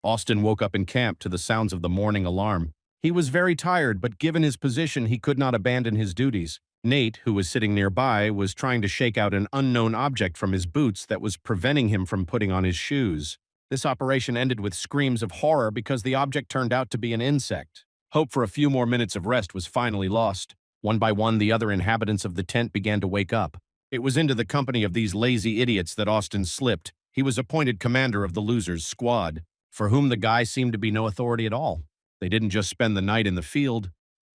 Austin woke up in camp to the sounds of the morning alarm. He was very tired, but given his position, he could not abandon his duties. Nate, who was sitting nearby, was trying to shake out an unknown object from his boots that was preventing him from putting on his shoes. This operation ended with screams of horror because the object turned out to be an insect. Hope for a few more minutes of rest was finally lost. One by one, the other inhabitants of the tent began to wake up. It was into the company of these lazy idiots that Austin slipped. He was appointed commander of the losers' squad, for whom the guy seemed to be no authority at all. They didn't just spend the night in the field.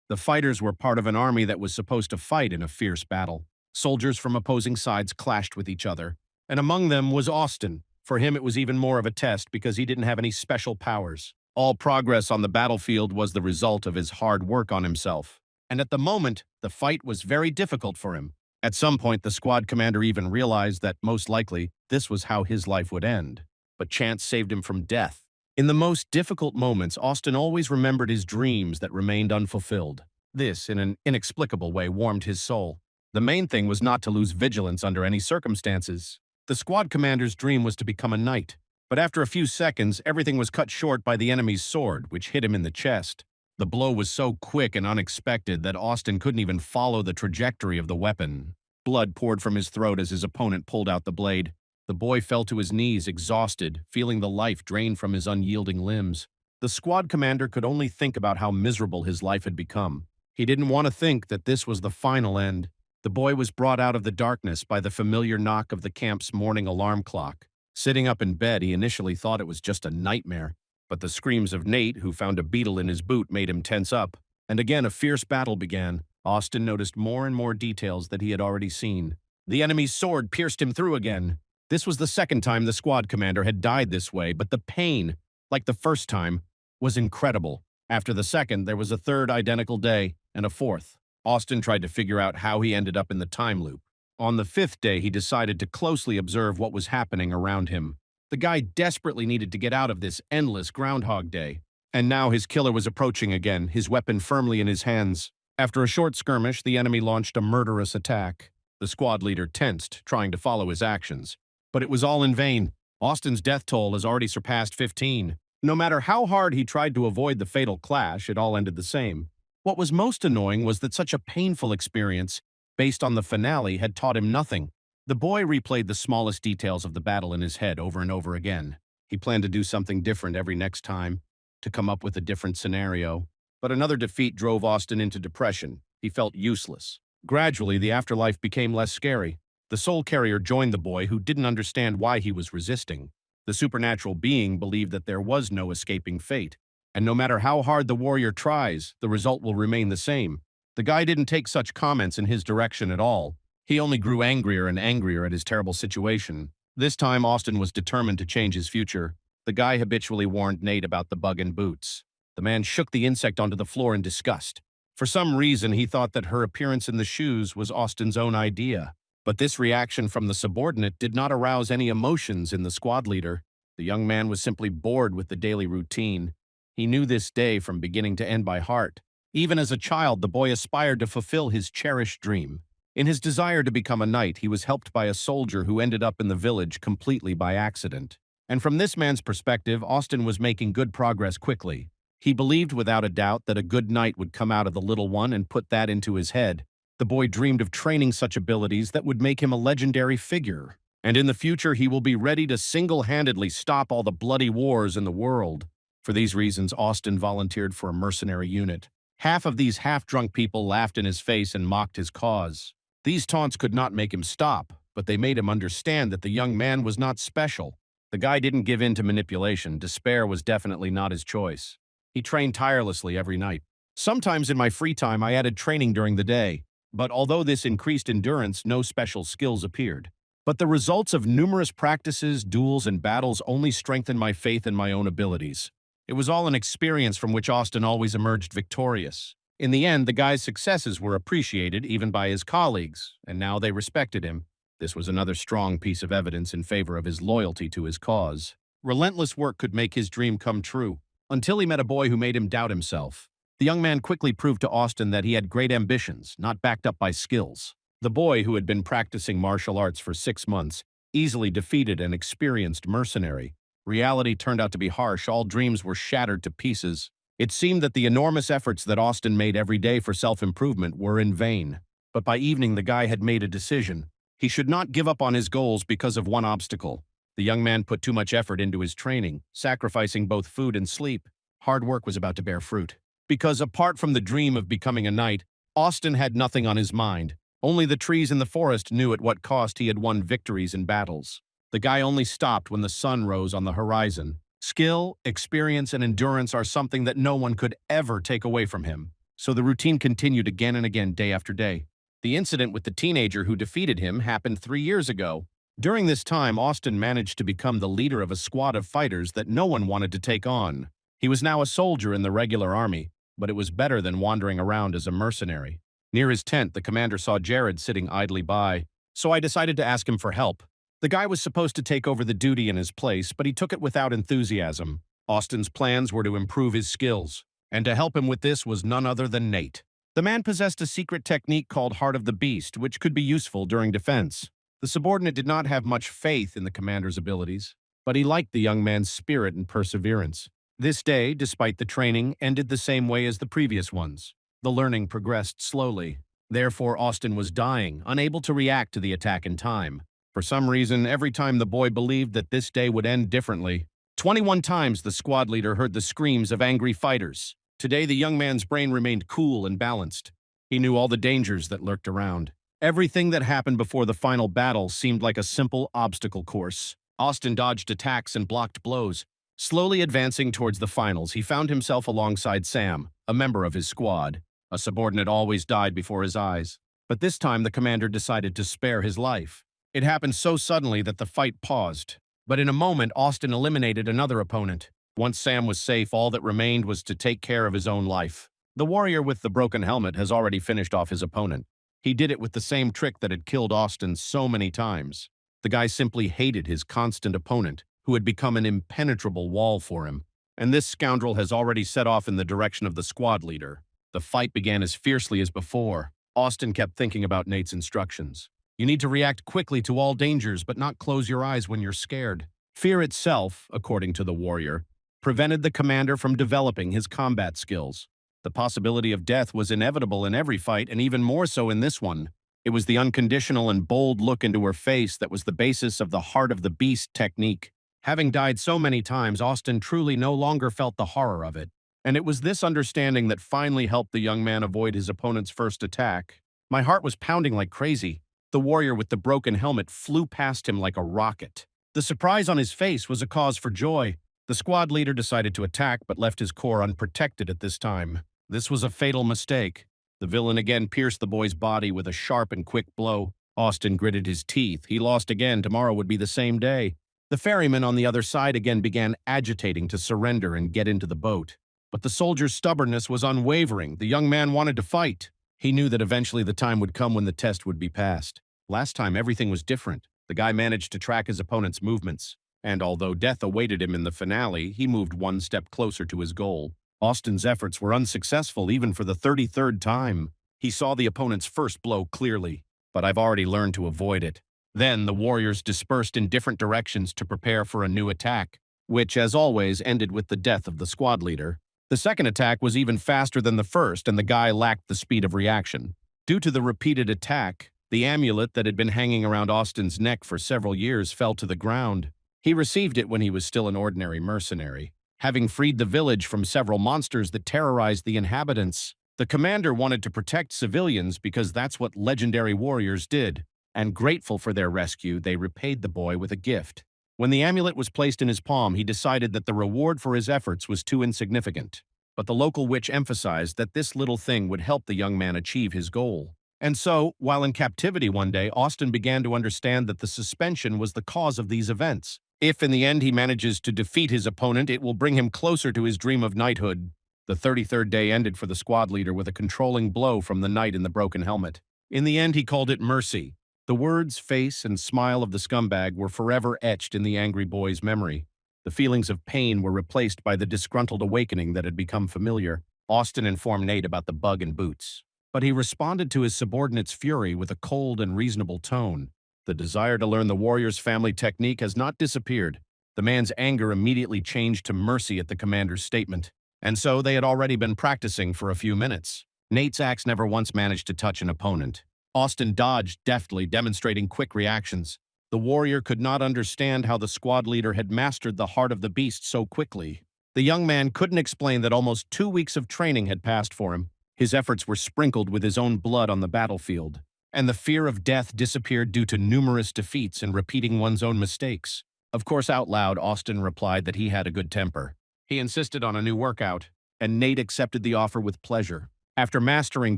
The fighters were part of an army that was supposed to fight in a fierce battle. Soldiers from opposing sides clashed with each other, and among them was Austin. For him, it was even more of a test because he didn't have any special powers. All progress on the battlefield was the result of his hard work on himself. And at the moment, the fight was very difficult for him. At some point, the squad commander even realized that, most likely, this was how his life would end. But chance saved him from death. In the most difficult moments, Austin always remembered his dreams that remained unfulfilled. This, in an inexplicable way, warmed his soul. The main thing was not to lose vigilance under any circumstances. The squad commander's dream was to become a knight. But after a few seconds, everything was cut short by the enemy's sword, which hit him in the chest. The blow was so quick and unexpected that Austin couldn't even follow the trajectory of the weapon. Blood poured from his throat as his opponent pulled out the blade. The boy fell to his knees, exhausted, feeling the life drain from his unyielding limbs. The squad commander could only think about how miserable his life had become. He didn't want to think that this was the final end. The boy was brought out of the darkness by the familiar knock of the camp's morning alarm clock. Sitting up in bed, he initially thought it was just a nightmare. But the screams of Nate, who found a beetle in his boot, made him tense up. And again, a fierce battle began. Austin noticed more and more details that he had already seen. The enemy's sword pierced him through again. This was the second time the squad commander had died this way, but the pain, like the first time, was incredible. After the second, there was a third identical day, and a fourth. Austin tried to figure out how he ended up in the time loop. On the fifth day, he decided to closely observe what was happening around him. The guy desperately needed to get out of this endless Groundhog Day. And now his killer was approaching again, his weapon firmly in his hands. After a short skirmish, the enemy launched a murderous attack. The squad leader tensed, trying to follow his actions. But it was all in vain. Austin's death toll has already surpassed 15. No matter how hard he tried to avoid the fatal clash, it all ended the same. What was most annoying was that such a painful experience, based on the finale, had taught him nothing. The boy replayed the smallest details of the battle in his head over and over again. He planned to do something different every next time, to come up with a different scenario. But another defeat drove Austin into depression. He felt useless. Gradually, the afterlife became less scary. The soul carrier joined the boy, who didn't understand why he was resisting. The supernatural being believed that there was no escaping fate. And no matter how hard the warrior tries, the result will remain the same. The guy didn't take such comments in his direction at all. He only grew angrier and angrier at his terrible situation. This time, Austin was determined to change his future. The guy habitually warned Nate about the bug in boots. The man shook the insect onto the floor in disgust. For some reason, he thought that her appearance in the shoes was Austin's own idea. But this reaction from the subordinate did not arouse any emotions in the squad leader. The young man was simply bored with the daily routine. He knew this day from beginning to end by heart. Even as a child, the boy aspired to fulfill his cherished dream. In his desire to become a knight, he was helped by a soldier who ended up in the village completely by accident. And from this man's perspective, Austin was making good progress quickly. He believed without a doubt that a good knight would come out of the little one and put that into his head. The boy dreamed of training such abilities that would make him a legendary figure. And in the future, he will be ready to single-handedly stop all the bloody wars in the world. For these reasons, Austin volunteered for a mercenary unit. Half of these half-drunk people laughed in his face and mocked his cause. These taunts could not make him stop, but they made him understand that the young man was not special. The guy didn't give in to manipulation. Despair was definitely not his choice. He trained tirelessly every night. Sometimes in my free time, I added training during the day. But although this increased endurance, no special skills appeared. But the results of numerous practices, duels, and battles only strengthened my faith in my own abilities. It was all an experience from which Austin always emerged victorious. In the end, the guy's successes were appreciated even by his colleagues, and now they respected him. This was another strong piece of evidence in favor of his loyalty to his cause. Relentless work could make his dream come true, until he met a boy who made him doubt himself. The young man quickly proved to Austin that he had great ambitions, not backed up by skills. The boy, who had been practicing martial arts for 6 months, easily defeated an experienced mercenary. Reality turned out to be harsh. All dreams were shattered to pieces. It seemed that the enormous efforts that Austin made every day for self-improvement were in vain. But by evening, the guy had made a decision. He should not give up on his goals because of one obstacle. The young man put too much effort into his training, sacrificing both food and sleep. Hard work was about to bear fruit. Because apart from the dream of becoming a knight, Austin had nothing on his mind. Only the trees in the forest knew at what cost he had won victories in battles. The guy only stopped when the sun rose on the horizon. Skill, experience, and endurance are something that no one could ever take away from him. So the routine continued again and again, day after day. The incident with the teenager who defeated him happened 3 years ago. During this time, Austin managed to become the leader of a squad of fighters that no one wanted to take on. He was now a soldier in the regular army, but it was better than wandering around as a mercenary. Near his tent, the commander saw Jared sitting idly by, so I decided to ask him for help. The guy was supposed to take over the duty in his place, but he took it without enthusiasm. Austin's plans were to improve his skills, and to help him with this was none other than Nate. The man possessed a secret technique called Heart of the Beast, which could be useful during defense. The subordinate did not have much faith in the commander's abilities, but he liked the young man's spirit and perseverance. This day, despite the training, ended the same way as the previous ones. The learning progressed slowly. Therefore, Austin was dying, unable to react to the attack in time. For some reason, every time the boy believed that this day would end differently. 21 times the squad leader heard the screams of angry fighters. Today, the young man's brain remained cool and balanced. He knew all the dangers that lurked around. Everything that happened before the final battle seemed like a simple obstacle course. Austin dodged attacks and blocked blows. Slowly advancing towards the finals, he found himself alongside Sam, a member of his squad. A subordinate always died before his eyes, but this time the commander decided to spare his life. It happened so suddenly that the fight paused. But in a moment, Austin eliminated another opponent. Once Sam was safe, all that remained was to take care of his own life. The warrior with the broken helmet has already finished off his opponent. He did it with the same trick that had killed Austin so many times. The guy simply hated his constant opponent, who had become an impenetrable wall for him. And this scoundrel has already set off in the direction of the squad leader. The fight began as fiercely as before. Austin kept thinking about Nate's instructions. You need to react quickly to all dangers, but not close your eyes when you're scared. Fear itself, according to the warrior, prevented the commander from developing his combat skills. The possibility of death was inevitable in every fight, and even more so in this one. It was the unconditional and bold look into her face that was the basis of the Heart of the Beast technique. Having died so many times, Austin truly no longer felt the horror of it. And it was this understanding that finally helped the young man avoid his opponent's first attack. My heart was pounding like crazy. The warrior with the broken helmet flew past him like a rocket. The surprise on his face was a cause for joy. The squad leader decided to attack but left his core unprotected at this time. This was a fatal mistake. The villain again pierced the boy's body with a sharp and quick blow. Austin gritted his teeth. He lost again. Tomorrow would be the same day. The ferryman on the other side again began agitating to surrender and get into the boat. But the soldier's stubbornness was unwavering. The young man wanted to fight. He knew that eventually the time would come when the test would be passed. Last time, everything was different. The guy managed to track his opponent's movements. And although death awaited him in the finale, he moved one step closer to his goal. Austin's efforts were unsuccessful even for the 33rd time. He saw the opponent's first blow clearly, but I've already learned to avoid it. Then the warriors dispersed in different directions to prepare for a new attack, which, as always, ended with the death of the squad leader. The second attack was even faster than the first, and the guy lacked the speed of reaction. Due to the repeated attack, the amulet that had been hanging around Austin's neck for several years fell to the ground. He received it when he was still an ordinary mercenary. Having freed the village from several monsters that terrorized the inhabitants, the commander wanted to protect civilians because that's what legendary warriors did. And grateful for their rescue, they repaid the boy with a gift. When the amulet was placed in his palm, he decided that the reward for his efforts was too insignificant. But the local witch emphasized that this little thing would help the young man achieve his goal. And so, while in captivity one day, Austin began to understand that the suspension was the cause of these events. If in the end he manages to defeat his opponent, it will bring him closer to his dream of knighthood. The 33rd day ended for the squad leader with a controlling blow from the knight in the broken helmet. In the end, he called it mercy. The words, face, and smile of the scumbag were forever etched in the angry boy's memory. The feelings of pain were replaced by the disgruntled awakening that had become familiar. Austin informed Nate about the bug in boots, but he responded to his subordinate's fury with a cold and reasonable tone. The desire to learn the warrior's family technique has not disappeared. The man's anger immediately changed to mercy at the commander's statement. And so they had already been practicing for a few minutes. Nate's axe never once managed to touch an opponent. Austin dodged deftly, demonstrating quick reactions. The warrior could not understand how the squad leader had mastered the heart of the beast so quickly. The young man couldn't explain that almost 2 weeks of training had passed for him. His efforts were sprinkled with his own blood on the battlefield, and the fear of death disappeared due to numerous defeats and repeating one's own mistakes. Of course, out loud, Austin replied that he had a good temper. He insisted on a new workout, and Nate accepted the offer with pleasure. After mastering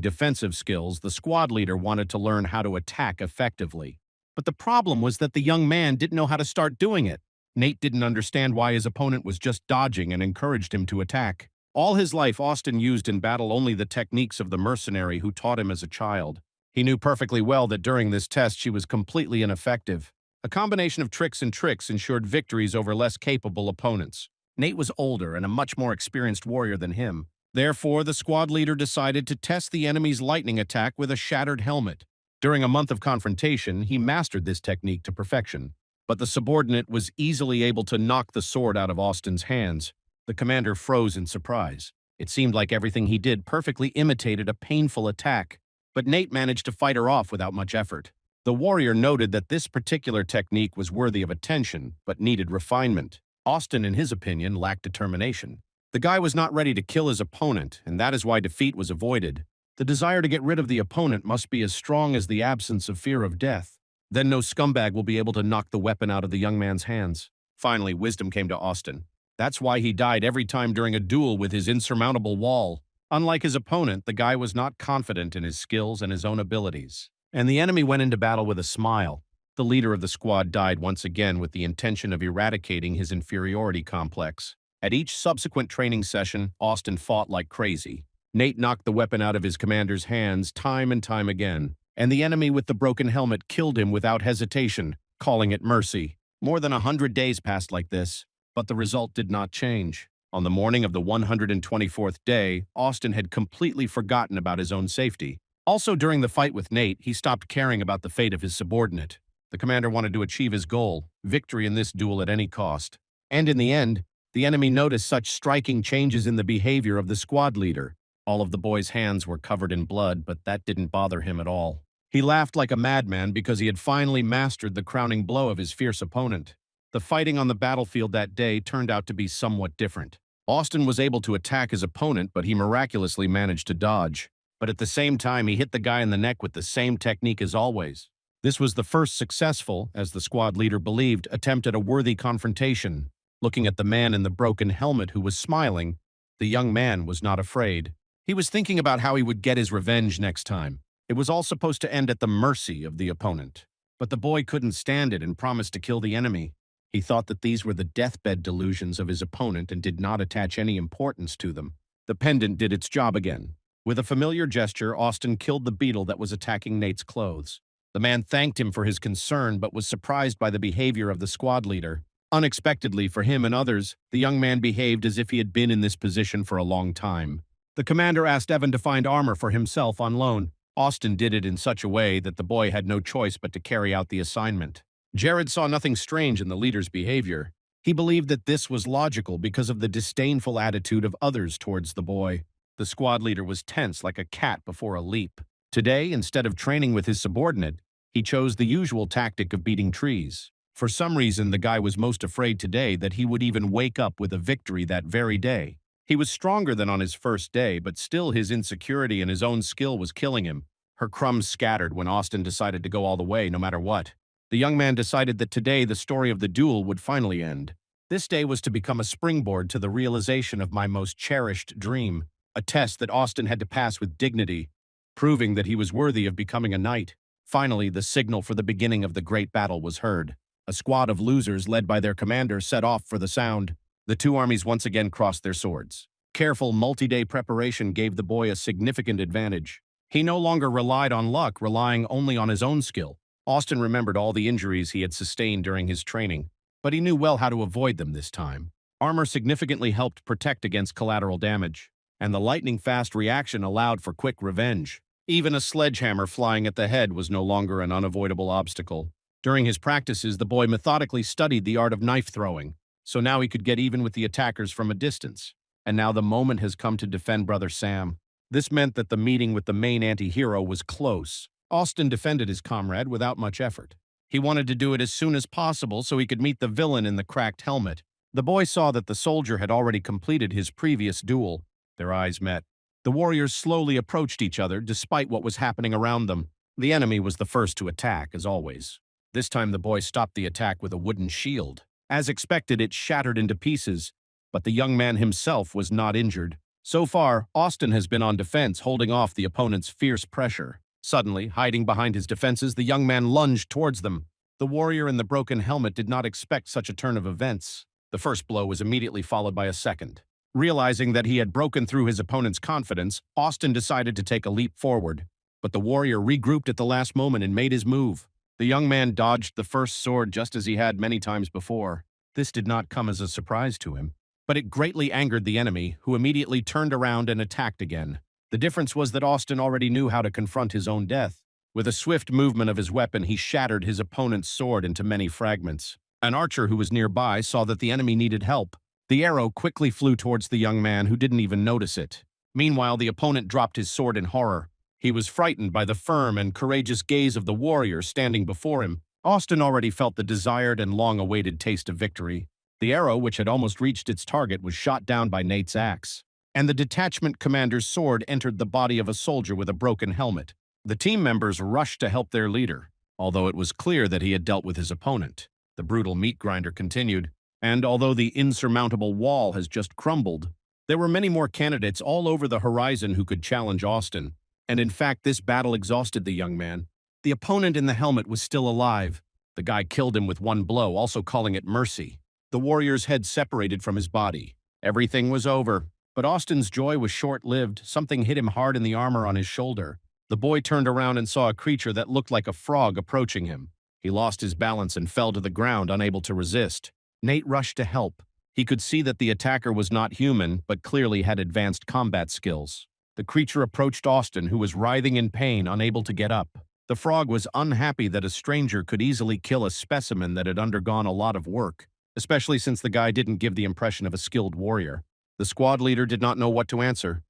defensive skills, the squad leader wanted to learn how to attack effectively. But the problem was that the young man didn't know how to start doing it. Nate didn't understand why his opponent was just dodging and encouraged him to attack. All his life, Austin used in battle only the techniques of the mercenary who taught him as a child. He knew perfectly well that during this test she was completely ineffective. A combination of tricks and tricks ensured victories over less capable opponents. Nate was older and a much more experienced warrior than him. Therefore, the squad leader decided to test the enemy's lightning attack with a shattered helmet. During a month of confrontation, he mastered this technique to perfection. But the subordinate was easily able to knock the sword out of Austin's hands. The commander froze in surprise. It seemed like everything he did perfectly imitated a painful attack, but Nate managed to fight her off without much effort. The warrior noted that this particular technique was worthy of attention, but needed refinement. Austin, in his opinion, lacked determination. The guy was not ready to kill his opponent, and that is why defeat was avoided. The desire to get rid of the opponent must be as strong as the absence of fear of death. Then no scumbag will be able to knock the weapon out of the young man's hands. Finally, wisdom came to Austin. That's why he died every time during a duel with his insurmountable wall. Unlike his opponent, the guy was not confident in his skills and his own abilities. And the enemy went into battle with a smile. The leader of the squad died once again with the intention of eradicating his inferiority complex. At each subsequent training session, Austin fought like crazy. Nate knocked the weapon out of his commander's hands time and time again, and the enemy with the broken helmet killed him without hesitation, calling it mercy. More than 100 days passed like this, but the result did not change. On the morning of the 124th day, Austin had completely forgotten about his own safety. Also, during the fight with Nate, he stopped caring about the fate of his subordinate. The commander wanted to achieve his goal, victory in this duel at any cost. And in the end, the enemy noticed such striking changes in the behavior of the squad leader. All of the boy's hands were covered in blood, but that didn't bother him at all. He laughed like a madman because he had finally mastered the crowning blow of his fierce opponent. The fighting on the battlefield that day turned out to be somewhat different. Austin was able to attack his opponent, but he miraculously managed to dodge. But at the same time, he hit the guy in the neck with the same technique as always. This was the first successful, as the squad leader believed, attempt at a worthy confrontation. Looking at the man in the broken helmet who was smiling, the young man was not afraid. He was thinking about how he would get his revenge next time. It was all supposed to end at the mercy of the opponent. But the boy couldn't stand it and promised to kill the enemy. He thought that these were the deathbed delusions of his opponent and did not attach any importance to them. The pendant did its job again. With a familiar gesture, Austin killed the beetle that was attacking Nate's clothes. The man thanked him for his concern but was surprised by the behavior of the squad leader. Unexpectedly for him and others, the young man behaved as if he had been in this position for a long time. The commander asked Evan to find armor for himself on loan. Austin did it in such a way that the boy had no choice but to carry out the assignment. Jared saw nothing strange in the leader's behavior. He believed that this was logical because of the disdainful attitude of others towards the boy. The squad leader was tense like a cat before a leap. Today, instead of training with his subordinate, he chose the usual tactic of beating trees. For some reason, the guy was most afraid today that he would even wake up with a victory that very day. He was stronger than on his first day, but still his insecurity in his own skill was killing him. Her crumbs scattered when Austin decided to go all the way, no matter what. The young man decided that today the story of the duel would finally end. This day was to become a springboard to the realization of my most cherished dream, a test that Austin had to pass with dignity, proving that he was worthy of becoming a knight. Finally, the signal for the beginning of the great battle was heard. A squad of losers led by their commander set off for the sound. The two armies once again crossed their swords. Careful multi-day preparation gave the boy a significant advantage. He no longer relied on luck, relying only on his own skill. Austin remembered all the injuries he had sustained during his training, but he knew well how to avoid them this time. Armor significantly helped protect against collateral damage, and the lightning-fast reaction allowed for quick revenge. Even a sledgehammer flying at the head was no longer an unavoidable obstacle. During his practices, the boy methodically studied the art of knife throwing. so now he could get even with the attackers from a distance. And now the moment has come to defend Brother Sam. This meant that the meeting with the main anti-hero was close. Austin defended his comrade without much effort. He wanted to do it as soon as possible so he could meet the villain in the cracked helmet. The boy saw that the soldier had already completed his previous duel. Their eyes met. The warriors slowly approached each other despite what was happening around them. The enemy was the first to attack, as always. This time the boy stopped the attack with a wooden shield. As expected, it shattered into pieces, but the young man himself was not injured. So far, Austin has been on defense, holding off the opponent's fierce pressure. Suddenly, hiding behind his defenses, the young man lunged towards them. The warrior in the broken helmet did not expect such a turn of events. The first blow was immediately followed by a second. Realizing that he had broken through his opponent's confidence, Austin decided to take a leap forward. But the warrior regrouped at the last moment and made his move. The young man dodged the first sword just as he had many times before. This did not come as a surprise to him, but it greatly angered the enemy, who immediately turned around and attacked again. The difference was that Austin already knew how to confront his own death. With a swift movement of his weapon, he shattered his opponent's sword into many fragments. An archer who was nearby saw that the enemy needed help. The arrow quickly flew towards the young man, who didn't even notice it. Meanwhile, the opponent dropped his sword in horror. He was frightened by the firm and courageous gaze of the warrior standing before him. Austin already felt the desired and long-awaited taste of victory. The arrow, which had almost reached its target, was shot down by Nate's axe, and the detachment commander's sword entered the body of a soldier with a broken helmet. The team members rushed to help their leader, although it was clear that he had dealt with his opponent. The brutal meat grinder continued, and although the insurmountable wall has just crumbled, there were many more candidates all over the horizon who could challenge Austin. And in fact, this battle exhausted the young man. The opponent in the helmet was still alive. The guy killed him with one blow, also calling it mercy. The warrior's head separated from his body. Everything was over, but Austin's joy was short-lived. Something hit him hard in the armor on his shoulder. The boy turned around and saw a creature that looked like a frog approaching him. He lost his balance and fell to the ground, unable to resist. Nate rushed to help. He could see that the attacker was not human, but clearly had advanced combat skills. The creature approached Austin, who was writhing in pain, unable to get up. The frog was unhappy that a stranger could easily kill a specimen that had undergone a lot of work, especially since the guy didn't give the impression of a skilled warrior. The squad leader did not know what to answer.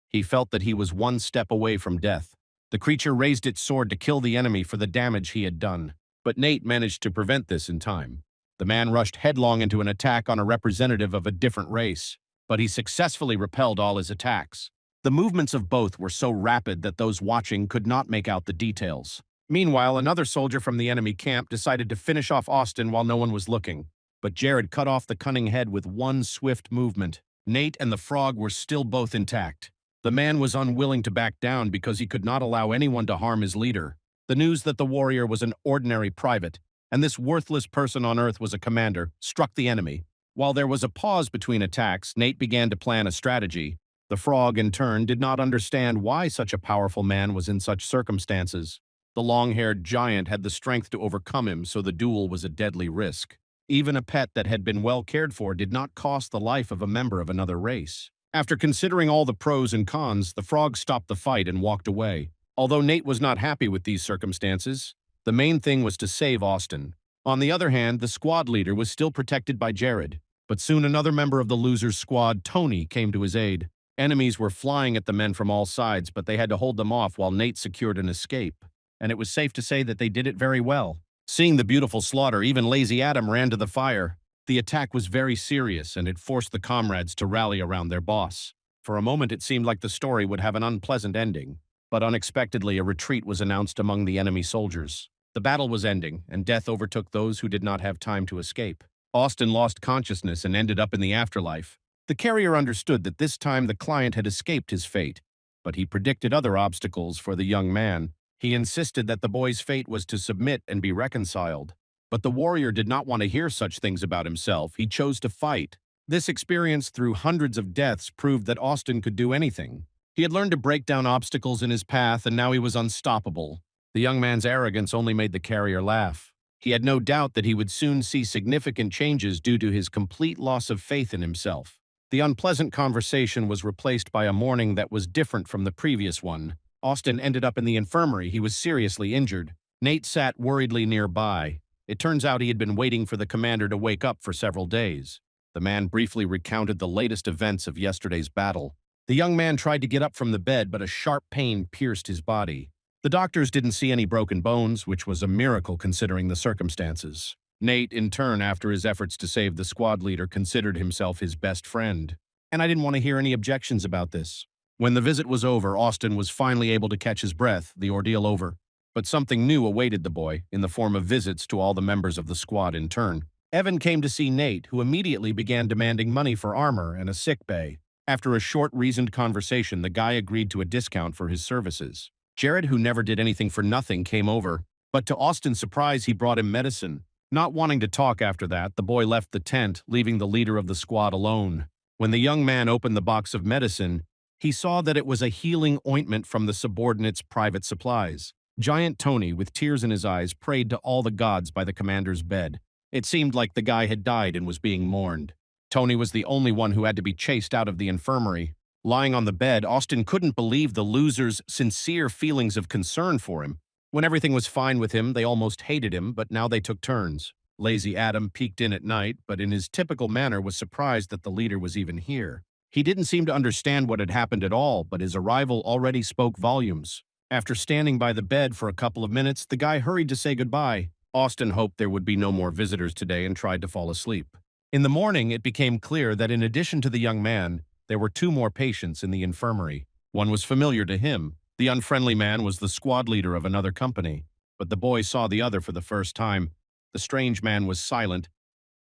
He felt that he was one step away from death. The creature raised its sword to kill the enemy for the damage he had done, but Nate managed to prevent this in time. The man rushed headlong into an attack on a representative of a different race, but he successfully repelled all his attacks. The movements of both were so rapid that those watching could not make out the details. Meanwhile, another soldier from the enemy camp decided to finish off Austin while no one was looking, but Jared cut off the cunning head with one swift movement. Nate and the frog were still both intact. The man was unwilling to back down because he could not allow anyone to harm his leader. The news that the warrior was an ordinary private, and this worthless person on Earth was a commander, struck the enemy. While there was a pause between attacks, Nate began to plan a strategy. The frog, in turn, did not understand why such a powerful man was in such circumstances. The long-haired giant had the strength to overcome him, so the duel was a deadly risk. Even a pet that had been well cared for did not cost the life of a member of another race. After considering all the pros and cons, the frog stopped the fight and walked away. Although Nate was not happy with these circumstances, the main thing was to save Austin. On the other hand, the squad leader was still protected by Jared, but soon another member of the loser's squad, Tony, came to his aid. Enemies were flying at the men from all sides, but they had to hold them off while Nate secured an escape, and it was safe to say that they did it very well. Seeing the beautiful slaughter, even Lazy Adam ran to the fire. The attack was very serious, and it forced the comrades to rally around their boss. For a moment, it seemed like the story would have an unpleasant ending, but unexpectedly a retreat was announced among the enemy soldiers. The battle was ending, and death overtook those who did not have time to escape. Austin lost consciousness and ended up in the afterlife. The carrier understood that this time the client had escaped his fate, but he predicted other obstacles for the young man. He insisted that the boy's fate was to submit and be reconciled. But the warrior did not want to hear such things about himself. He chose to fight. This experience through hundreds of deaths proved that Austin could do anything. He had learned to break down obstacles in his path, and now he was unstoppable. The young man's arrogance only made the carrier laugh. He had no doubt that he would soon see significant changes due to his complete loss of faith in himself. The unpleasant conversation was replaced by a morning that was different from the previous one. Austin ended up in the infirmary. He was seriously injured. Nate sat worriedly nearby. It turns out he had been waiting for the commander to wake up for several days. The man briefly recounted the latest events of yesterday's battle. The young man tried to get up from the bed, but a sharp pain pierced his body. The doctors didn't see any broken bones, which was a miracle considering the circumstances. Nate, in turn, after his efforts to save the squad leader, considered himself his best friend. And I didn't want to hear any objections about this. When the visit was over, Austin was finally able to catch his breath, the ordeal over. But something new awaited the boy, in the form of visits to all the members of the squad in turn. Evan came to see Nate, who immediately began demanding money for armor and a sick bay. After a short, reasoned conversation, the guy agreed to a discount for his services. Jared, who never did anything for nothing, came over, but to Austin's surprise, he brought him medicine. Not wanting to talk after that, the boy left the tent, leaving the leader of the squad alone. When the young man opened the box of medicine, he saw that it was a healing ointment from the subordinates' private supplies. Giant Tony, with tears in his eyes, prayed to all the gods by the commander's bed. It seemed like the guy had died and was being mourned. Tony was the only one who had to be chased out of the infirmary. Lying on the bed, Austin couldn't believe the loser's sincere feelings of concern for him. When everything was fine with him, they almost hated him, but now they took turns. Lazy Adam peeked in at night, but in his typical manner was surprised that the leader was even here. He didn't seem to understand what had happened at all, but his arrival already spoke volumes. After standing by the bed for a couple of minutes, the guy hurried to say goodbye. Austin hoped there would be no more visitors today and tried to fall asleep. In the morning, it became clear that in addition to the young man, there were two more patients in the infirmary. One was familiar to him. The unfriendly man was the squad leader of another company, but the boy saw the other for the first time. The strange man was silent,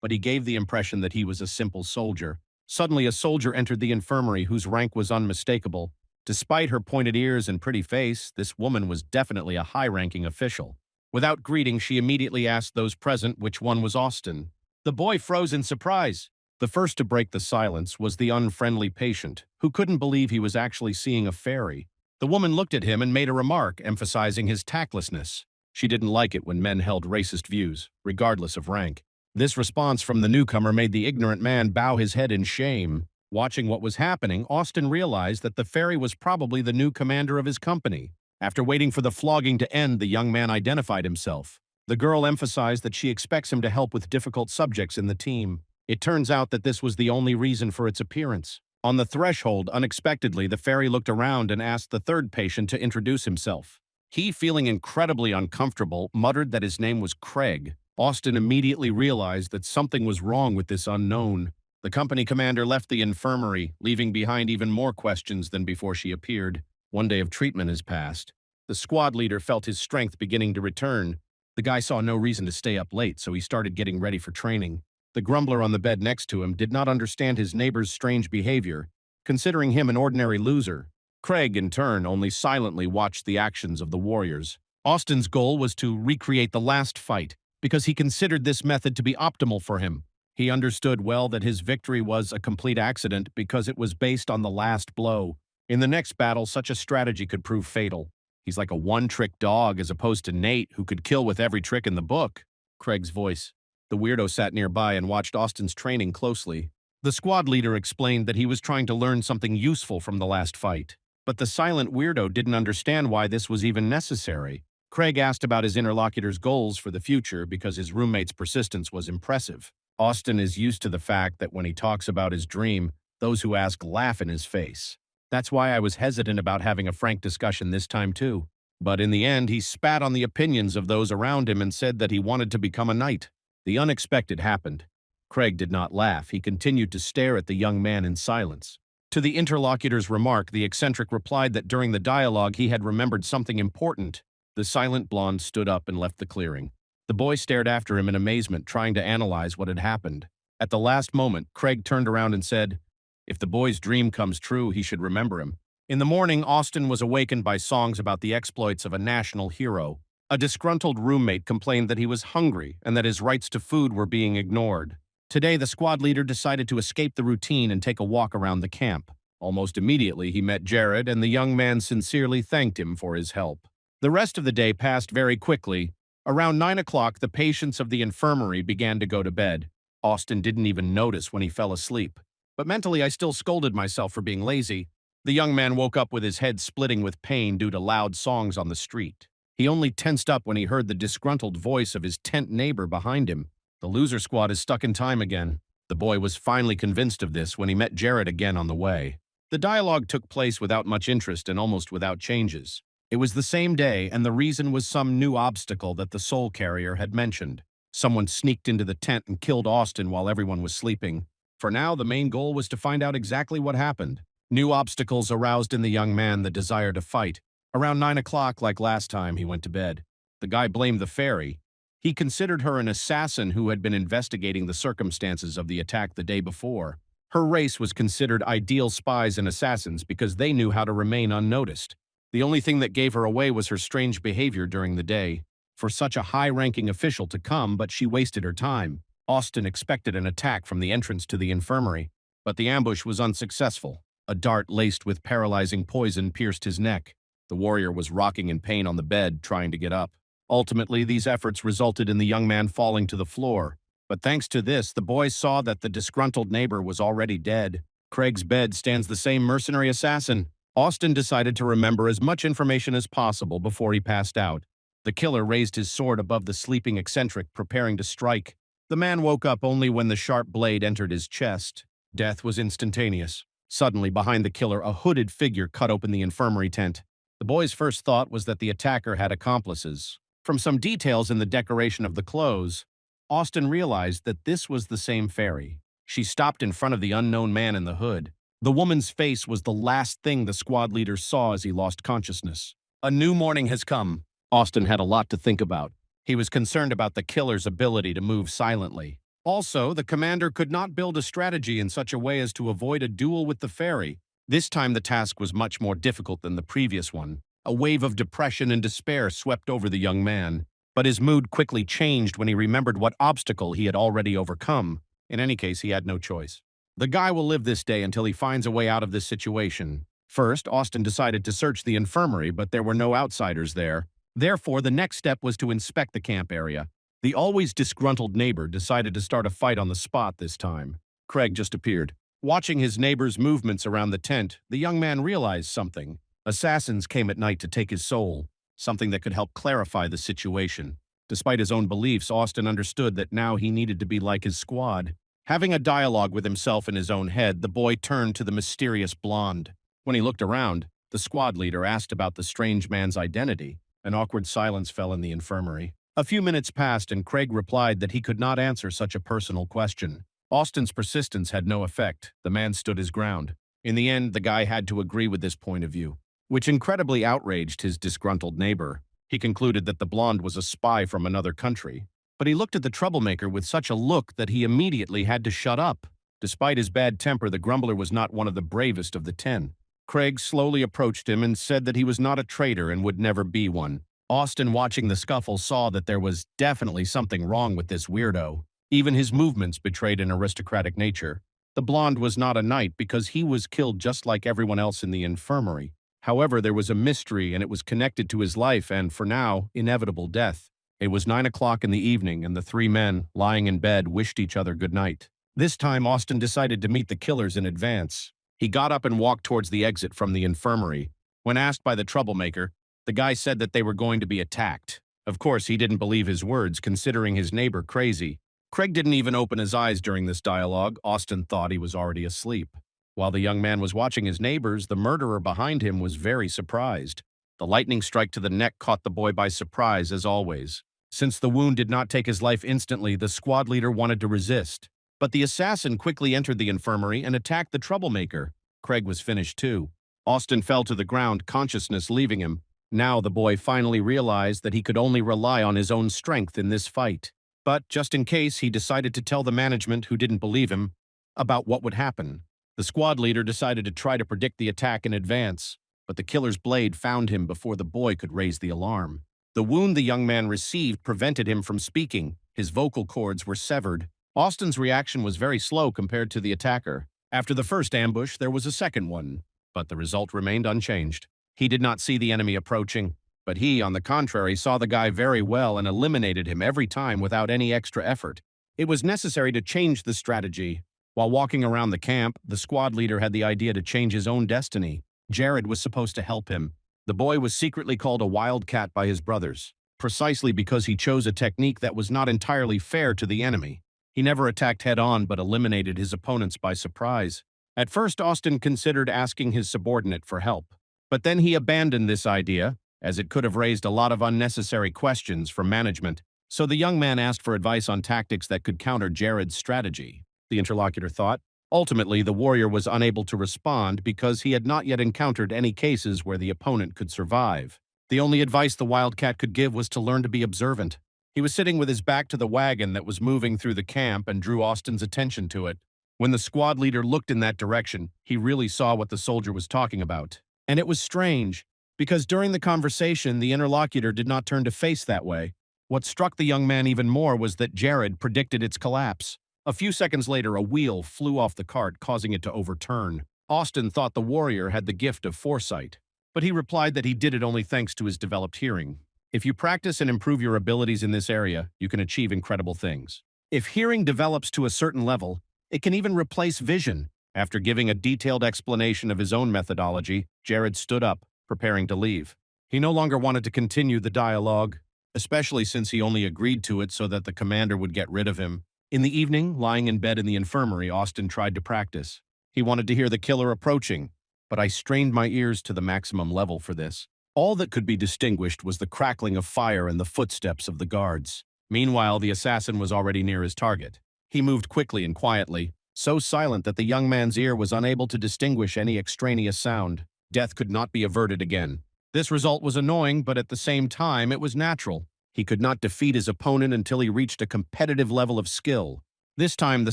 but he gave the impression that he was a simple soldier. Suddenly, a soldier entered the infirmary whose rank was unmistakable. Despite her pointed ears and pretty face, this woman was definitely a high-ranking official. Without greeting, she immediately asked those present which one was Austin. The boy froze in surprise. The first to break the silence was the unfriendly patient, who couldn't believe he was actually seeing a fairy. The woman looked at him and made a remark, emphasizing his tactlessness. She didn't like it when men held racist views, regardless of rank. This response from the newcomer made the ignorant man bow his head in shame. Watching what was happening, Austin realized that the fairy was probably the new commander of his company. After waiting for the flogging to end, the young man identified himself. The girl emphasized that she expects him to help with difficult subjects in the team. It turns out that this was the only reason for its appearance. On the threshold, unexpectedly, the fairy looked around and asked the third patient to introduce himself. He, feeling incredibly uncomfortable, muttered that his name was Craig. Austin immediately realized that something was wrong with this unknown. The company commander left the infirmary, leaving behind even more questions than before she appeared. One day of treatment has passed. The squad leader felt his strength beginning to return. The guy saw no reason to stay up late, so he started getting ready for training. The grumbler on the bed next to him did not understand his neighbor's strange behavior, considering him an ordinary loser. Craig, in turn, only silently watched the actions of the warriors. Austin's goal was to recreate the last fight, because he considered this method to be optimal for him. He understood well that his victory was a complete accident because it was based on the last blow. In the next battle, such a strategy could prove fatal. He's like a one-trick dog as opposed to Nate, who could kill with every trick in the book. Craig's voice. The weirdo sat nearby and watched Austin's training closely. The squad leader explained that he was trying to learn something useful from the last fight. But the silent weirdo didn't understand why this was even necessary. Craig asked about his interlocutor's goals for the future because his roommate's persistence was impressive. Austin is used to the fact that when he talks about his dream, those who ask laugh in his face. That's why I was hesitant about having a frank discussion this time too. But in the end, he spat on the opinions of those around him and said that he wanted to become a knight. The unexpected happened. Craig did not laugh. He continued to stare at the young man in silence. To the interlocutor's remark, the eccentric replied that during the dialogue he had remembered something important. The silent blonde stood up and left the clearing. The boy stared after him in amazement, trying to analyze what had happened. At the last moment, Craig turned around and said, "If the boy's dream comes true, he should remember him." In the morning, Austin was awakened by songs about the exploits of a national hero. A disgruntled roommate complained that he was hungry and that his rights to food were being ignored. Today, the squad leader decided to escape the routine and take a walk around the camp. Almost immediately, he met Jared, and the young man sincerely thanked him for his help. The rest of the day passed very quickly. Around 9 o'clock, the patients of the infirmary began to go to bed. Austin didn't even notice when he fell asleep. But mentally, I still scolded myself for being lazy. The young man woke up with his head splitting with pain due to loud songs on the street. He only tensed up when he heard the disgruntled voice of his tent neighbor behind him. The loser squad is stuck in time again. The boy was finally convinced of this when he met Jared again on the way. The dialogue took place without much interest and almost without changes. It was the same day, and the reason was some new obstacle that the soul carrier had mentioned. Someone sneaked into the tent and killed Austin while everyone was sleeping. For now, the main goal was to find out exactly what happened. New obstacles aroused in the young man the desire to fight. Around 9 o'clock, like last time, he went to bed. The guy blamed the fairy. He considered her an assassin who had been investigating the circumstances of the attack the day before. Her race was considered ideal spies and assassins because they knew how to remain unnoticed. The only thing that gave her away was her strange behavior during the day. For such a high-ranking official to come, but she wasted her time. Austin expected an attack from the entrance to the infirmary, but the ambush was unsuccessful. A dart laced with paralyzing poison pierced his neck. The warrior was rocking in pain on the bed, trying to get up. Ultimately, these efforts resulted in the young man falling to the floor. But thanks to this, the boys saw that the disgruntled neighbor was already dead. Craig's bed stands the same mercenary assassin. Austin decided to remember as much information as possible before he passed out. The killer raised his sword above the sleeping eccentric, preparing to strike. The man woke up only when the sharp blade entered his chest. Death was instantaneous. Suddenly, behind the killer, a hooded figure cut open the infirmary tent. The boy's first thought was that the attacker had accomplices. From some details in the decoration of the clothes, Austin realized that this was the same fairy. She stopped in front of the unknown man in the hood. The woman's face was the last thing the squad leader saw as he lost consciousness. A new morning has come. Austin had a lot to think about. He was concerned about the killer's ability to move silently. Also, the commander could not build a strategy in such a way as to avoid a duel with the fairy. This time the task was much more difficult than the previous one. A wave of depression and despair swept over the young man, but his mood quickly changed when he remembered what obstacle he had already overcome. In any case, he had no choice. The guy will live this day until he finds a way out of this situation. First, Austin decided to search the infirmary, but there were no outsiders there. Therefore, the next step was to inspect the camp area. The always disgruntled neighbor decided to start a fight on the spot this time. Craig just appeared. Watching his neighbor's movements around the tent, the young man realized something. Assassins came at night to take his soul, something that could help clarify the situation. Despite his own beliefs, Austin understood that now he needed to be like his squad. Having a dialogue with himself in his own head, the boy turned to the mysterious blonde. When he looked around, the squad leader asked about the strange man's identity. An awkward silence fell in the infirmary. A few minutes passed and Craig replied that he could not answer such a personal question. Austin's persistence had no effect. The man stood his ground. In the end, the guy had to agree with this point of view, which incredibly outraged his disgruntled neighbor. He concluded that the blonde was a spy from another country. But he looked at the troublemaker with such a look that he immediately had to shut up. Despite his bad temper, the grumbler was not one of the bravest of the 10. Craig slowly approached him and said that he was not a traitor and would never be one. Austin, watching the scuffle, saw that there was definitely something wrong with this weirdo. Even his movements betrayed an aristocratic nature. The blonde was not a knight because he was killed just like everyone else in the infirmary. However, there was a mystery and it was connected to his life and, for now, inevitable death. It was 9 o'clock in the evening and the three men, lying in bed, wished each other good night. This time, Austin decided to meet the killers in advance. He got up and walked towards the exit from the infirmary. When asked by the troublemaker, the guy said that they were going to be attacked. Of course, he didn't believe his words, considering his neighbor crazy. Craig didn't even open his eyes during this dialogue. Austin thought he was already asleep. While the young man was watching his neighbors, the murderer behind him was very surprised. The lightning strike to the neck caught the boy by surprise, as always. Since the wound did not take his life instantly, the squad leader wanted to resist. But the assassin quickly entered the infirmary and attacked the troublemaker. Craig was finished too. Austin fell to the ground, consciousness leaving him. Now the boy finally realized that he could only rely on his own strength in this fight. But just in case, he decided to tell the management, who didn't believe him, about what would happen. The squad leader decided to try to predict the attack in advance, but the killer's blade found him before the boy could raise the alarm. The wound the young man received prevented him from speaking. His vocal cords were severed. Austin's reaction was very slow compared to the attacker. After the first ambush, there was a second one, but the result remained unchanged. He did not see the enemy approaching, but he, on the contrary, saw the guy very well and eliminated him every time without any extra effort. It was necessary to change the strategy. While walking around the camp, the squad leader had the idea to change his own destiny. Jared was supposed to help him. The boy was secretly called a wildcat by his brothers, precisely because he chose a technique that was not entirely fair to the enemy. He never attacked head-on but eliminated his opponents by surprise. At first, Austin considered asking his subordinate for help. But then he abandoned this idea, as it could have raised a lot of unnecessary questions from management. So the young man asked for advice on tactics that could counter Jared's strategy. The interlocutor thought. Ultimately, the warrior was unable to respond because he had not yet encountered any cases where the opponent could survive. The only advice the wildcat could give was to learn to be observant. He was sitting with his back to the wagon that was moving through the camp and drew Austin's attention to it. When the squad leader looked in that direction, he really saw what the soldier was talking about. And it was strange, because during the conversation, the interlocutor did not turn to face that way. What struck the young man even more was that Jared predicted its collapse. A few seconds later, a wheel flew off the cart, causing it to overturn. Austin thought the warrior had the gift of foresight, but he replied that he did it only thanks to his developed hearing. If you practice and improve your abilities in this area, you can achieve incredible things. If hearing develops to a certain level, it can even replace vision. After giving a detailed explanation of his own methodology, Jared stood up, preparing to leave. He no longer wanted to continue the dialogue, especially since he only agreed to it so that the commander would get rid of him. In the evening, lying in bed in the infirmary, Austin tried to practice. He wanted to hear the killer approaching, but I strained my ears to the maximum level for this. All that could be distinguished was the crackling of fire and the footsteps of the guards. Meanwhile, the assassin was already near his target. He moved quickly and quietly, so silent that the young man's ear was unable to distinguish any extraneous sound. Death could not be averted again. This result was annoying, but at the same time, it was natural. He could not defeat his opponent until he reached a competitive level of skill. This time, the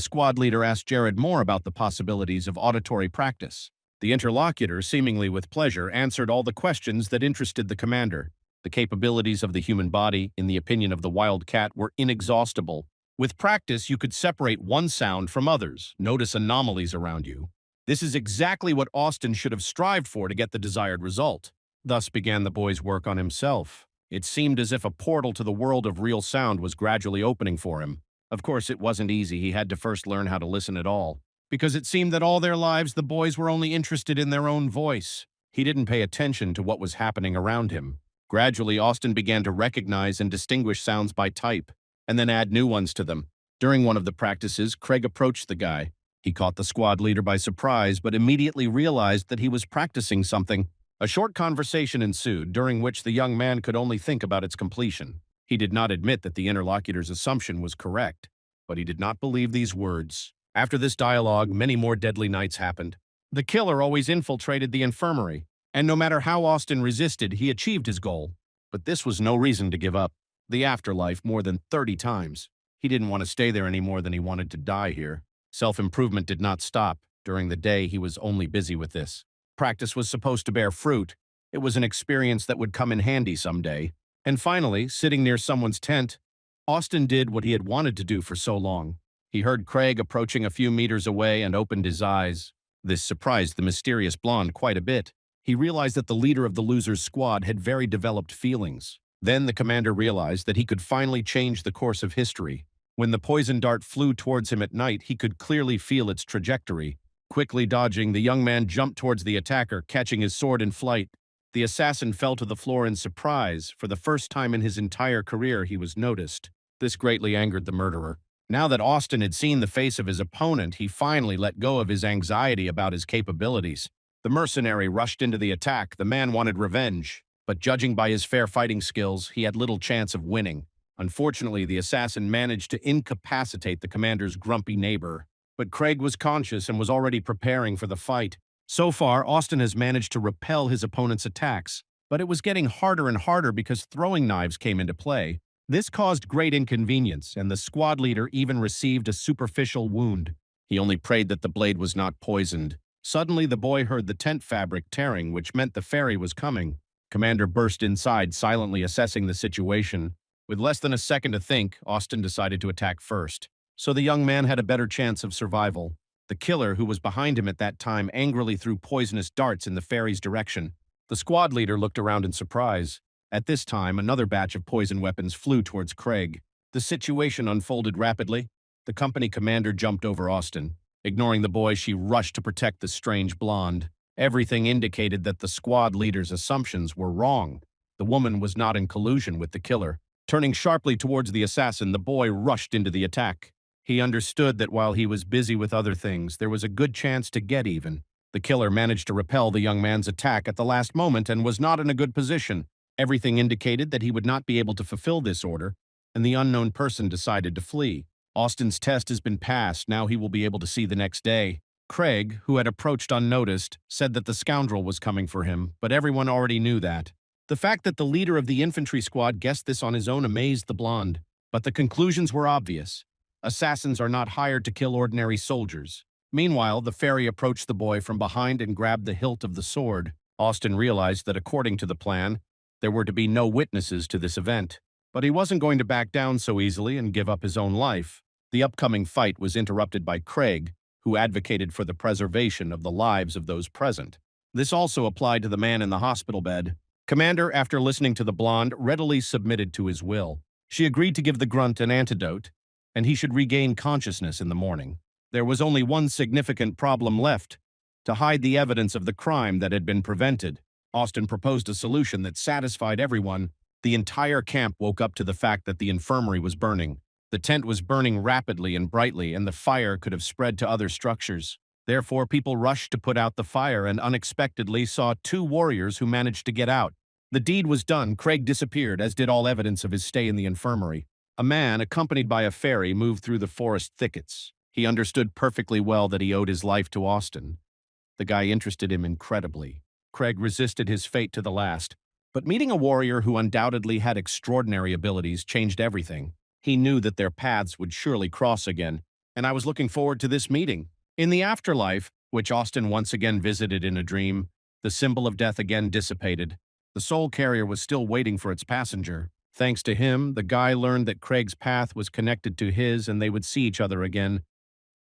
squad leader asked Jared more about the possibilities of auditory practice. The interlocutor, seemingly with pleasure, answered all the questions that interested the commander. The capabilities of the human body, in the opinion of the wildcat, were inexhaustible. With practice, you could separate one sound from others, notice anomalies around you. This is exactly what Austin should have strived for to get the desired result. Thus began the boy's work on himself. It seemed as if a portal to the world of real sound was gradually opening for him. Of course, it wasn't easy. He had to first learn how to listen at all, because it seemed that all their lives the boys were only interested in their own voice. He didn't pay attention to what was happening around him. Gradually, Austin began to recognize and distinguish sounds by type, and then add new ones to them. During one of the practices, Craig approached the guy. He caught the squad leader by surprise, but immediately realized that he was practicing something. A short conversation ensued, during which the young man could only think about its completion. He did not admit that the interlocutor's assumption was correct, but he did not believe these words. After this dialogue, many more deadly nights happened. The killer always infiltrated the infirmary, and no matter how Austin resisted, he achieved his goal. But this was no reason to give up. The afterlife more than 30 times. He didn't want to stay there any more than he wanted to die here. Self-improvement did not stop. During the day, he was only busy with this. Practice was supposed to bear fruit. It was an experience that would come in handy someday. And finally, sitting near someone's tent, Austin did what he had wanted to do for so long. He heard Craig approaching a few meters away and opened his eyes. This surprised the mysterious blonde quite a bit. He realized that the leader of the loser's squad had very developed feelings. Then the commander realized that he could finally change the course of history. When the poison dart flew towards him at night, he could clearly feel its trajectory. Quickly dodging, the young man jumped towards the attacker, catching his sword in flight. The assassin fell to the floor in surprise. For the first time in his entire career, he was noticed. This greatly angered the murderer. Now that Austin had seen the face of his opponent, he finally let go of his anxiety about his capabilities. The mercenary rushed into the attack. The man wanted revenge, but judging by his fair fighting skills, he had little chance of winning. Unfortunately, the assassin managed to incapacitate the commander's grumpy neighbor. But Craig was conscious and was already preparing for the fight. So far, Austin has managed to repel his opponent's attacks, but it was getting harder and harder because throwing knives came into play. This caused great inconvenience, and the squad leader even received a superficial wound. He only prayed that the blade was not poisoned. Suddenly, the boy heard the tent fabric tearing, which meant the ferry was coming. Commander burst inside, silently assessing the situation. With less than a second to think, Austin decided to attack first. So the young man had a better chance of survival. The killer, who was behind him at that time, angrily threw poisonous darts in the ferry's direction. The squad leader looked around in surprise. At this time, another batch of poison weapons flew towards Craig. The situation unfolded rapidly. The company commander jumped over Austin. Ignoring the boy, she rushed to protect the strange blonde. Everything indicated that the squad leader's assumptions were wrong. The woman was not in collusion with the killer. Turning sharply towards the assassin, the boy rushed into the attack. He understood that while he was busy with other things, there was a good chance to get even. The killer managed to repel the young man's attack at the last moment and was not in a good position. Everything indicated that he would not be able to fulfill this order, and the unknown person decided to flee. Austin's test has been passed, now he will be able to see the next day. Craig, who had approached unnoticed, said that the scoundrel was coming for him, but everyone already knew that. The fact that the leader of the infantry squad guessed this on his own amazed the blonde, but the conclusions were obvious. Assassins are not hired to kill ordinary soldiers. Meanwhile, the fairy approached the boy from behind and grabbed the hilt of the sword. Austin realized that according to the plan, there were to be no witnesses to this event. But he wasn't going to back down so easily and give up his own life. The upcoming fight was interrupted by Craig, who advocated for the preservation of the lives of those present. This also applied to the man in the hospital bed. Commander, after listening to the blonde, readily submitted to his will. She agreed to give the grunt an antidote, and he should regain consciousness in the morning. There was only one significant problem left: to hide the evidence of the crime that had been prevented. Austin proposed a solution that satisfied everyone. The entire camp woke up to the fact that the infirmary was burning. The tent was burning rapidly and brightly, and the fire could have spread to other structures. Therefore, people rushed to put out the fire and unexpectedly saw two warriors who managed to get out. The deed was done. Craig disappeared, as did all evidence of his stay in the infirmary. A man, accompanied by a fairy, moved through the forest thickets. He understood perfectly well that he owed his life to Austin. The guy interested him incredibly. Craig resisted his fate to the last. But meeting a warrior who undoubtedly had extraordinary abilities changed everything. He knew that their paths would surely cross again, and I was looking forward to this meeting. In the afterlife, which Austin once again visited in a dream, the symbol of death again dissipated. The soul carrier was still waiting for its passenger. Thanks to him, the guy learned that Craig's path was connected to his and they would see each other again.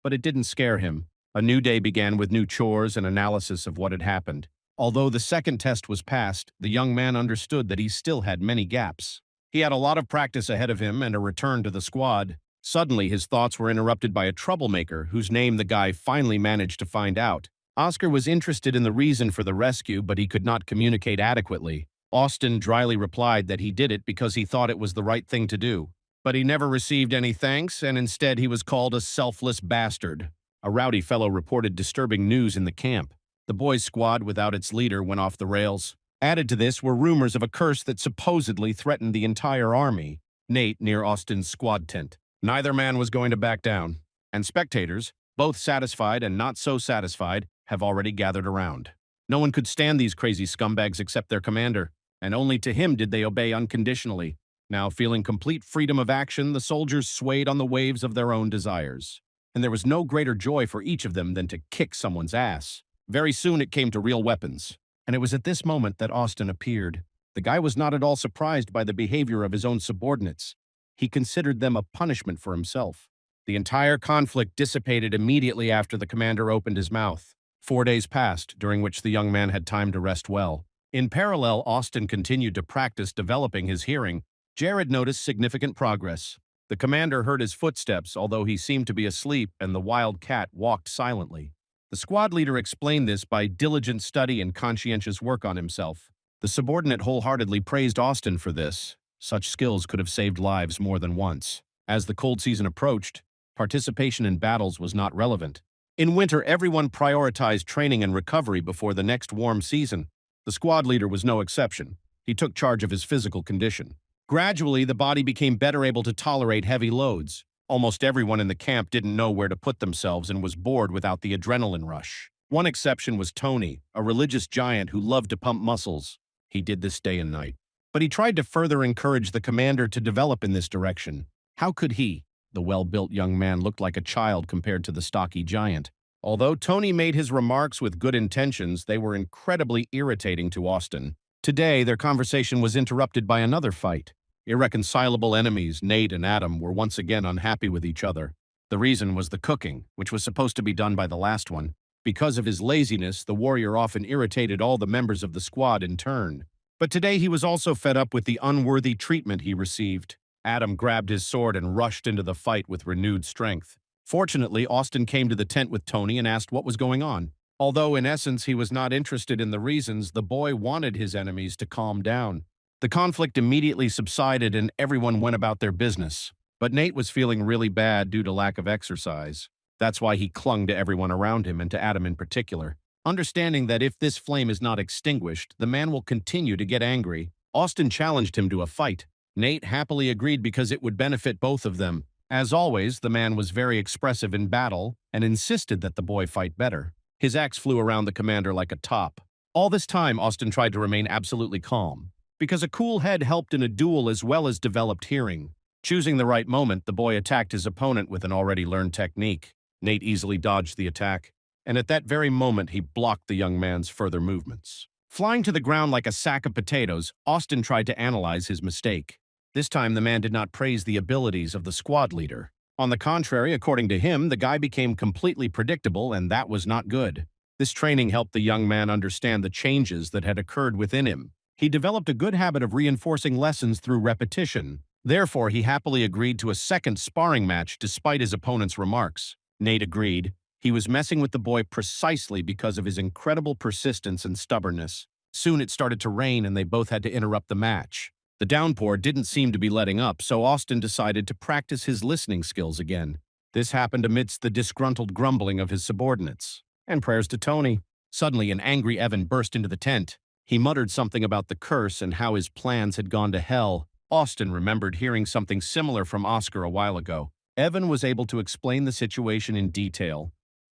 But it didn't scare him. A new day began with new chores and analysis of what had happened. Although the second test was passed, the young man understood that he still had many gaps. He had a lot of practice ahead of him and a return to the squad. Suddenly, his thoughts were interrupted by a troublemaker whose name the guy finally managed to find out. Oscar was interested in the reason for the rescue, but he could not communicate adequately. Austin dryly replied that he did it because he thought it was the right thing to do. But he never received any thanks, and instead he was called a selfless bastard. A rowdy fellow reported disturbing news in the camp. The boys' squad, without its leader, went off the rails. Added to this were rumors of a curse that supposedly threatened the entire army. Nate, near Austin's squad tent. Neither man was going to back down. And spectators, both satisfied and not so satisfied, have already gathered around. No one could stand these crazy scumbags except their commander, and only to him did they obey unconditionally. Now, feeling complete freedom of action, the soldiers swayed on the waves of their own desires. And there was no greater joy for each of them than to kick someone's ass. Very soon it came to real weapons. And it was at this moment that Austin appeared. The guy was not at all surprised by the behavior of his own subordinates. He considered them a punishment for himself. The entire conflict dissipated immediately after the commander opened his mouth. 4 days passed, during which the young man had time to rest well. In parallel, Austin continued to practice developing his hearing. Jared noticed significant progress. The commander heard his footsteps, although he seemed to be asleep, and the wild cat walked silently. The squad leader explained this by diligent study and conscientious work on himself. The subordinate wholeheartedly praised Austin for this. Such skills could have saved lives more than once. As the cold season approached, participation in battles was not relevant. In winter, everyone prioritized training and recovery before the next warm season. The squad leader was no exception. He took charge of his physical condition. Gradually, the body became better able to tolerate heavy loads. Almost everyone in the camp didn't know where to put themselves and was bored without the adrenaline rush. One exception was Tony, a religious giant who loved to pump muscles. He did this day and night. But he tried to further encourage the commander to develop in this direction. How could he? The well-built young man looked like a child compared to the stocky giant. Although Tony made his remarks with good intentions, they were incredibly irritating to Austin. Today, their conversation was interrupted by another fight. Irreconcilable enemies, Nate and Adam, were once again unhappy with each other. The reason was the cooking, which was supposed to be done by the last one. Because of his laziness, the warrior often irritated all the members of the squad in turn. But today he was also fed up with the unworthy treatment he received. Adam grabbed his sword and rushed into the fight with renewed strength. Fortunately, Austin came to the tent with Tony and asked what was going on. Although in essence he was not interested in the reasons, the boy wanted his enemies to calm down. The conflict immediately subsided and everyone went about their business. But Nate was feeling really bad due to lack of exercise. That's why he clung to everyone around him and to Adam in particular. Understanding that if this flame is not extinguished, the man will continue to get angry, Austin challenged him to a fight. Nate happily agreed because it would benefit both of them. As always, the man was very expressive in battle and insisted that the boy fight better. His axe flew around the commander like a top. All this time, Austin tried to remain absolutely calm, because a cool head helped in a duel as well as developed hearing. Choosing the right moment, the boy attacked his opponent with an already learned technique. Nate easily dodged the attack, and at that very moment he blocked the young man's further movements. Flying to the ground like a sack of potatoes, Austin tried to analyze his mistake. This time the man did not praise the abilities of the squad leader. On the contrary, according to him, the guy became completely predictable, and that was not good. This training helped the young man understand the changes that had occurred within him. He developed a good habit of reinforcing lessons through repetition. Therefore, he happily agreed to a second sparring match despite his opponent's remarks. Nate agreed. He was messing with the boy precisely because of his incredible persistence and stubbornness. Soon it started to rain and they both had to interrupt the match. The downpour didn't seem to be letting up, so Austin decided to practice his listening skills again. This happened amidst the disgruntled grumbling of his subordinates. And prayers to Tony. Suddenly, an angry Evan burst into the tent. He muttered something about the curse and how his plans had gone to hell. Austin remembered hearing something similar from Oscar a while ago. Evan was able to explain the situation in detail.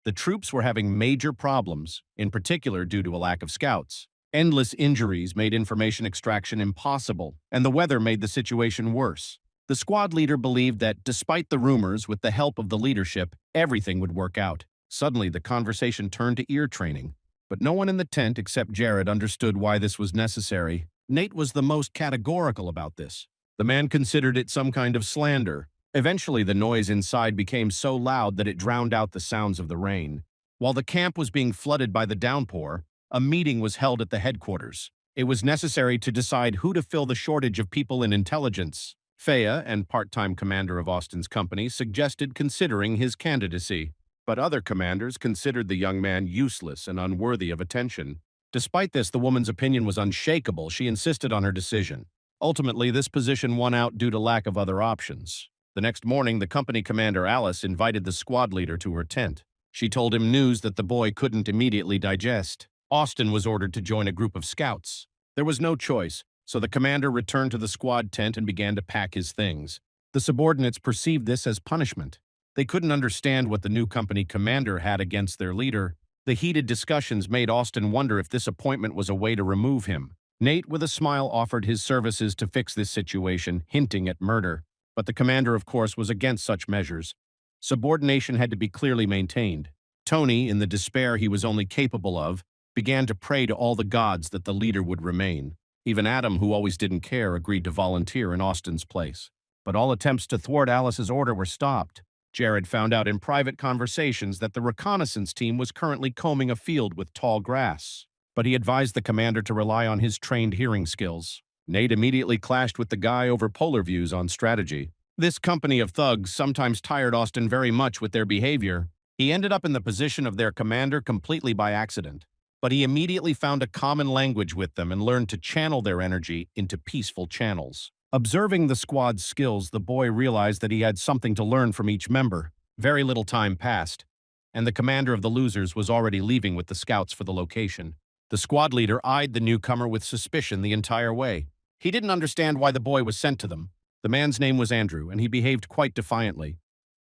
The troops were having major problems, in particular due to a lack of scouts. Endless injuries made information extraction impossible, and the weather made the situation worse. The squad leader believed that, despite the rumors, with the help of the leadership, everything would work out. Suddenly, the conversation turned to ear training. But no one in the tent except Jared understood why this was necessary. Nate was the most categorical about this. The man considered it some kind of slander. Eventually, the noise inside became so loud that it drowned out the sounds of the rain. While the camp was being flooded by the downpour, a meeting was held at the headquarters. It was necessary to decide who to fill the shortage of people in intelligence. Faya, and part-time commander of Austin's company, suggested considering his candidacy. But other commanders considered the young man useless and unworthy of attention. Despite this, the woman's opinion was unshakable. She insisted on her decision. Ultimately, this position won out due to lack of other options. The next morning, the company commander, Alice, invited the squad leader to her tent. She told him news that the boy couldn't immediately digest. Austin was ordered to join a group of scouts. There was no choice, so the commander returned to the squad tent and began to pack his things. The subordinates perceived this as punishment. They couldn't understand what the new company commander had against their leader. The heated discussions made Austin wonder if this appointment was a way to remove him. Nate, with a smile, offered his services to fix this situation, hinting at murder. But the commander, of course, was against such measures. Subordination had to be clearly maintained. Tony, in the despair he was only capable of, began to pray to all the gods that the leader would remain. Even Adam, who always didn't care, agreed to volunteer in Austin's place. But all attempts to thwart Alice's order were stopped. Jared found out in private conversations that the reconnaissance team was currently combing a field with tall grass. But he advised the commander to rely on his trained hearing skills. Nate immediately clashed with the guy over polar views on strategy. This company of thugs sometimes tired Austin very much with their behavior. He ended up in the position of their commander completely by accident. But he immediately found a common language with them and learned to channel their energy into peaceful channels. Observing the squad's skills, the boy realized that he had something to learn from each member. Very little time passed, and the commander of the losers was already leaving with the scouts for the location. The squad leader eyed the newcomer with suspicion the entire way. He didn't understand why the boy was sent to them. The man's name was Andrew, and he behaved quite defiantly,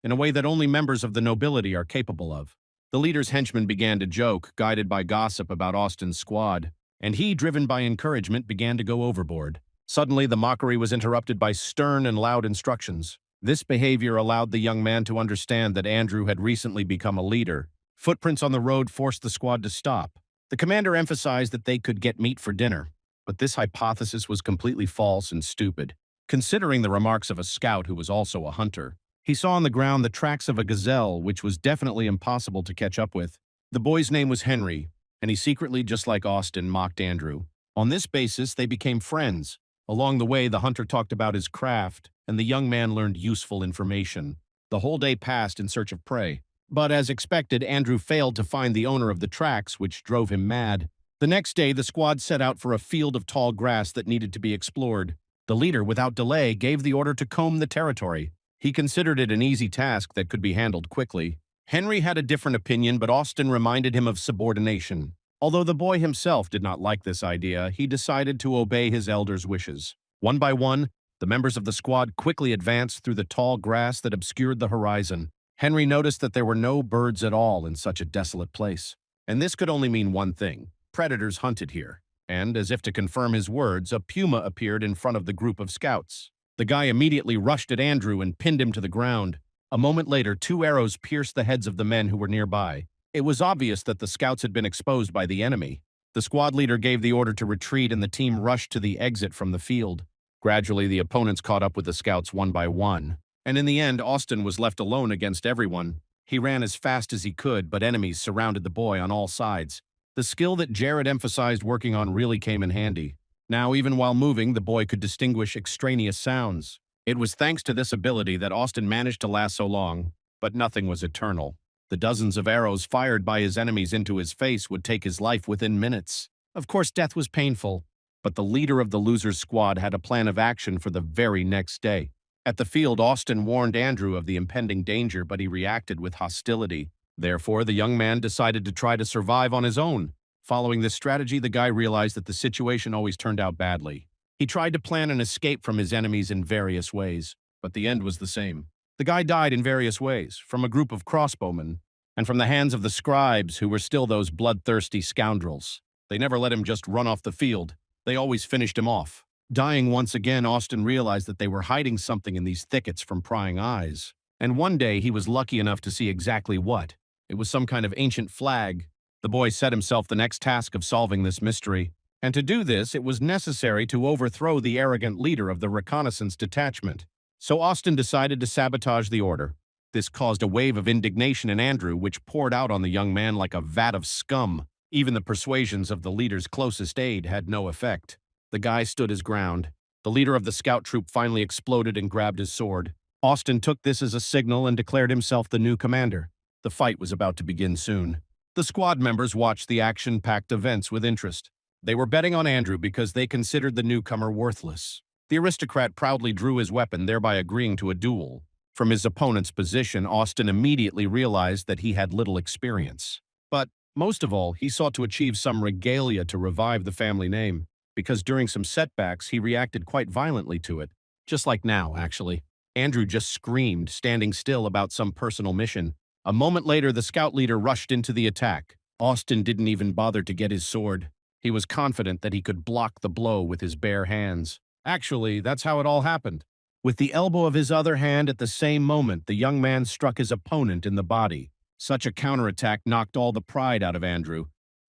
in a way that only members of the nobility are capable of. The leader's henchmen began to joke, guided by gossip about Austin's squad, and he, driven by encouragement, began to go overboard. Suddenly, the mockery was interrupted by stern and loud instructions. This behavior allowed the young man to understand that Andrew had recently become a leader. Footprints on the road forced the squad to stop. The commander emphasized that they could get meat for dinner, but this hypothesis was completely false and stupid. Considering the remarks of a scout who was also a hunter, he saw on the ground the tracks of a gazelle, which was definitely impossible to catch up with. The boy's name was Henry, and he secretly, just like Austin, mocked Andrew. On this basis, they became friends. Along the way, the hunter talked about his craft, and the young man learned useful information. The whole day passed in search of prey. But as expected, Andrew failed to find the owner of the tracks, which drove him mad. The next day, the squad set out for a field of tall grass that needed to be explored. The leader, without delay, gave the order to comb the territory. He considered it an easy task that could be handled quickly. Henry had a different opinion, but Austin reminded him of subordination. Although the boy himself did not like this idea, he decided to obey his elder's wishes. One by one, the members of the squad quickly advanced through the tall grass that obscured the horizon. Henry noticed that there were no birds at all in such a desolate place. And this could only mean one thing: predators hunted here. And, as if to confirm his words, a puma appeared in front of the group of scouts. The guy immediately rushed at Andrew and pinned him to the ground. A moment later, 2 arrows pierced the heads of the men who were nearby. It was obvious that the scouts had been exposed by the enemy. The squad leader gave the order to retreat and the team rushed to the exit from the field. Gradually, the opponents caught up with the scouts one by one. And in the end, Austin was left alone against everyone. He ran as fast as he could, but enemies surrounded the boy on all sides. The skill that Jared emphasized working on really came in handy. Now, even while moving, the boy could distinguish extraneous sounds. It was thanks to this ability that Austin managed to last so long, but nothing was eternal. The dozens of arrows fired by his enemies into his face would take his life within minutes. Of course, death was painful, but the leader of the losers' squad had a plan of action for the very next day. At the field, Austin warned Andrew of the impending danger, but he reacted with hostility. Therefore, the young man decided to try to survive on his own. Following this strategy, the guy realized that the situation always turned out badly. He tried to plan an escape from his enemies in various ways, but the end was the same. The guy died in various ways, from a group of crossbowmen, and from the hands of the scribes, who were still those bloodthirsty scoundrels. They never let him just run off the field. They always finished him off. Dying once again, Austin realized that they were hiding something in these thickets from prying eyes. And one day, he was lucky enough to see exactly what. It was some kind of ancient flag. The boy set himself the next task of solving this mystery. And to do this, it was necessary to overthrow the arrogant leader of the reconnaissance detachment. So Austin decided to sabotage the order. This caused a wave of indignation in Andrew, which poured out on the young man like a vat of scum. Even the persuasions of the leader's closest aide had no effect. The guy stood his ground. The leader of the scout troop finally exploded and grabbed his sword. Austin took this as a signal and declared himself the new commander. The fight was about to begin soon. The squad members watched the action-packed events with interest. They were betting on Andrew because they considered the newcomer worthless. The aristocrat proudly drew his weapon, thereby agreeing to a duel. From his opponent's position, Austin immediately realized that he had little experience. But, most of all, he sought to achieve some regalia to revive the family name, because during some setbacks, he reacted quite violently to it. Just like now, actually. Andrew just screamed, standing still about some personal mission. A moment later, the scout leader rushed into the attack. Austin didn't even bother to get his sword. He was confident that he could block the blow with his bare hands. Actually, that's how it all happened. With the elbow of his other hand at the same moment, the young man struck his opponent in the body. Such a counterattack knocked all the pride out of Andrew.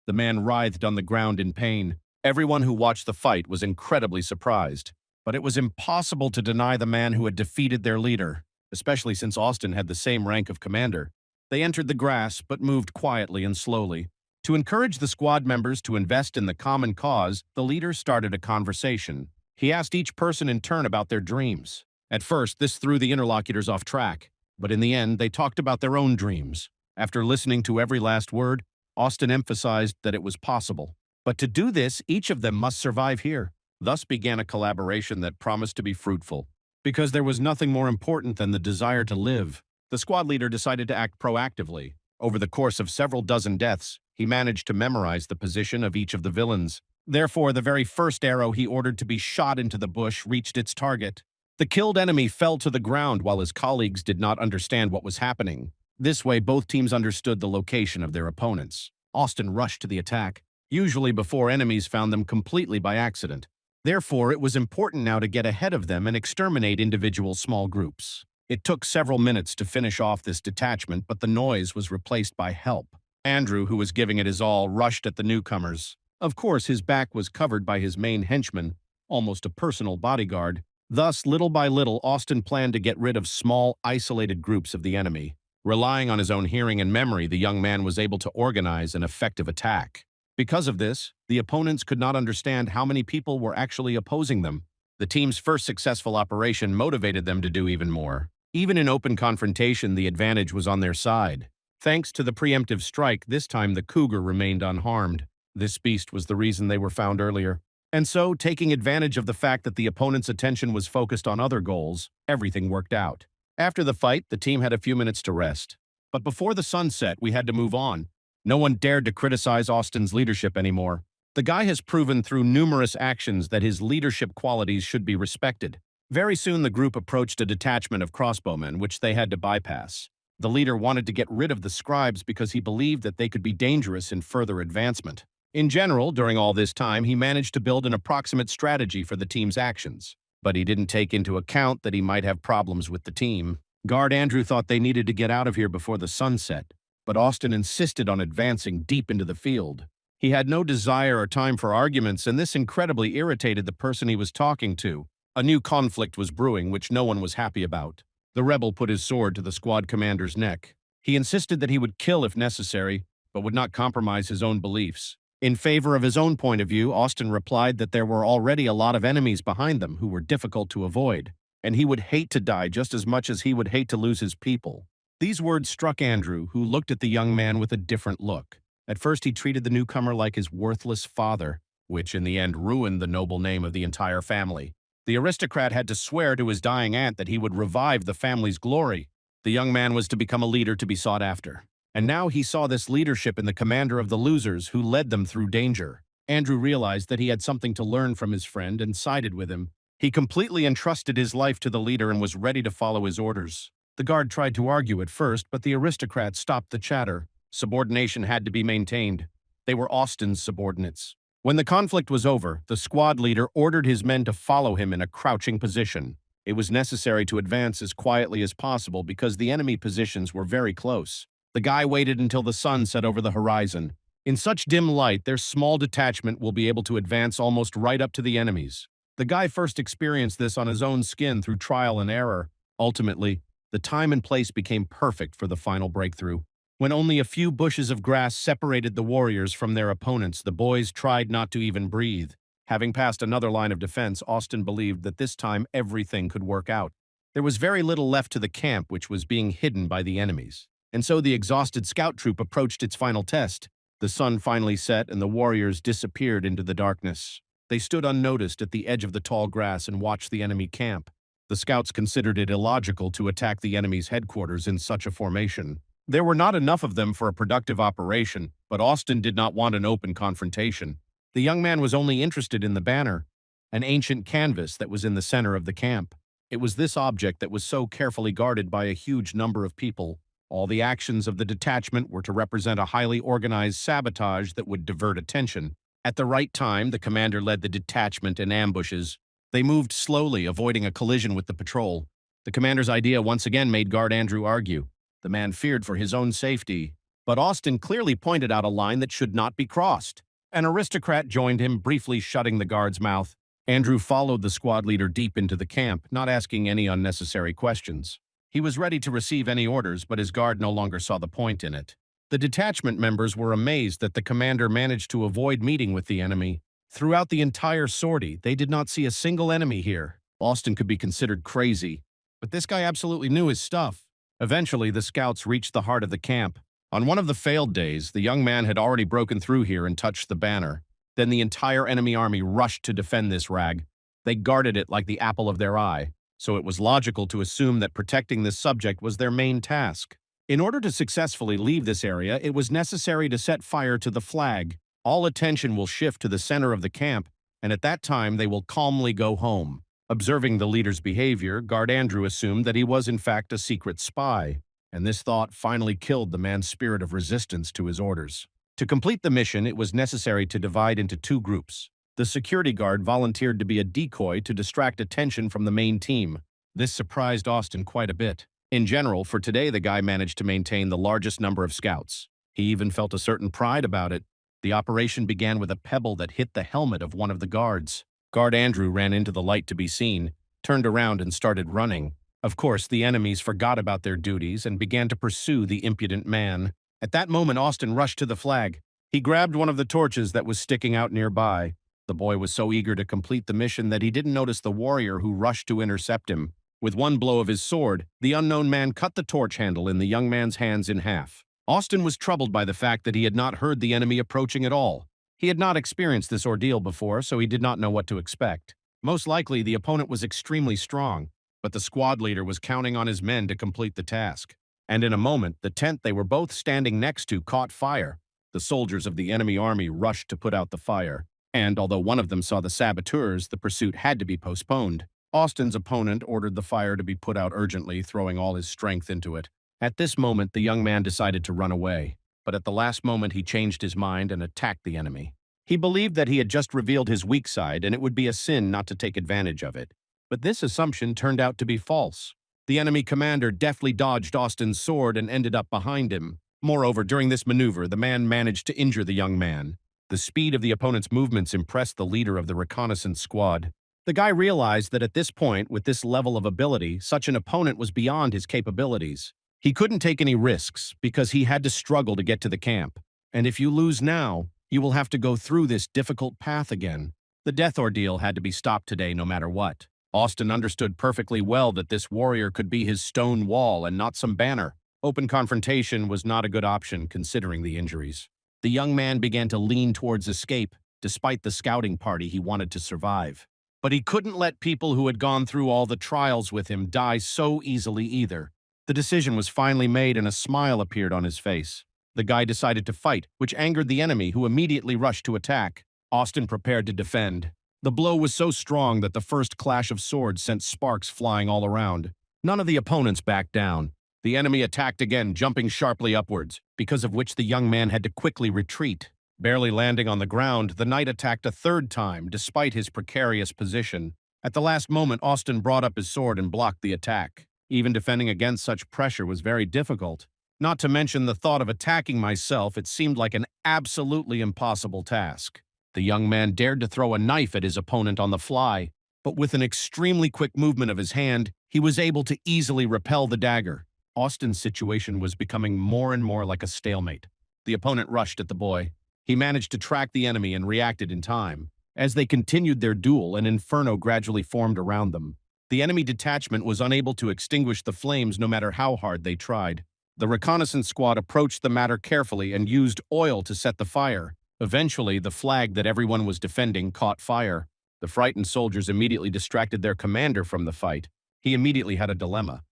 The man writhed on the ground in pain. Everyone who watched the fight was incredibly surprised. But it was impossible to deny the man who had defeated their leader, especially since Austin had the same rank of commander. They entered the grass, but moved quietly and slowly. To encourage the squad members to invest in the common cause, the leader started a conversation. He asked each person in turn about their dreams. At first, this threw the interlocutors off track, but in the end, they talked about their own dreams. After listening to every last word, Austin emphasized that it was possible. But to do this, each of them must survive here. Thus began a collaboration that promised to be fruitful. Because there was nothing more important than the desire to live, the squad leader decided to act proactively. Over the course of several dozen deaths, he managed to memorize the position of each of the villains. Therefore, the very first arrow he ordered to be shot into the bush reached its target. The killed enemy fell to the ground while his colleagues did not understand what was happening. This way, both teams understood the location of their opponents. Austin rushed to the attack, usually before enemies found them completely by accident. Therefore, it was important now to get ahead of them and exterminate individual small groups. It took several minutes to finish off this detachment, but the noise was replaced by help. Andrew, who was giving it his all, rushed at the newcomers. Of course, his back was covered by his main henchman, almost a personal bodyguard. Thus, little by little, Austin planned to get rid of small, isolated groups of the enemy. Relying on his own hearing and memory, the young man was able to organize an effective attack. Because of this, the opponents could not understand how many people were actually opposing them. The team's first successful operation motivated them to do even more. Even in open confrontation, the advantage was on their side. Thanks to the preemptive strike, this time the cougar remained unharmed. This beast was the reason they were found earlier. And so, taking advantage of the fact that the opponent's attention was focused on other goals, everything worked out. After the fight, the team had a few minutes to rest. But before the sun set, we had to move on. No one dared to criticize Austin's leadership anymore. The guy has proven through numerous actions that his leadership qualities should be respected. Very soon the group approached a detachment of crossbowmen, which they had to bypass. The leader wanted to get rid of the scribes because he believed that they could be dangerous in further advancement. In general, during all this time, he managed to build an approximate strategy for the team's actions. But he didn't take into account that he might have problems with the team. Guard Andrew thought they needed to get out of here before the sun set, but Austin insisted on advancing deep into the field. He had no desire or time for arguments, and this incredibly irritated the person he was talking to. A new conflict was brewing, which no one was happy about. The rebel put his sword to the squad commander's neck. He insisted that he would kill if necessary, but would not compromise his own beliefs. In favor of his own point of view, Austin replied that there were already a lot of enemies behind them who were difficult to avoid, and he would hate to die just as much as he would hate to lose his people. These words struck Andrew, who looked at the young man with a different look. At first, he treated the newcomer like his worthless father, which in the end ruined the noble name of the entire family. The aristocrat had to swear to his dying aunt that he would revive the family's glory. The young man was to become a leader to be sought after. And now he saw this leadership in the commander of the losers who led them through danger. Andrew realized that he had something to learn from his friend and sided with him. He completely entrusted his life to the leader and was ready to follow his orders. The guard tried to argue at first, but the aristocrat stopped the chatter. Subordination had to be maintained. They were Austin's subordinates. When the conflict was over, the squad leader ordered his men to follow him in a crouching position. It was necessary to advance as quietly as possible because the enemy positions were very close. The guy waited until the sun set over the horizon. In such dim light, their small detachment will be able to advance almost right up to the enemies. The guy first experienced this on his own skin through trial and error. Ultimately, the time and place became perfect for the final breakthrough. When only a few bushes of grass separated the warriors from their opponents, the boys tried not to even breathe. Having passed another line of defense, Austin believed that this time everything could work out. There was very little left to the camp, which was being hidden by the enemies. And so the exhausted scout troop approached its final test. The sun finally set and the warriors disappeared into the darkness. They stood unnoticed at the edge of the tall grass and watched the enemy camp. The scouts considered it illogical to attack the enemy's headquarters in such a formation. There were not enough of them for a productive operation, but Austin did not want an open confrontation. The young man was only interested in the banner, an ancient canvas that was in the center of the camp. It was this object that was so carefully guarded by a huge number of people. All the actions of the detachment were to represent a highly organized sabotage that would divert attention. At the right time, the commander led the detachment in ambushes. They moved slowly, avoiding a collision with the patrol. The commander's idea once again made Guard Andrew argue. The man feared for his own safety, but Austin clearly pointed out a line that should not be crossed. An aristocrat joined him, briefly shutting the guard's mouth. Andrew followed the squad leader deep into the camp, not asking any unnecessary questions. He was ready to receive any orders, but his guard no longer saw the point in it. The detachment members were amazed that the commander managed to avoid meeting with the enemy. Throughout the entire sortie, they did not see a single enemy here. Austin could be considered crazy, but this guy absolutely knew his stuff. Eventually, the scouts reached the heart of the camp. On one of the failed days, the young man had already broken through here and touched the banner. Then the entire enemy army rushed to defend this rag. They guarded it like the apple of their eye, so it was logical to assume that protecting this subject was their main task. In order to successfully leave this area, it was necessary to set fire to the flag. All attention will shift to the center of the camp, and at that time they will calmly go home. Observing the leader's behavior, Guard Andrew assumed that he was in fact a secret spy, and this thought finally killed the man's spirit of resistance to his orders. To complete the mission, it was necessary to divide into two groups. The security guard volunteered to be a decoy to distract attention from the main team. This surprised Austin quite a bit. In general, for today, the guy managed to maintain the largest number of scouts. He even felt a certain pride about it. The operation began with a pebble that hit the helmet of one of the guards. Guard Andrew ran into the light to be seen, turned around and started running. Of course, the enemies forgot about their duties and began to pursue the impudent man. At that moment, Austin rushed to the flag. He grabbed one of the torches that was sticking out nearby. The boy was so eager to complete the mission that he didn't notice the warrior who rushed to intercept him. With one blow of his sword, the unknown man cut the torch handle in the young man's hands in half. Austin was troubled by the fact that he had not heard the enemy approaching at all. He had not experienced this ordeal before, so he did not know what to expect. Most likely, the opponent was extremely strong, but the squad leader was counting on his men to complete the task. And in a moment, the tent they were both standing next to caught fire. The soldiers of the enemy army rushed to put out the fire, and although one of them saw the saboteurs, the pursuit had to be postponed. Austin's opponent ordered the fire to be put out urgently, throwing all his strength into it. At this moment, the young man decided to run away, but at the last moment he changed his mind and attacked the enemy. He believed that he had just revealed his weak side and it would be a sin not to take advantage of it. But this assumption turned out to be false. The enemy commander deftly dodged Austin's sword and ended up behind him. Moreover, during this maneuver, the man managed to injure the young man. The speed of the opponent's movements impressed the leader of the reconnaissance squad. The guy realized that at this point, with this level of ability, such an opponent was beyond his capabilities. He couldn't take any risks because he had to struggle to get to the camp. And if you lose now, you will have to go through this difficult path again. The death ordeal had to be stopped today no matter what. Austin understood perfectly well that this warrior could be his stone wall and not some banner. Open confrontation was not a good option considering the injuries. The young man began to lean towards escape, despite the scouting party he wanted to survive. But he couldn't let people who had gone through all the trials with him die so easily either. The decision was finally made and a smile appeared on his face. The guy decided to fight, which angered the enemy, who immediately rushed to attack. Austin prepared to defend. The blow was so strong that the first clash of swords sent sparks flying all around. None of the opponents backed down. The enemy attacked again, jumping sharply upwards, because of which the young man had to quickly retreat. Barely landing on the ground, the knight attacked a third time, despite his precarious position. At the last moment, Austin brought up his sword and blocked the attack. Even defending against such pressure was very difficult. Not to mention the thought of attacking myself, it seemed like an absolutely impossible task. The young man dared to throw a knife at his opponent on the fly, but with an extremely quick movement of his hand, he was able to easily repel the dagger. Austin's situation was becoming more and more like a stalemate. The opponent rushed at the boy. He managed to track the enemy and reacted in time. As they continued their duel, an inferno gradually formed around them. The enemy detachment was unable to extinguish the flames no matter how hard they tried. The reconnaissance squad approached the matter carefully and used oil to set the fire. Eventually, the flag that everyone was defending caught fire. The frightened soldiers immediately distracted their commander from the fight. He immediately had a dilemma.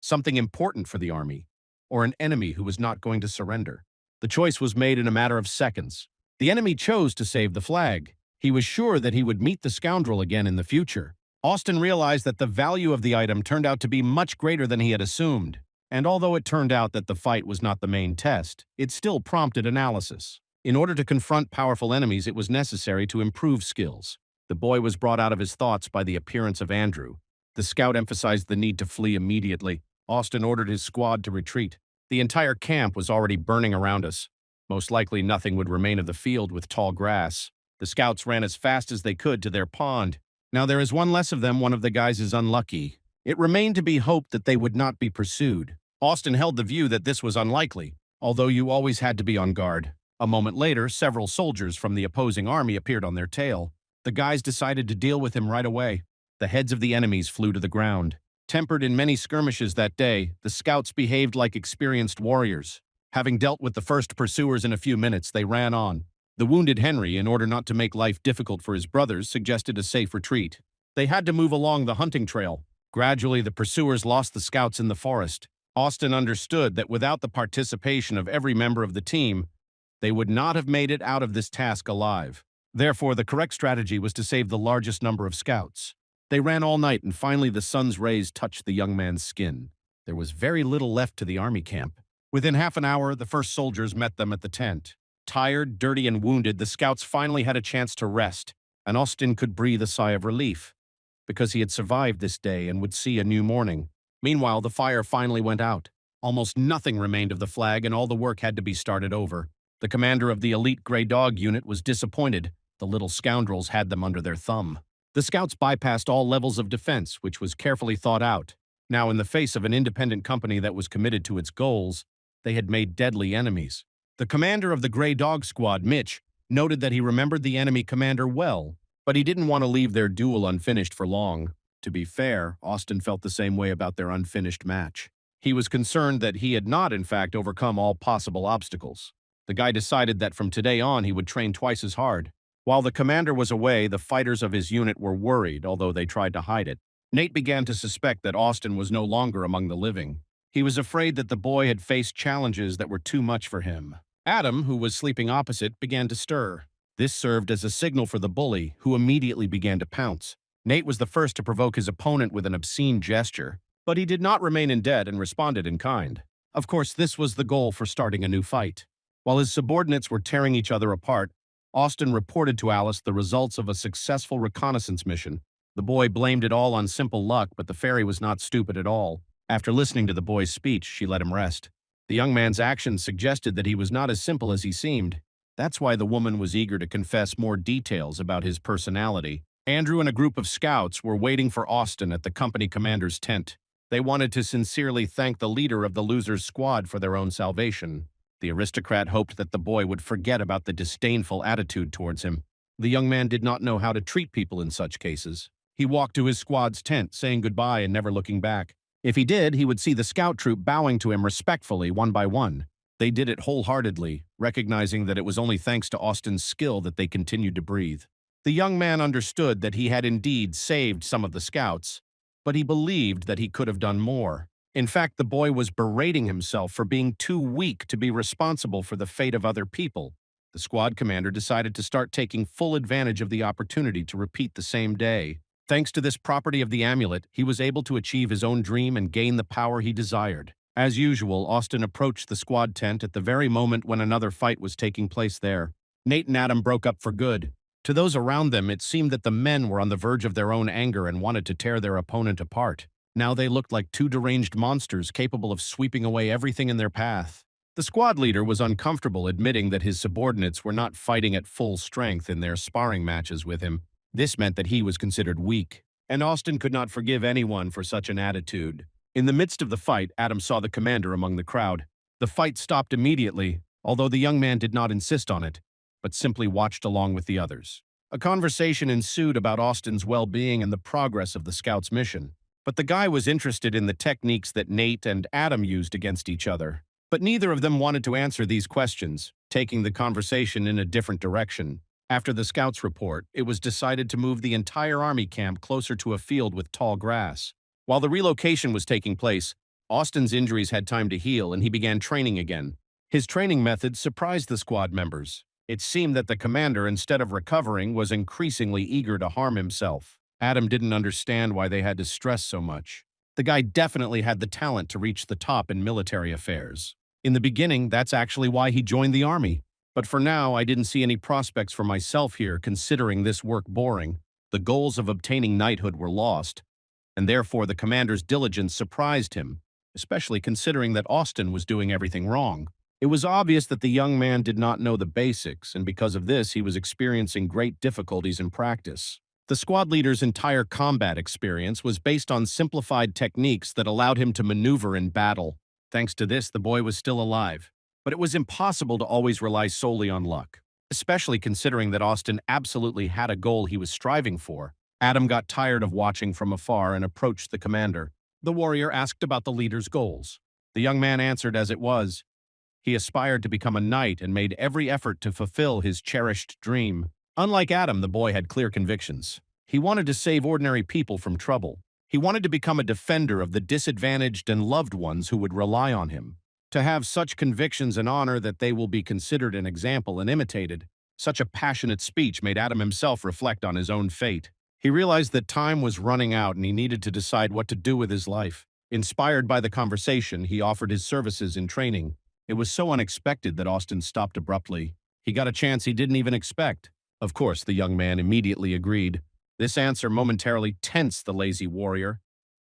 Something important for the army, or an enemy who was not going to surrender. The choice was made in a matter of seconds. The enemy chose to save the flag. He was sure that he would meet the scoundrel again in the future. Austin realized that the value of the item turned out to be much greater than he had assumed. And although it turned out that the fight was not the main test, it still prompted analysis. In order to confront powerful enemies, it was necessary to improve skills. The boy was brought out of his thoughts by the appearance of Andrew. The scout emphasized the need to flee immediately. Austin ordered his squad to retreat. The entire camp was already burning around us. Most likely nothing would remain of the field with tall grass. The scouts ran as fast as they could to their pond. Now there is one less of them. One of the guys is unlucky. It remained to be hoped that they would not be pursued. Austin held the view that this was unlikely, although you always had to be on guard. A moment later, several soldiers from the opposing army appeared on their tail. The guys decided to deal with him right away. The heads of the enemies flew to the ground. Tempered in many skirmishes that day, the scouts behaved like experienced warriors. Having dealt with the first pursuers in a few minutes, they ran on. The wounded Henry, in order not to make life difficult for his brothers, suggested a safe retreat. They had to move along the hunting trail. Gradually, the pursuers lost the scouts in the forest. Austin understood that without the participation of every member of the team, they would not have made it out of this task alive. Therefore, the correct strategy was to save the largest number of scouts. They ran all night, and finally the sun's rays touched the young man's skin. There was very little left to the army camp. Within half an hour, the first soldiers met them at the tent. Tired, dirty, and wounded, the scouts finally had a chance to rest, and Austin could breathe a sigh of relief, because he had survived this day and would see a new morning. Meanwhile, the fire finally went out. Almost nothing remained of the flag, and all the work had to be started over. The commander of the elite Grey Dog unit was disappointed. The little scoundrels had them under their thumb. The scouts bypassed all levels of defense, which was carefully thought out. Now, in the face of an independent company that was committed to its goals, they had made deadly enemies. The commander of the Grey Dog squad, Mitch, noted that he remembered the enemy commander well, but he didn't want to leave their duel unfinished for long. To be fair, Austin felt the same way about their unfinished match. He was concerned that he had not, in fact, overcome all possible obstacles. The guy decided that from today on he would train twice as hard. While the commander was away, the fighters of his unit were worried, although they tried to hide it. Nate began to suspect that Austin was no longer among the living. He was afraid that the boy had faced challenges that were too much for him. Adam, who was sleeping opposite, began to stir. This served as a signal for the bully, who immediately began to pounce. Nate was the first to provoke his opponent with an obscene gesture, but he did not remain in debt and responded in kind. Of course, this was the goal for starting a new fight. While his subordinates were tearing each other apart, Austin reported to Alice the results of a successful reconnaissance mission. The boy blamed it all on simple luck, but the fairy was not stupid at all. After listening to the boy's speech, she let him rest. The young man's actions suggested that he was not as simple as he seemed. That's why the woman was eager to confess more details about his personality. Andrew and a group of scouts were waiting for Austin at the company commander's tent. They wanted to sincerely thank the leader of the loser's squad for their own salvation. The aristocrat hoped that the boy would forget about the disdainful attitude towards him. The young man did not know how to treat people in such cases. He walked to his squad's tent, saying goodbye and never looking back. If he did, he would see the scout troop bowing to him respectfully one by one. They did it wholeheartedly, recognizing that it was only thanks to Austin's skill that they continued to breathe. The young man understood that he had indeed saved some of the scouts, but he believed that he could have done more. In fact, the boy was berating himself for being too weak to be responsible for the fate of other people. The squad commander decided to start taking full advantage of the opportunity to repeat the same day. Thanks to this property of the amulet, he was able to achieve his own dream and gain the power he desired. As usual, Austin approached the squad tent at the very moment when another fight was taking place there. Nate and Adam broke up for good. To those around them, it seemed that the men were on the verge of their own anger and wanted to tear their opponent apart. Now they looked like two deranged monsters capable of sweeping away everything in their path. The squad leader was uncomfortable admitting that his subordinates were not fighting at full strength in their sparring matches with him. This meant that he was considered weak, and Austin could not forgive anyone for such an attitude. In the midst of the fight, Adam saw the commander among the crowd. The fight stopped immediately, although the young man did not insist on it, but simply watched along with the others. A conversation ensued about Austin's well-being and the progress of the scouts' mission. But the guy was interested in the techniques that Nate and Adam used against each other. But neither of them wanted to answer these questions, taking the conversation in a different direction. After the scouts' report, it was decided to move the entire army camp closer to a field with tall grass. While the relocation was taking place, Austin's injuries had time to heal and he began training again. His training methods surprised the squad members. It seemed that the commander, instead of recovering, was increasingly eager to harm himself. Adam didn't understand why they had to stress so much. The guy definitely had the talent to reach the top in military affairs. In the beginning, that's actually why he joined the army. But for now, I didn't see any prospects for myself here, considering this work boring. The goals of obtaining knighthood were lost, and therefore the commander's diligence surprised him, especially considering that Austin was doing everything wrong. It was obvious that the young man did not know the basics, and because of this, he was experiencing great difficulties in practice. The squad leader's entire combat experience was based on simplified techniques that allowed him to maneuver in battle. Thanks to this, the boy was still alive. But it was impossible to always rely solely on luck, especially considering that Austin absolutely had a goal he was striving for. Adam got tired of watching from afar and approached the commander. The warrior asked about the leader's goals. The young man answered as it was. He aspired to become a knight and made every effort to fulfill his cherished dream. Unlike Adam, the boy had clear convictions. He wanted to save ordinary people from trouble. He wanted to become a defender of the disadvantaged and loved ones who would rely on him. To have such convictions and honor that they will be considered an example and imitated, such a passionate speech made Adam himself reflect on his own fate. He realized that time was running out and he needed to decide what to do with his life. Inspired by the conversation, he offered his services in training. It was so unexpected that Austin stopped abruptly. He got a chance he didn't even expect. Of course, the young man immediately agreed. This answer momentarily tensed the lazy warrior.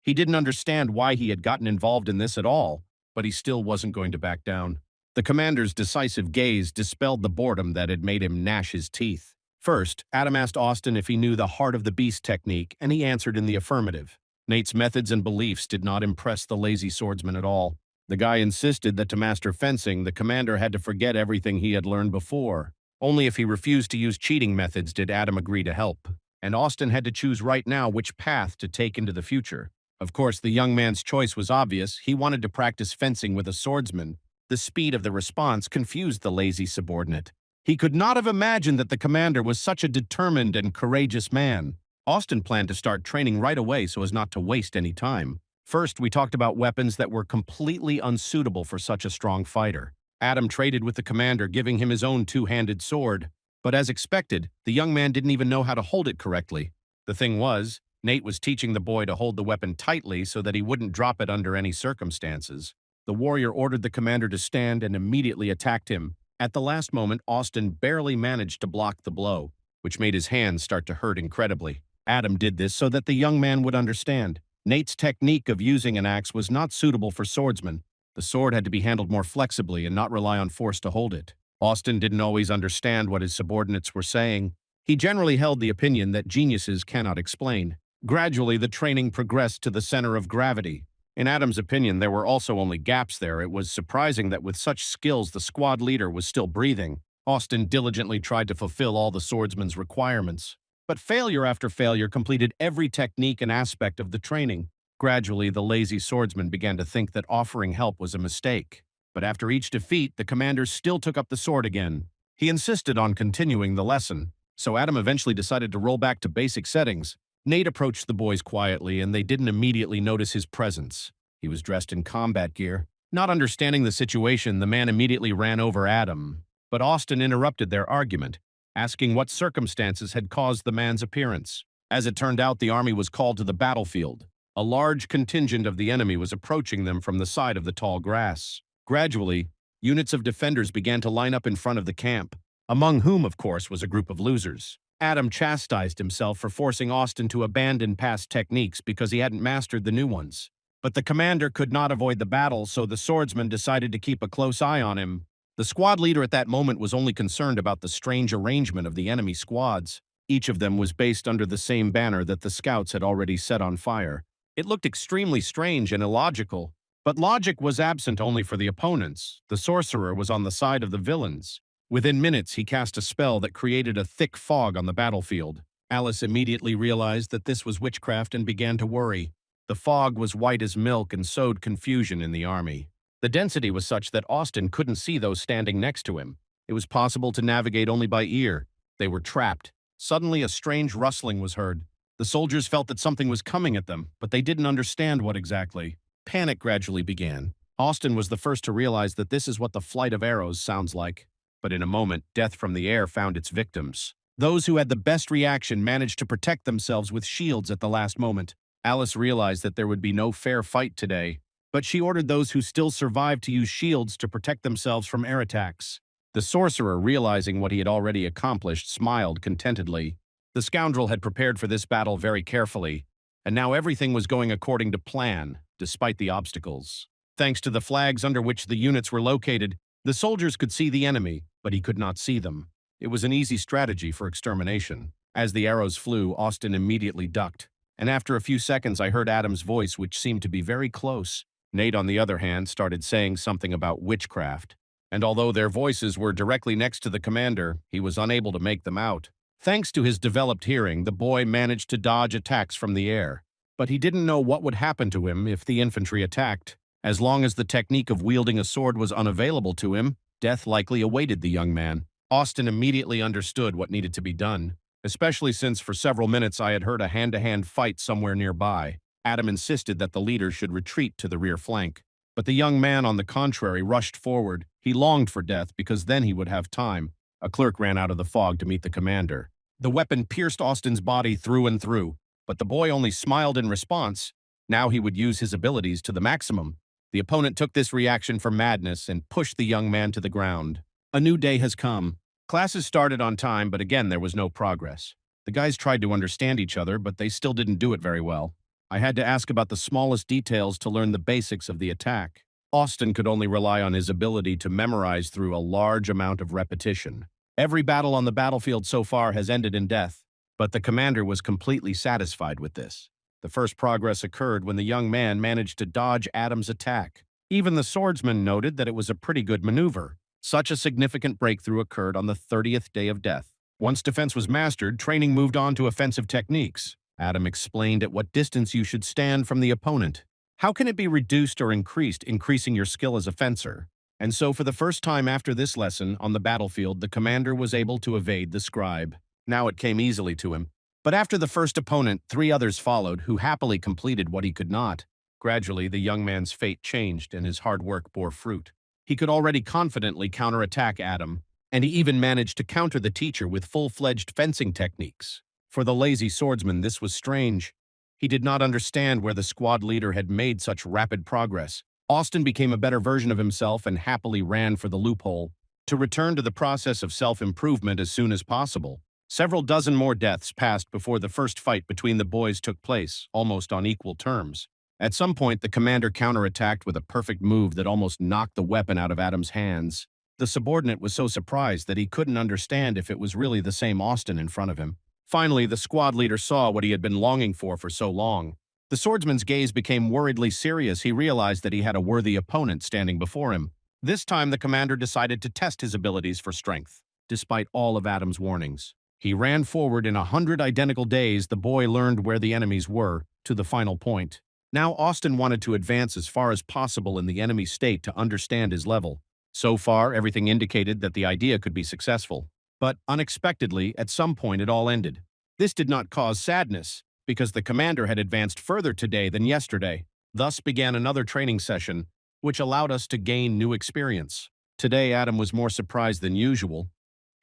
He didn't understand why he had gotten involved in this at all, but he still wasn't going to back down. The commander's decisive gaze dispelled the boredom that had made him gnash his teeth. First, Adam asked Austin if he knew the heart of the beast technique, and he answered in the affirmative. Nate's methods and beliefs did not impress the lazy swordsman at all. The guy insisted that to master fencing, the commander had to forget everything he had learned before. Only if he refused to use cheating methods did Adam agree to help. And Austin had to choose right now which path to take into the future. Of course, the young man's choice was obvious. He wanted to practice fencing with a swordsman. The speed of the response confused the lazy subordinate. He could not have imagined that the commander was such a determined and courageous man. Austin planned to start training right away so as not to waste any time. First, we talked about weapons that were completely unsuitable for such a strong fighter. Adam traded with the commander, giving him his own two-handed sword. But as expected, the young man didn't even know how to hold it correctly. The thing was, Nate was teaching the boy to hold the weapon tightly so that he wouldn't drop it under any circumstances. The warrior ordered the commander to stand and immediately attacked him. At the last moment, Austin barely managed to block the blow, which made his hands start to hurt incredibly. Adam did this so that the young man would understand. Nate's technique of using an axe was not suitable for swordsmen. The sword had to be handled more flexibly and not rely on force to hold it. Austin didn't always understand what his subordinates were saying. He generally held the opinion that geniuses cannot explain. Gradually, the training progressed to the center of gravity. In Adam's opinion, there were also only gaps there. It was surprising that with such skills, the squad leader was still breathing. Austin diligently tried to fulfill all the swordsman's requirements. But failure after failure completed every technique and aspect of the training. Gradually, the lazy swordsman began to think that offering help was a mistake. But after each defeat, the commander still took up the sword again. He insisted on continuing the lesson, so Adam eventually decided to roll back to basic settings. Nate approached the boys quietly, and they didn't immediately notice his presence. He was dressed in combat gear. Not understanding the situation, the man immediately ran over Adam. But Austin interrupted their argument, asking what circumstances had caused the man's appearance. As it turned out, the army was called to the battlefield. A large contingent of the enemy was approaching them from the side of the tall grass. Gradually, units of defenders began to line up in front of the camp, among whom, of course, was a group of losers. Adam chastised himself for forcing Austin to abandon past techniques because he hadn't mastered the new ones. But the commander could not avoid the battle, so the swordsman decided to keep a close eye on him. The squad leader at that moment was only concerned about the strange arrangement of the enemy squads. Each of them was based under the same banner that the scouts had already set on fire. It looked extremely strange and illogical, but logic was absent only for the opponents. The sorcerer was on the side of the villains. Within minutes, he cast a spell that created a thick fog on the battlefield. Alice immediately realized that this was witchcraft and began to worry. The fog was white as milk and sowed confusion in the army. The density was such that Austin couldn't see those standing next to him. It was possible to navigate only by ear. They were trapped. Suddenly, a strange rustling was heard. The soldiers felt that something was coming at them, but they didn't understand what exactly. Panic gradually began. Austin was the first to realize that this is what the flight of arrows sounds like. But in a moment, death from the air found its victims. Those who had the best reaction managed to protect themselves with shields at the last moment. Alice realized that there would be no fair fight today, but she ordered those who still survived to use shields to protect themselves from air attacks. The sorcerer, realizing what he had already accomplished, smiled contentedly. The scoundrel had prepared for this battle very carefully, and now everything was going according to plan, despite the obstacles. Thanks to the flags under which the units were located, the soldiers could see the enemy, but he could not see them. It was an easy strategy for extermination. As the arrows flew, Austin immediately ducked, and after a few seconds I heard Adam's voice, which seemed to be very close. Nate, on the other hand, started saying something about witchcraft, and although their voices were directly next to the commander, he was unable to make them out. Thanks to his developed hearing, the boy managed to dodge attacks from the air, but he didn't know what would happen to him if the infantry attacked. As long as the technique of wielding a sword was unavailable to him, death likely awaited the young man. Austin immediately understood what needed to be done, especially since for several minutes I had heard a hand-to-hand fight somewhere nearby. Adam insisted that the leader should retreat to the rear flank. But the young man, on the contrary, rushed forward. He longed for death because then he would have time. A clerk ran out of the fog to meet the commander. The weapon pierced Austin's body through and through, but the boy only smiled in response. Now he would use his abilities to the maximum. The opponent took this reaction for madness and pushed the young man to the ground. A new day has come. Classes started on time, but again there was no progress. The guys tried to understand each other, but they still didn't do it very well. I had to ask about the smallest details to learn the basics of the attack. Austin could only rely on his ability to memorize through a large amount of repetition. Every battle on the battlefield so far has ended in death, but the commander was completely satisfied with this. The first progress occurred when the young man managed to dodge Adam's attack. Even the swordsman noted that it was a pretty good maneuver. Such a significant breakthrough occurred on the 30th day of death. Once defense was mastered, training moved on to offensive techniques. Adam explained at what distance you should stand from the opponent. How can it be reduced or increased, increasing your skill as a fencer? And so for the first time after this lesson on the battlefield, the commander was able to evade the scribe. Now it came easily to him. But after the first opponent, 3 others followed, who happily completed what he could not. Gradually, the young man's fate changed and his hard work bore fruit. He could already confidently counterattack Adam, and he even managed to counter the teacher with full-fledged fencing techniques. For the lazy swordsman, this was strange. He did not understand where the squad leader had made such rapid progress. Austin became a better version of himself and happily ran for the loophole to return to the process of self-improvement as soon as possible. Several dozen more deaths passed before the first fight between the boys took place, almost on equal terms. At some point, the commander counterattacked with a perfect move that almost knocked the weapon out of Adam's hands. The subordinate was so surprised that he couldn't understand if it was really the same Austin in front of him. Finally, the squad leader saw what he had been longing for so long. The swordsman's gaze became worriedly serious. He realized that he had a worthy opponent standing before him. This time, the commander decided to test his abilities for strength. Despite all of Adam's warnings, he ran forward. In 100 identical days, the boy learned where the enemies were, to the final point. Now Austin wanted to advance as far as possible in the enemy state to understand his level. So far, everything indicated that the idea could be successful. But unexpectedly, at some point it all ended. This did not cause sadness, because the commander had advanced further today than yesterday. Thus began another training session, which allowed us to gain new experience. Today, Adam was more surprised than usual.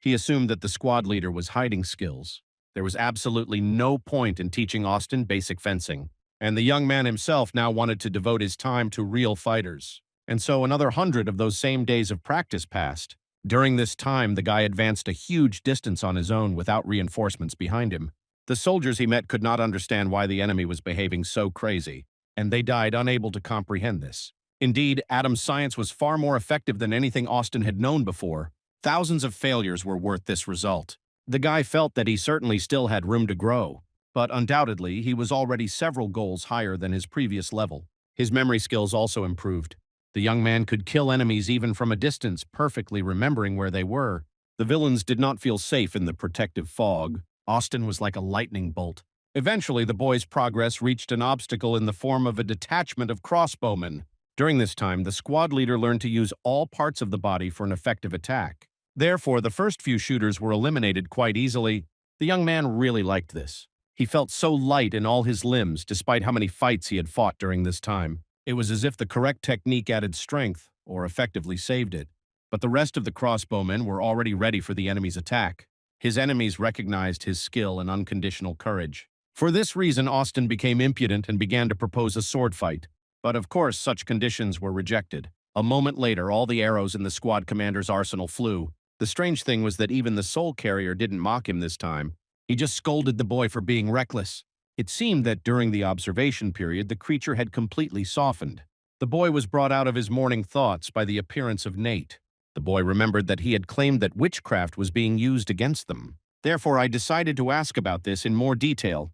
He assumed that the squad leader was hiding skills. There was absolutely no point in teaching Austin basic fencing, and the young man himself now wanted to devote his time to real fighters. And so another 100 of those same days of practice passed. During this time, the guy advanced a huge distance on his own without reinforcements behind him. The soldiers he met could not understand why the enemy was behaving so crazy, and they died unable to comprehend this. Indeed, Adam's science was far more effective than anything Austin had known before. Thousands of failures were worth this result. The guy felt that he certainly still had room to grow, but undoubtedly he was already several goals higher than his previous level. His memory skills also improved. The young man could kill enemies even from a distance, perfectly remembering where they were. The villains did not feel safe in the protective fog. Austin was like a lightning bolt. Eventually, the boy's progress reached an obstacle in the form of a detachment of crossbowmen. During this time, the squad leader learned to use all parts of the body for an effective attack. Therefore, the first few shooters were eliminated quite easily. The young man really liked this. He felt so light in all his limbs, despite how many fights he had fought during this time. It was as if the correct technique added strength, or effectively saved it. But the rest of the crossbowmen were already ready for the enemy's attack. His enemies recognized his skill and unconditional courage. For this reason, Austin became impudent and began to propose a sword fight. But of course, such conditions were rejected. A moment later, all the arrows in the squad commander's arsenal flew. The strange thing was that even the soul carrier didn't mock him this time. He just scolded the boy for being reckless. It seemed that during the observation period, the creature had completely softened. The boy was brought out of his morning thoughts by the appearance of Nate. The boy remembered that he had claimed that witchcraft was being used against them. Therefore, I decided to ask about this in more detail,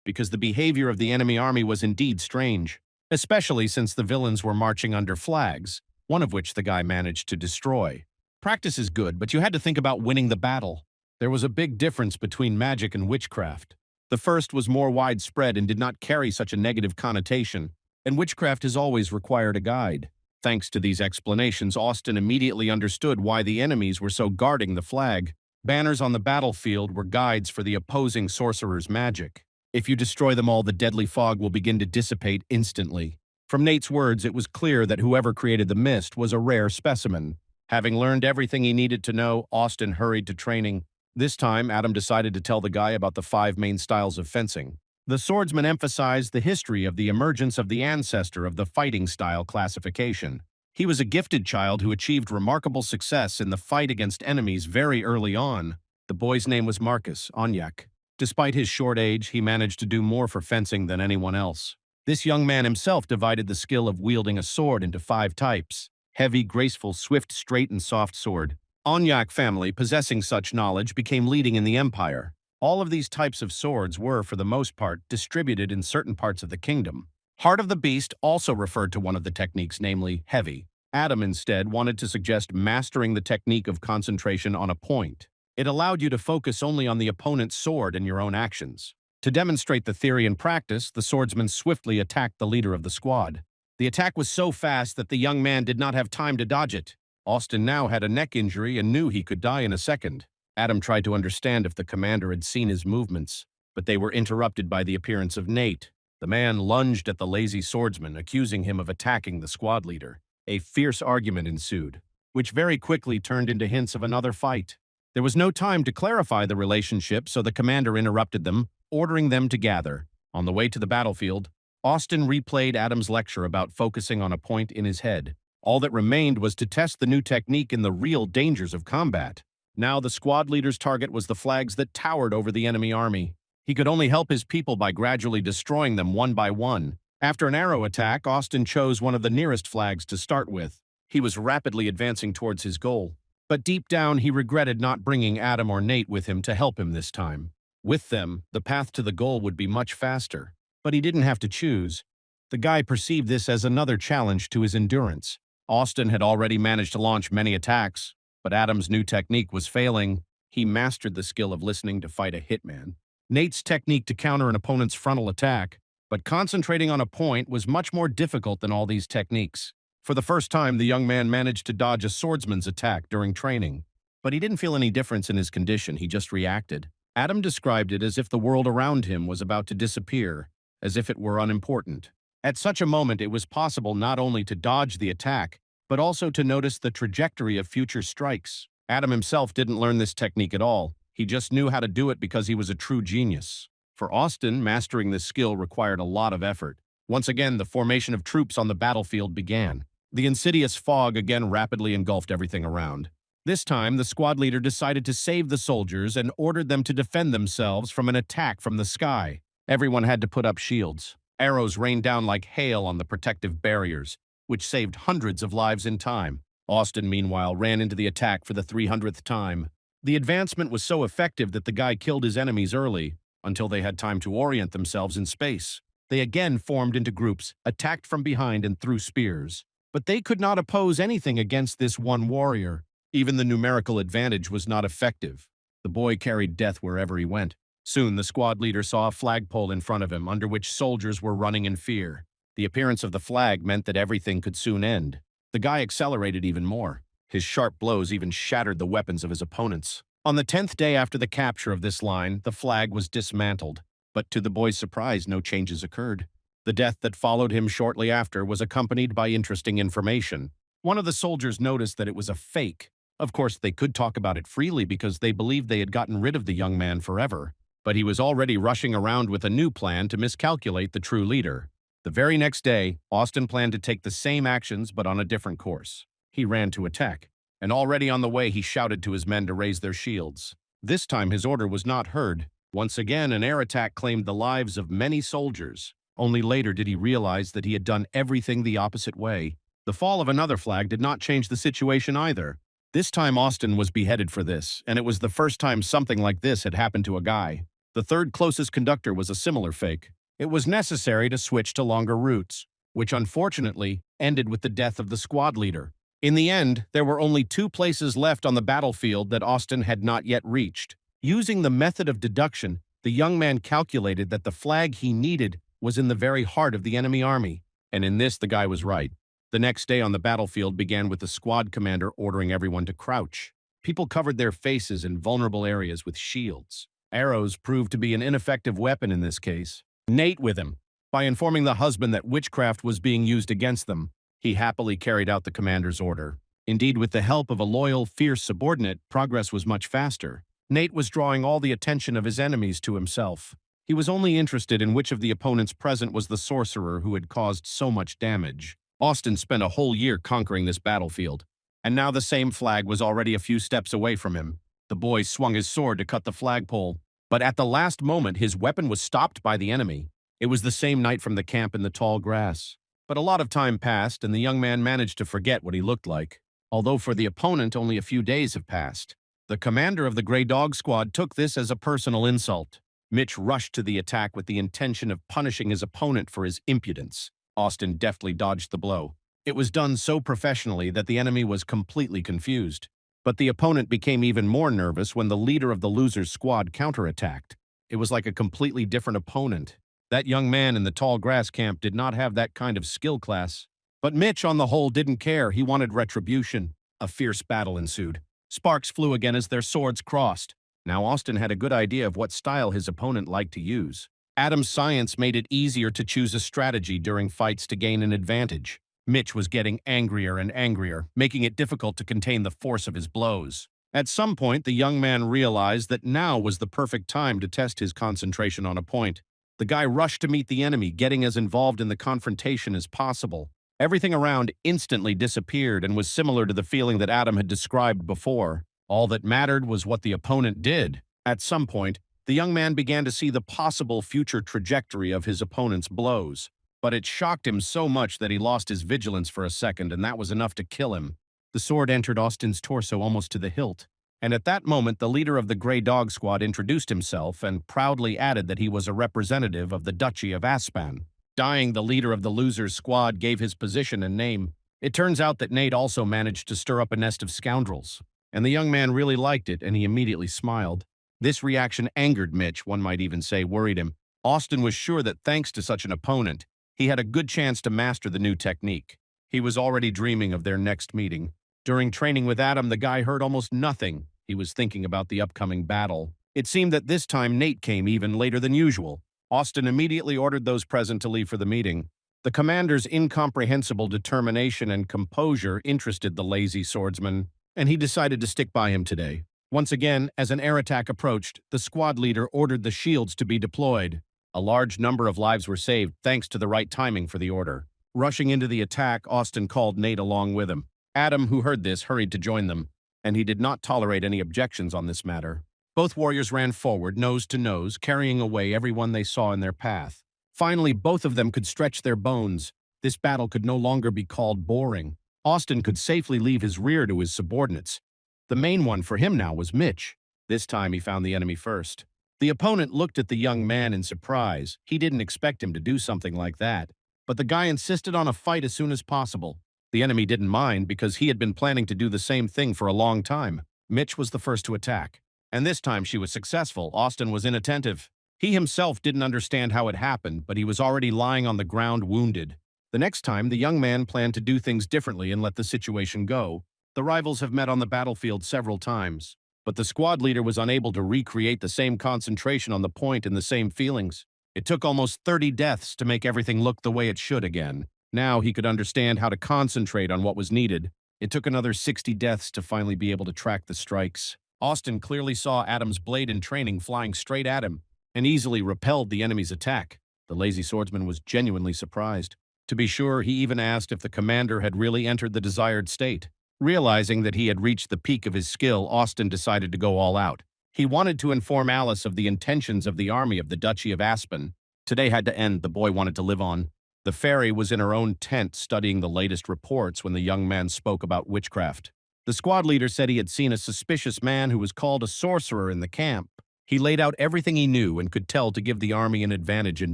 because the behavior of the enemy army was indeed strange, especially since the villains were marching under flags, one of which the guy managed to destroy. Practice is good, but you had to think about winning the battle. There was a big difference between magic and witchcraft. The first was more widespread and did not carry such a negative connotation, and witchcraft has always required a guide. Thanks to these explanations, Austin immediately understood why the enemies were so guarding the flag. Banners on the battlefield were guides for the opposing sorcerer's magic. If you destroy them all, the deadly fog will begin to dissipate instantly. From Nate's words, it was clear that whoever created the mist was a rare specimen. Having learned everything he needed to know, Austin hurried to training. This time, Adam decided to tell the guy about the 5 main styles of fencing. The swordsman emphasized the history of the emergence of the ancestor of the fighting style classification. He was a gifted child who achieved remarkable success in the fight against enemies very early on. The boy's name was Marcus Onyak. Despite his short age, he managed to do more for fencing than anyone else. This young man himself divided the skill of wielding a sword into 5 types: heavy, graceful, swift, straight, and soft sword. Onyak family, possessing such knowledge, became leading in the empire. All of these types of swords were, for the most part, distributed in certain parts of the kingdom. Heart of the Beast also referred to one of the techniques, namely heavy. Adam instead wanted to suggest mastering the technique of concentration on a point. It allowed you to focus only on the opponent's sword and your own actions. To demonstrate the theory in practice, the swordsman swiftly attacked the leader of the squad. The attack was so fast that the young man did not have time to dodge it. Austin now had a neck injury and knew he could die in a second. Adam tried to understand if the commander had seen his movements, but they were interrupted by the appearance of Nate. The man lunged at the lazy swordsman, accusing him of attacking the squad leader. A fierce argument ensued, which very quickly turned into hints of another fight. There was no time to clarify the relationship, so the commander interrupted them, ordering them to gather. On the way to the battlefield, Austin replayed Adam's lecture about focusing on a point in his head. All that remained was to test the new technique in the real dangers of combat. Now the squad leader's target was the flags that towered over the enemy army. He could only help his people by gradually destroying them one by one. After an arrow attack, Austin chose one of the nearest flags to start with. He was rapidly advancing towards his goal. But deep down, he regretted not bringing Adam or Nate with him to help him this time. With them, the path to the goal would be much faster. But he didn't have to choose. The guy perceived this as another challenge to his endurance. Austin had already managed to launch many attacks, but Adam's new technique was failing. He mastered the skill of listening to fight a hitman. Nate's technique to counter an opponent's frontal attack, but concentrating on a point was much more difficult than all these techniques. For the first time, the young man managed to dodge a swordsman's attack during training. But he didn't feel any difference in his condition, he just reacted. Adam described it as if the world around him was about to disappear, as if it were unimportant. At such a moment, it was possible not only to dodge the attack, but also to notice the trajectory of future strikes. Adam himself didn't learn this technique at all. He just knew how to do it because he was a true genius. For Austin, mastering this skill required a lot of effort. Once again, the formation of troops on the battlefield began. The insidious fog again rapidly engulfed everything around. This time, the squad leader decided to save the soldiers and ordered them to defend themselves from an attack from the sky. Everyone had to put up shields. Arrows rained down like hail on the protective barriers, which saved hundreds of lives in time. Austin, meanwhile, ran into the attack for the 300th time. The advancement was so effective that the guy killed his enemies early, until they had time to orient themselves in space. They again formed into groups, attacked from behind and threw spears. But they could not oppose anything against this one warrior. Even the numerical advantage was not effective. The boy carried death wherever he went. Soon the squad leader saw a flagpole in front of him, under which soldiers were running in fear. The appearance of the flag meant that everything could soon end. The guy accelerated even more. His sharp blows even shattered the weapons of his opponents. On the 10th day after the capture of this line, the flag was dismantled. But to the boy's surprise, no changes occurred. The death that followed him shortly after was accompanied by interesting information. One of the soldiers noticed that it was a fake. Of course, they could talk about it freely because they believed they had gotten rid of the young man forever. But he was already rushing around with a new plan to miscalculate the true leader. The very next day, Austin planned to take the same actions but on a different course. He ran to attack, and already on the way he shouted to his men to raise their shields. This time his order was not heard. Once again, an air attack claimed the lives of many soldiers. Only later did he realize that he had done everything the opposite way. The fall of another flag did not change the situation either. This time Austin was beheaded for this, and it was the first time something like this had happened to a guy. The third closest conductor was a similar fake. It was necessary to switch to longer routes, which unfortunately ended with the death of the squad leader. In the end, there were only 2 places left on the battlefield that Austin had not yet reached. Using the method of deduction, the young man calculated that the flag he needed was in the very heart of the enemy army, and in this the guy was right. The next day on the battlefield began with the squad commander ordering everyone to crouch. People covered their faces in vulnerable areas with shields. Arrows proved to be an ineffective weapon in this case. Nate with him. By informing the husband that witchcraft was being used against them, he happily carried out the commander's order. Indeed, with the help of a loyal, fierce subordinate, progress was much faster. Nate was drawing all the attention of his enemies to himself. He was only interested in which of the opponents present was the sorcerer who had caused so much damage. Austin spent a whole year conquering this battlefield, and now the same flag was already a few steps away from him. The boy swung his sword to cut the flagpole, but at the last moment his weapon was stopped by the enemy. It was the same night from the camp in the tall grass. But a lot of time passed, and the young man managed to forget what he looked like. Although for the opponent only a few days have passed. The commander of the Grey Dog squad took this as a personal insult. Mitch rushed to the attack with the intention of punishing his opponent for his impudence. Austin deftly dodged the blow. It was done so professionally that the enemy was completely confused. But the opponent became even more nervous when the leader of the loser's squad counterattacked. It was like a completely different opponent. That young man in the tall grass camp did not have that kind of skill class. But Mitch, on the whole, didn't care. He wanted retribution. A fierce battle ensued. Sparks flew again as their swords crossed. Now Austin had a good idea of what style his opponent liked to use. Adam's science made it easier to choose a strategy during fights to gain an advantage. Mitch was getting angrier and angrier, making it difficult to contain the force of his blows. At some point, the young man realized that now was the perfect time to test his concentration on a point. The guy rushed to meet the enemy, getting as involved in the confrontation as possible. Everything around instantly disappeared and was similar to the feeling that Adam had described before. All that mattered was what the opponent did. At some point, the young man began to see the possible future trajectory of his opponent's blows. But it shocked him so much that he lost his vigilance for a second, and that was enough to kill him. The sword entered Austin's torso almost to the hilt. And at that moment, the leader of the Grey Dog squad introduced himself and proudly added that he was a representative of the Duchy of Aspan. Dying, the leader of the losers' squad gave his position and name. It turns out that Nate also managed to stir up a nest of scoundrels. And the young man really liked it, and he immediately smiled. This reaction angered Mitch, one might even say worried him. Austin was sure that thanks to such an opponent, he had a good chance to master the new technique. He was already dreaming of their next meeting. During training with Adam, the guy heard almost nothing. He was thinking about the upcoming battle. It seemed that this time Nate came even later than usual. Austin immediately ordered those present to leave for the meeting. The commander's incomprehensible determination and composure interested the lazy swordsman, and he decided to stick by him today. Once again, as an air attack approached, the squad leader ordered the shields to be deployed. A large number of lives were saved thanks to the right timing for the order. Rushing into the attack, Austin called Nate along with him. Adam, who heard this, hurried to join them, and he did not tolerate any objections on this matter. Both warriors ran forward, nose to nose, carrying away everyone they saw in their path. Finally, both of them could stretch their bones. This battle could no longer be called boring. Austin could safely leave his rear to his subordinates. The main one for him now was Mitch. This time he found the enemy first. The opponent looked at the young man in surprise. He didn't expect him to do something like that. But the guy insisted on a fight as soon as possible. The enemy didn't mind because he had been planning to do the same thing for a long time. Mitch was the first to attack. And this time she was successful. Austin was inattentive. He himself didn't understand how it happened, but he was already lying on the ground wounded. The next time, the young man planned to do things differently and let the situation go. The rivals have met on the battlefield several times, but the squad leader was unable to recreate the same concentration on the point and the same feelings. It took almost 30 deaths to make everything look the way it should again. Now he could understand how to concentrate on what was needed. It took another 60 deaths to finally be able to track the strikes. Austin clearly saw Adam's blade in training flying straight at him and easily repelled the enemy's attack. The lazy swordsman was genuinely surprised. To be sure, he even asked if the commander had really entered the desired state. Realizing that he had reached the peak of his skill, Austin decided to go all out. He wanted to inform Alice of the intentions of the army of the Duchy of Aspen. Today had to end, the boy wanted to live on. The fairy was in her own tent studying the latest reports when the young man spoke about witchcraft. The squad leader said he had seen a suspicious man who was called a sorcerer in the camp. He laid out everything he knew and could tell to give the army an advantage in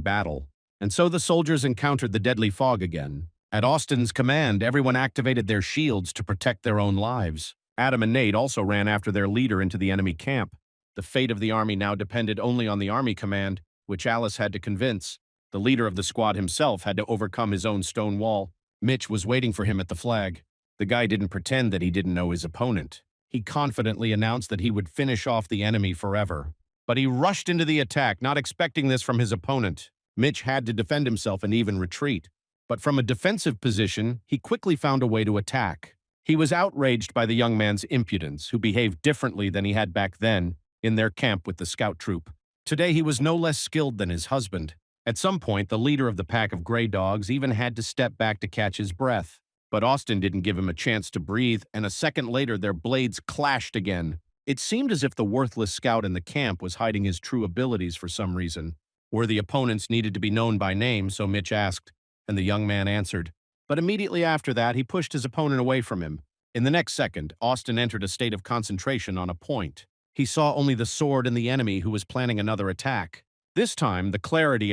battle. And so the soldiers encountered the deadly fog again. At Austin's command, everyone activated their shields to protect their own lives. Adam and Nate also ran after their leader into the enemy camp. The fate of the army now depended only on the army command, which Alice had to convince. The leader of the squad himself had to overcome his own stone wall. Mitch was waiting for him at the flag. The guy didn't pretend that he didn't know his opponent. He confidently announced that he would finish off the enemy forever. But he rushed into the attack, not expecting this from his opponent. Mitch had to defend himself and even retreat. But from a defensive position, he quickly found a way to attack. He was outraged by the young man's impudence, who behaved differently than he had back then in their camp with the scout troop. Today he was no less skilled than his husband. At some point, the leader of the pack of gray dogs even had to step back to catch his breath. But Austin didn't give him a chance to breathe, and a second later their blades clashed again. It seemed as if the worthless scout in the camp was hiding his true abilities for some reason. Worthy opponents needed to be known by name, so Mitch asked, and the young man answered. But immediately after that, he pushed his opponent away from him. In the next second, Austin entered a state of concentration on a point. He saw only the sword and the enemy who was planning another attack. This time, the clarity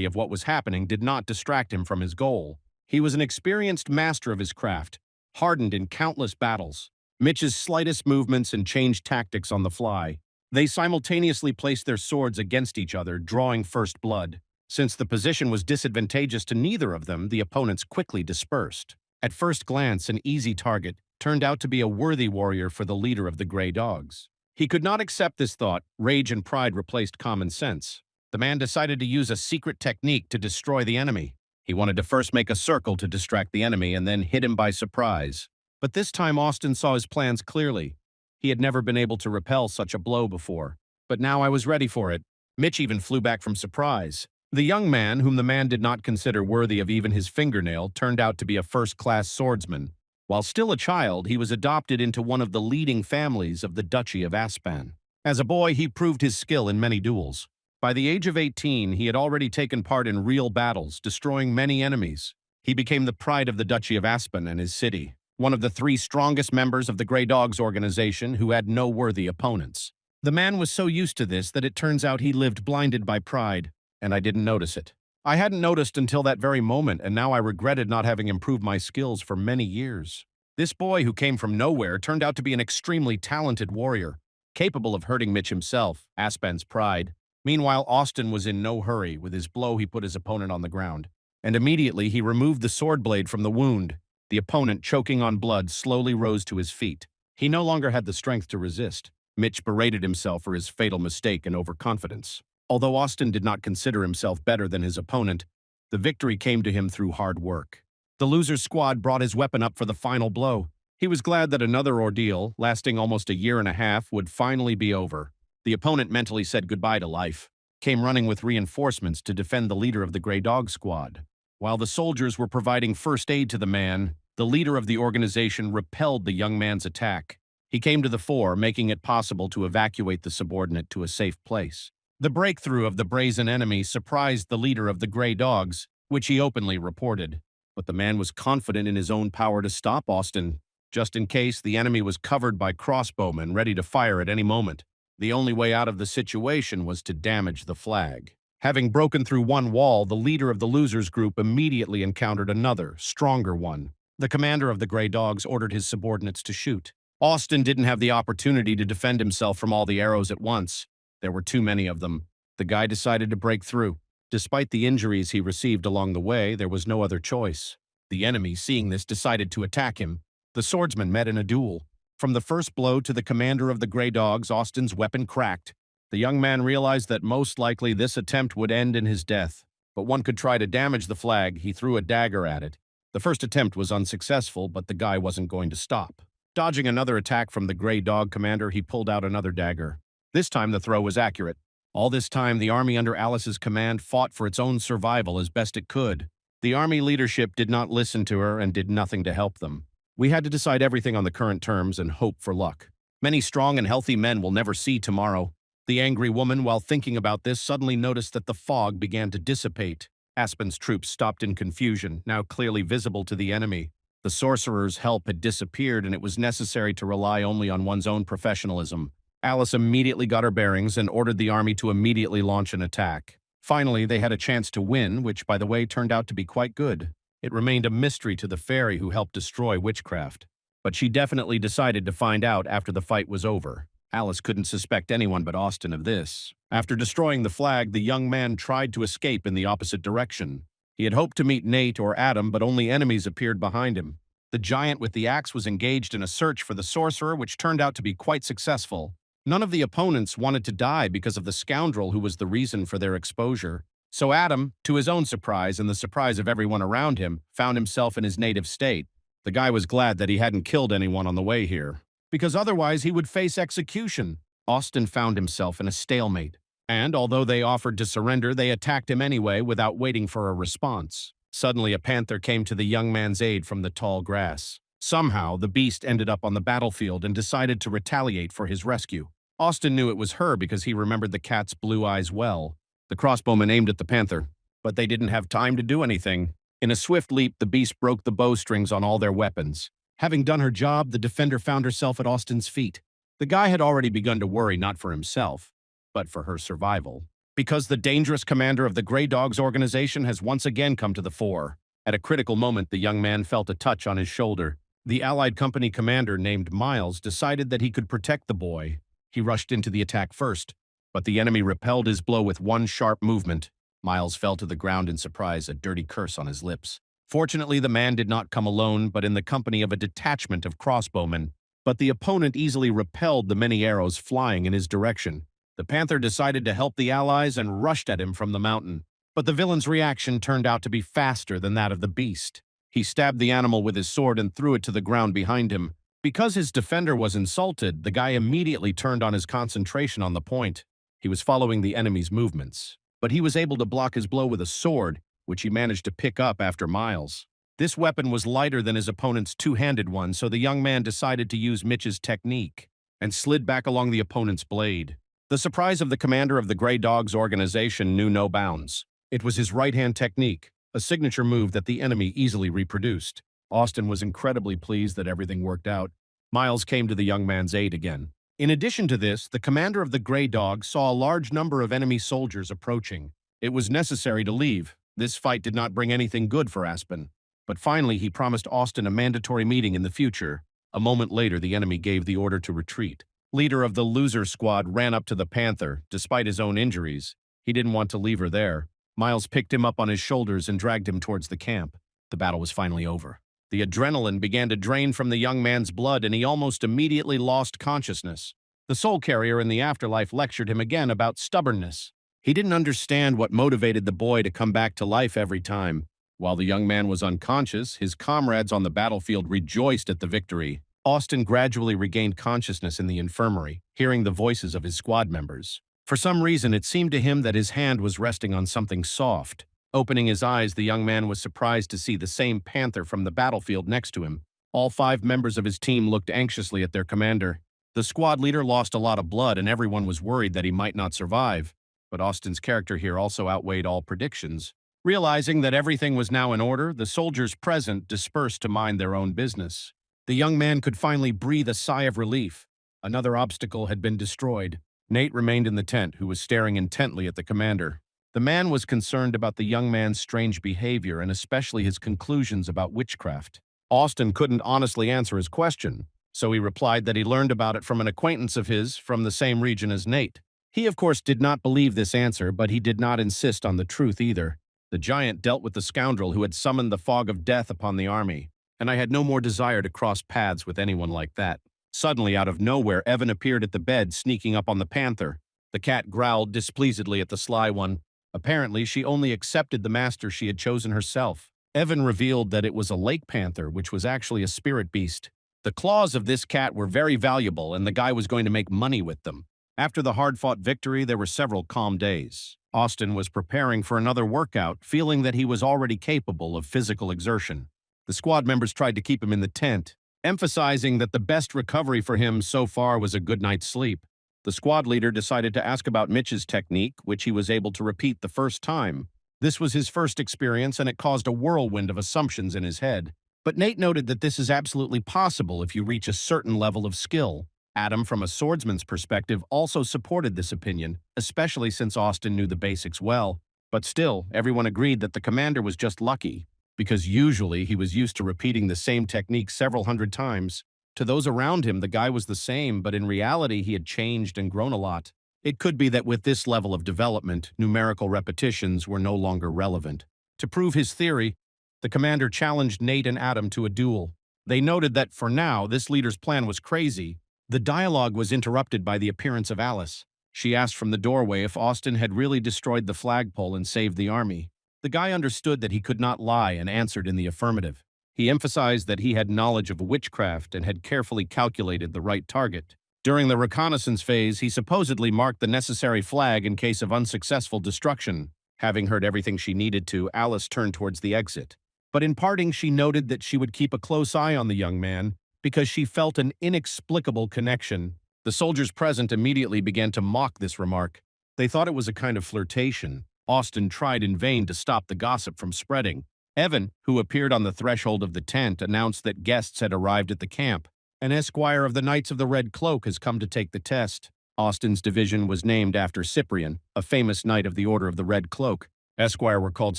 of what was happening did not distract him from his goal. He was an experienced master of his craft, hardened in countless battles. Mitch's slightest movements and changed tactics on the fly. They simultaneously placed their swords against each other, drawing first blood. Since the position was disadvantageous to neither of them, the opponents quickly dispersed. At first glance, an easy target turned out to be a worthy warrior for the leader of the Grey Dogs. He could not accept this thought. Rage and pride replaced common sense. The man decided to use a secret technique to destroy the enemy. He wanted to first make a circle to distract the enemy and then hit him by surprise. But this time Austin saw his plans clearly. He had never been able to repel such a blow before. But now I was ready for it. Mitch even flew back from surprise. The young man, whom the man did not consider worthy of even his fingernail, turned out to be a first-class swordsman. While still a child, he was adopted into one of the leading families of the Duchy of Aspan. As a boy, he proved his skill in many duels. By the age of 18, he had already taken part in real battles, destroying many enemies. He became the pride of the Duchy of Aspan and his city, one of the 3 strongest members of the Grey Dogs organization who had no worthy opponents. The man was so used to this that it turns out he lived blinded by pride, and I didn't notice it. I hadn't noticed until that very moment, and now I regretted not having improved my skills for many years. This boy who came from nowhere turned out to be an extremely talented warrior, capable of hurting Mitch himself, Aspan's pride. Meanwhile, Austin was in no hurry. With his blow, he put his opponent on the ground, and immediately he removed the sword blade from the wound. The opponent, choking on blood, slowly rose to his feet. He no longer had the strength to resist. Mitch berated himself for his fatal mistake and overconfidence. Although Austin did not consider himself better than his opponent, the victory came to him through hard work. The loser's squad brought his weapon up for the final blow. He was glad that another ordeal, lasting almost a year and a half, would finally be over. The opponent mentally said goodbye to life, came running with reinforcements to defend the leader of the Grey Dog squad. While the soldiers were providing first aid to the man, the leader of the organization repelled the young man's attack. He came to the fore, making it possible to evacuate the subordinate to a safe place. The breakthrough of the brazen enemy surprised the leader of the Grey Dogs, which he openly reported. But the man was confident in his own power to stop Austin. Just in case, the enemy was covered by crossbowmen ready to fire at any moment. The only way out of the situation was to damage the flag. Having broken through one wall, the leader of the losers group immediately encountered another, stronger one. The commander of the Grey Dogs ordered his subordinates to shoot. Austin didn't have the opportunity to defend himself from all the arrows at once. There were too many of them. The guy decided to break through. Despite the injuries he received along the way, there was no other choice. The enemy, seeing this, decided to attack him. The swordsmen met in a duel. From the first blow to the commander of the Grey Dogs, Austin's weapon cracked. The young man realized that most likely this attempt would end in his death. But one could try to damage the flag. He threw a dagger at it. The first attempt was unsuccessful, but the guy wasn't going to stop. Dodging another attack from the Grey Dog commander, he pulled out another dagger. This time the throw was accurate. All this time, the army under Alice's command fought for its own survival as best it could. The army leadership did not listen to her and did nothing to help them. We had to decide everything on the current terms and hope for luck. Many strong and healthy men will never see tomorrow. The angry woman, while thinking about this, suddenly noticed that the fog began to dissipate. Aspan's troops stopped in confusion, now clearly visible to the enemy. The sorcerer's help had disappeared, and it was necessary to rely only on one's own professionalism. Alice immediately got her bearings and ordered the army to immediately launch an attack. Finally, they had a chance to win, which, by the way, turned out to be quite good. It remained a mystery to the fairy who helped destroy witchcraft. But she definitely decided to find out after the fight was over. Alice couldn't suspect anyone but Austin of this. After destroying the flag, the young man tried to escape in the opposite direction. He had hoped to meet Nate or Adam, but only enemies appeared behind him. The giant with the axe was engaged in a search for the sorcerer, which turned out to be quite successful. None of the opponents wanted to die because of the scoundrel who was the reason for their exposure. So Adam, to his own surprise and the surprise of everyone around him, found himself in his native state. The guy was glad that he hadn't killed anyone on the way here, because otherwise he would face execution. Austin found himself in a stalemate, and although they offered to surrender, they attacked him anyway without waiting for a response. Suddenly, a panther came to the young man's aid from the tall grass. Somehow, the beast ended up on the battlefield and decided to retaliate for his rescue. Austin knew it was her because he remembered the cat's blue eyes well. The crossbowmen aimed at the panther, but they didn't have time to do anything. In a swift leap, the beast broke the bowstrings on all their weapons. Having done her job, the defender found herself at Austin's feet. The guy had already begun to worry not for himself, but for her survival. Because the dangerous commander of the Grey Dogs organization has once again come to the fore. At a critical moment, the young man felt a touch on his shoulder. The Allied company commander, named Miles, decided that he could protect the boy. He rushed into the attack first, but the enemy repelled his blow with one sharp movement. Miles fell to the ground in surprise, a dirty curse on his lips. Fortunately, the man did not come alone, but in the company of a detachment of crossbowmen. but the opponent easily repelled the many arrows flying in his direction. The panther decided to help the allies and rushed at him from the mountain. But the villain's reaction turned out to be faster than that of the beast. He stabbed the animal with his sword and threw it to the ground behind him. Because his defender was insulted, the guy immediately turned on his concentration on the point. He was following the enemy's movements, but he was able to block his blow with a sword, which he managed to pick up after miles. This weapon was lighter than his opponent's two-handed one, so the young man decided to use Mitch's technique and slid back along the opponent's blade. The surprise of the commander of the Grey Dog's organization knew no bounds. It was his right-hand technique, a signature move that the enemy easily reproduced. Austin was incredibly pleased that everything worked out. Miles came to the young man's aid again. In addition to this, the commander of the Grey Dog saw a large number of enemy soldiers approaching. It was necessary to leave. This fight did not bring anything good for Aspen. But finally, he promised Austin a mandatory meeting in the future. A moment later, the enemy gave the order to retreat. Leader of the loser squad ran up to the panther, despite his own injuries. He didn't want to leave her there. Miles picked him up on his shoulders and dragged him towards the camp. The battle was finally over. The adrenaline began to drain from the young man's blood, and he almost immediately lost consciousness. The soul carrier in the afterlife lectured him again about stubbornness. He didn't understand what motivated the boy to come back to life every time. While the young man was unconscious, his comrades on the battlefield rejoiced at the victory. Austin gradually regained consciousness in the infirmary, hearing the voices of his squad members. For some reason, it seemed to him that his hand was resting on something soft. Opening his eyes, the young man was surprised to see the same panther from the battlefield next to him. All 5 members of his team looked anxiously at their commander. The squad leader lost a lot of blood, and everyone was worried that he might not survive. But Austin's character here also outweighed all predictions. Realizing that everything was now in order, the soldiers present dispersed to mind their own business. The young man could finally breathe a sigh of relief. Another obstacle had been destroyed. Nate remained in the tent, who was staring intently at the commander. The man was concerned about the young man's strange behavior and especially his conclusions about witchcraft. Austin couldn't honestly answer his question, so he replied that he learned about it from an acquaintance of his from the same region as Nate. He, of course, did not believe this answer, but he did not insist on the truth either. The giant dealt with the scoundrel who had summoned the fog of death upon the army, and I had no more desire to cross paths with anyone like that. Suddenly, out of nowhere, Evan appeared at the bed, sneaking up on the panther. The cat growled displeasedly at the sly one. Apparently, she only accepted the master she had chosen herself. Evan revealed that it was a lake panther, which was actually a spirit beast. The claws of this cat were very valuable, and the guy was going to make money with them. After the hard-fought victory, there were several calm days. Austin was preparing for another workout, feeling that he was already capable of physical exertion. The squad members tried to keep him in the tent, emphasizing that the best recovery for him so far was a good night's sleep. The squad leader decided to ask about Mitch's technique, which he was able to repeat the first time. This was his first experience, and it caused a whirlwind of assumptions in his head. But Nate noted that this is absolutely possible if you reach a certain level of skill. Adam, from a swordsman's perspective, also supported this opinion, especially since Austin knew the basics well. But still, everyone agreed that the commander was just lucky, because usually he was used to repeating the same technique several hundred times. To those around him, the guy was the same, but in reality, he had changed and grown a lot. It could be that with this level of development, numerical repetitions were no longer relevant. To prove his theory, the commander challenged Nate and Adam to a duel. They noted that, for now, this leader's plan was crazy. The dialogue was interrupted by the appearance of Alice. She asked from the doorway if Austin had really destroyed the flagpole and saved the army. The guy understood that he could not lie and answered in the affirmative. He emphasized that he had knowledge of witchcraft and had carefully calculated the right target. During the reconnaissance phase, he supposedly marked the necessary flag in case of unsuccessful destruction. Having heard everything she needed to, Alice turned towards the exit. But in parting, she noted that she would keep a close eye on the young man because she felt an inexplicable connection. The soldiers present immediately began to mock this remark. They thought it was a kind of flirtation. Austin tried in vain to stop the gossip from spreading. Evan, who appeared on the threshold of the tent, announced that guests had arrived at the camp. An esquire of the Knights of the Red Cloak has come to take the test. Austin's division was named after Cyprian, a famous knight of the Order of the Red Cloak. Esquire were called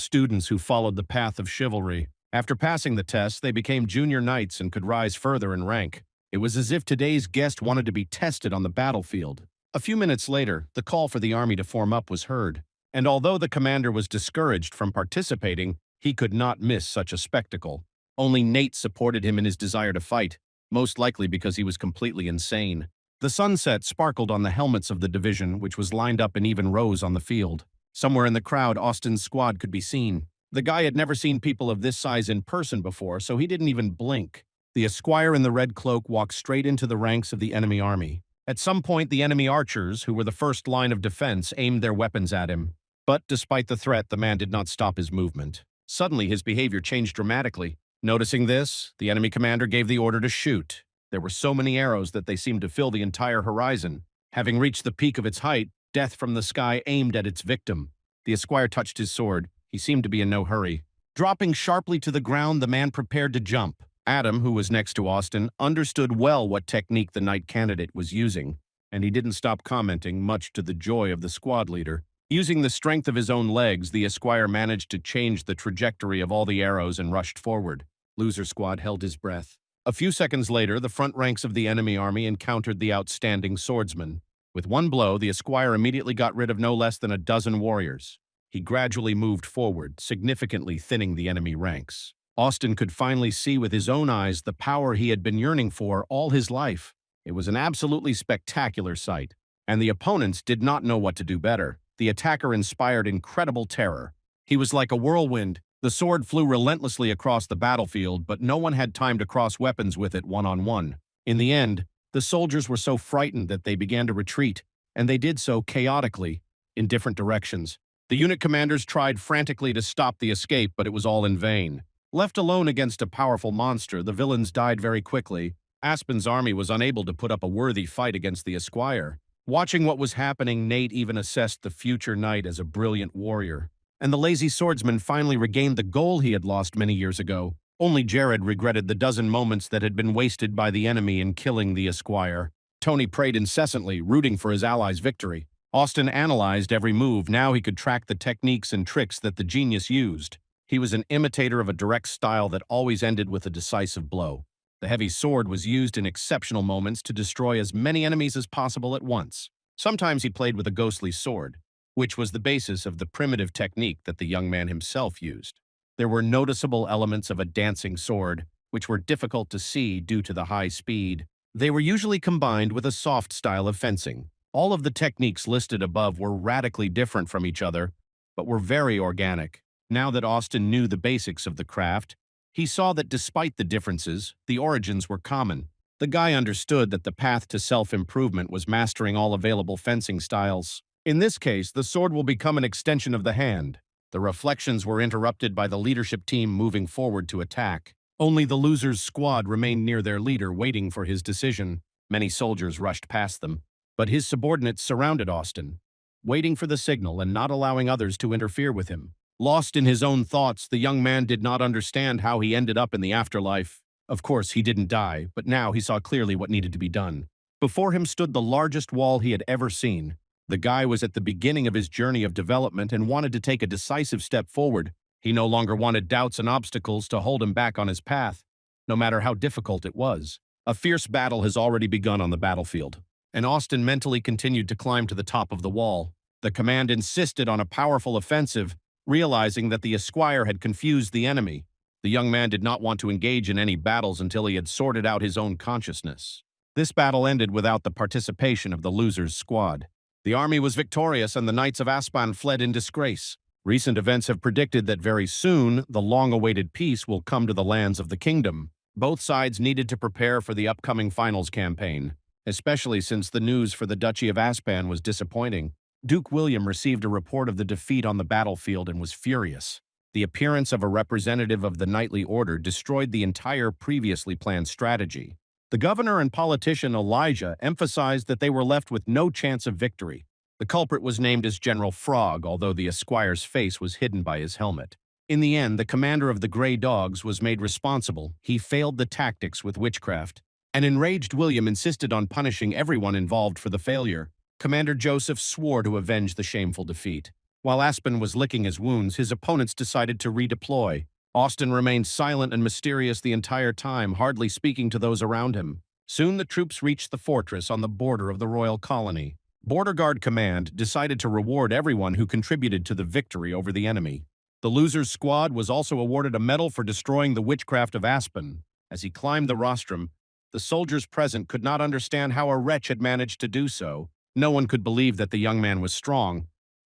students who followed the path of chivalry. After passing the test, they became junior knights and could rise further in rank. It was as if today's guest wanted to be tested on the battlefield. A few minutes later, the call for the army to form up was heard. And although the commander was discouraged from participating, he could not miss such a spectacle. Only Nate supported him in his desire to fight. most likely because he was completely insane. The sunset sparkled on the helmets of the division, which was lined up in even rows on the field. Somewhere in the crowd, Austin's squad could be seen. The guy had never seen people of this size in person before, so he didn't even blink. The esquire in the red cloak walked straight into the ranks of the enemy army. At some point, the enemy archers, who were the first line of defense, aimed their weapons at him. But despite the threat, the man did not stop his movement. Suddenly, his behavior changed dramatically. Noticing this, the enemy commander gave the order to shoot. There were so many arrows that they seemed to fill the entire horizon. Having reached the peak of its height, death from the sky aimed at its victim. The esquire touched his sword. He seemed to be in no hurry. Dropping sharply to the ground, the man prepared to jump. Adam, who was next to Austin, understood well what technique the knight candidate was using, and he didn't stop commenting, much to the joy of the squad leader. Using the strength of his own legs, the esquire managed to change the trajectory of all the arrows and rushed forward. Loser Squad held his breath. A few seconds later, the front ranks of the enemy army encountered the outstanding swordsman. With one blow, the esquire immediately got rid of no less than a dozen warriors. He gradually moved forward, significantly thinning the enemy ranks. Austin could finally see with his own eyes the power he had been yearning for all his life. It was an absolutely spectacular sight, and the opponents did not know what to do better. The attacker inspired incredible terror. He was like a whirlwind. The sword flew relentlessly across the battlefield, but no one had time to cross weapons with it one-on-one. In the end, the soldiers were so frightened that they began to retreat, and they did so chaotically, in different directions. The unit commanders tried frantically to stop the escape, but it was all in vain. Left alone against a powerful monster, the villains died very quickly. Aspen's army was unable to put up a worthy fight against the esquire. Watching what was happening, Nate even assessed the future knight as a brilliant warrior. And the lazy swordsman finally regained the goal he had lost many years ago. Only Jared regretted the dozen moments that had been wasted by the enemy in killing the esquire. Tony prayed incessantly, rooting for his allies' victory. Austin analyzed every move. Now he could track the techniques and tricks that the genius used. He was an imitator of a direct style that always ended with a decisive blow. The heavy sword was used in exceptional moments to destroy as many enemies as possible at once. Sometimes he played with a ghostly sword, which was the basis of the primitive technique that the young man himself used. There were noticeable elements of a dancing sword, which were difficult to see due to the high speed. They were usually combined with a soft style of fencing. All of the techniques listed above were radically different from each other, but were very organic. Now that Austin knew the basics of the craft, he saw that despite the differences, the origins were common. The guy understood that the path to self-improvement was mastering all available fencing styles. In this case, the sword will become an extension of the hand. The reflections were interrupted by the leadership team moving forward to attack. Only the loser's squad remained near their leader, waiting for his decision. Many soldiers rushed past them, but his subordinates surrounded Austin, waiting for the signal and not allowing others to interfere with him. Lost in his own thoughts, the young man did not understand how he ended up in the afterlife. Of course, he didn't die, but now he saw clearly what needed to be done. Before him stood the largest wall he had ever seen. The guy was at the beginning of his journey of development and wanted to take a decisive step forward. He no longer wanted doubts and obstacles to hold him back on his path, no matter how difficult it was. A fierce battle has already begun on the battlefield, and Austin mentally continued to climb to the top of the wall. The command insisted on a powerful offensive, realizing that the esquire had confused the enemy. The young man did not want to engage in any battles until he had sorted out his own consciousness. This battle ended without the participation of the loser's squad. The army was victorious and the Knights of Aspan fled in disgrace. Recent events have predicted that very soon, the long-awaited peace will come to the lands of the kingdom. Both sides needed to prepare for the upcoming finals campaign, especially since the news for the Duchy of Aspan was disappointing. Duke William received a report of the defeat on the battlefield and was furious. The appearance of a representative of the knightly order destroyed the entire previously planned strategy. The governor and politician Elijah emphasized that they were left with no chance of victory. The culprit was named as General Frog, although the esquire's face was hidden by his helmet. In the end, the commander of the Grey Dogs was made responsible. He failed the tactics with witchcraft. An enraged William insisted on punishing everyone involved for the failure. Commander Joseph swore to avenge the shameful defeat. While Aspen was licking his wounds, his opponents decided to redeploy. Austin remained silent and mysterious the entire time, hardly speaking to those around him. Soon the troops reached the fortress on the border of the royal colony. Border Guard Command decided to reward everyone who contributed to the victory over the enemy. The loser's squad was also awarded a medal for destroying the witchcraft of Aspen. As he climbed the rostrum, The soldiers present could not understand how a wretch had managed to do so. No one could believe that the young man was strong.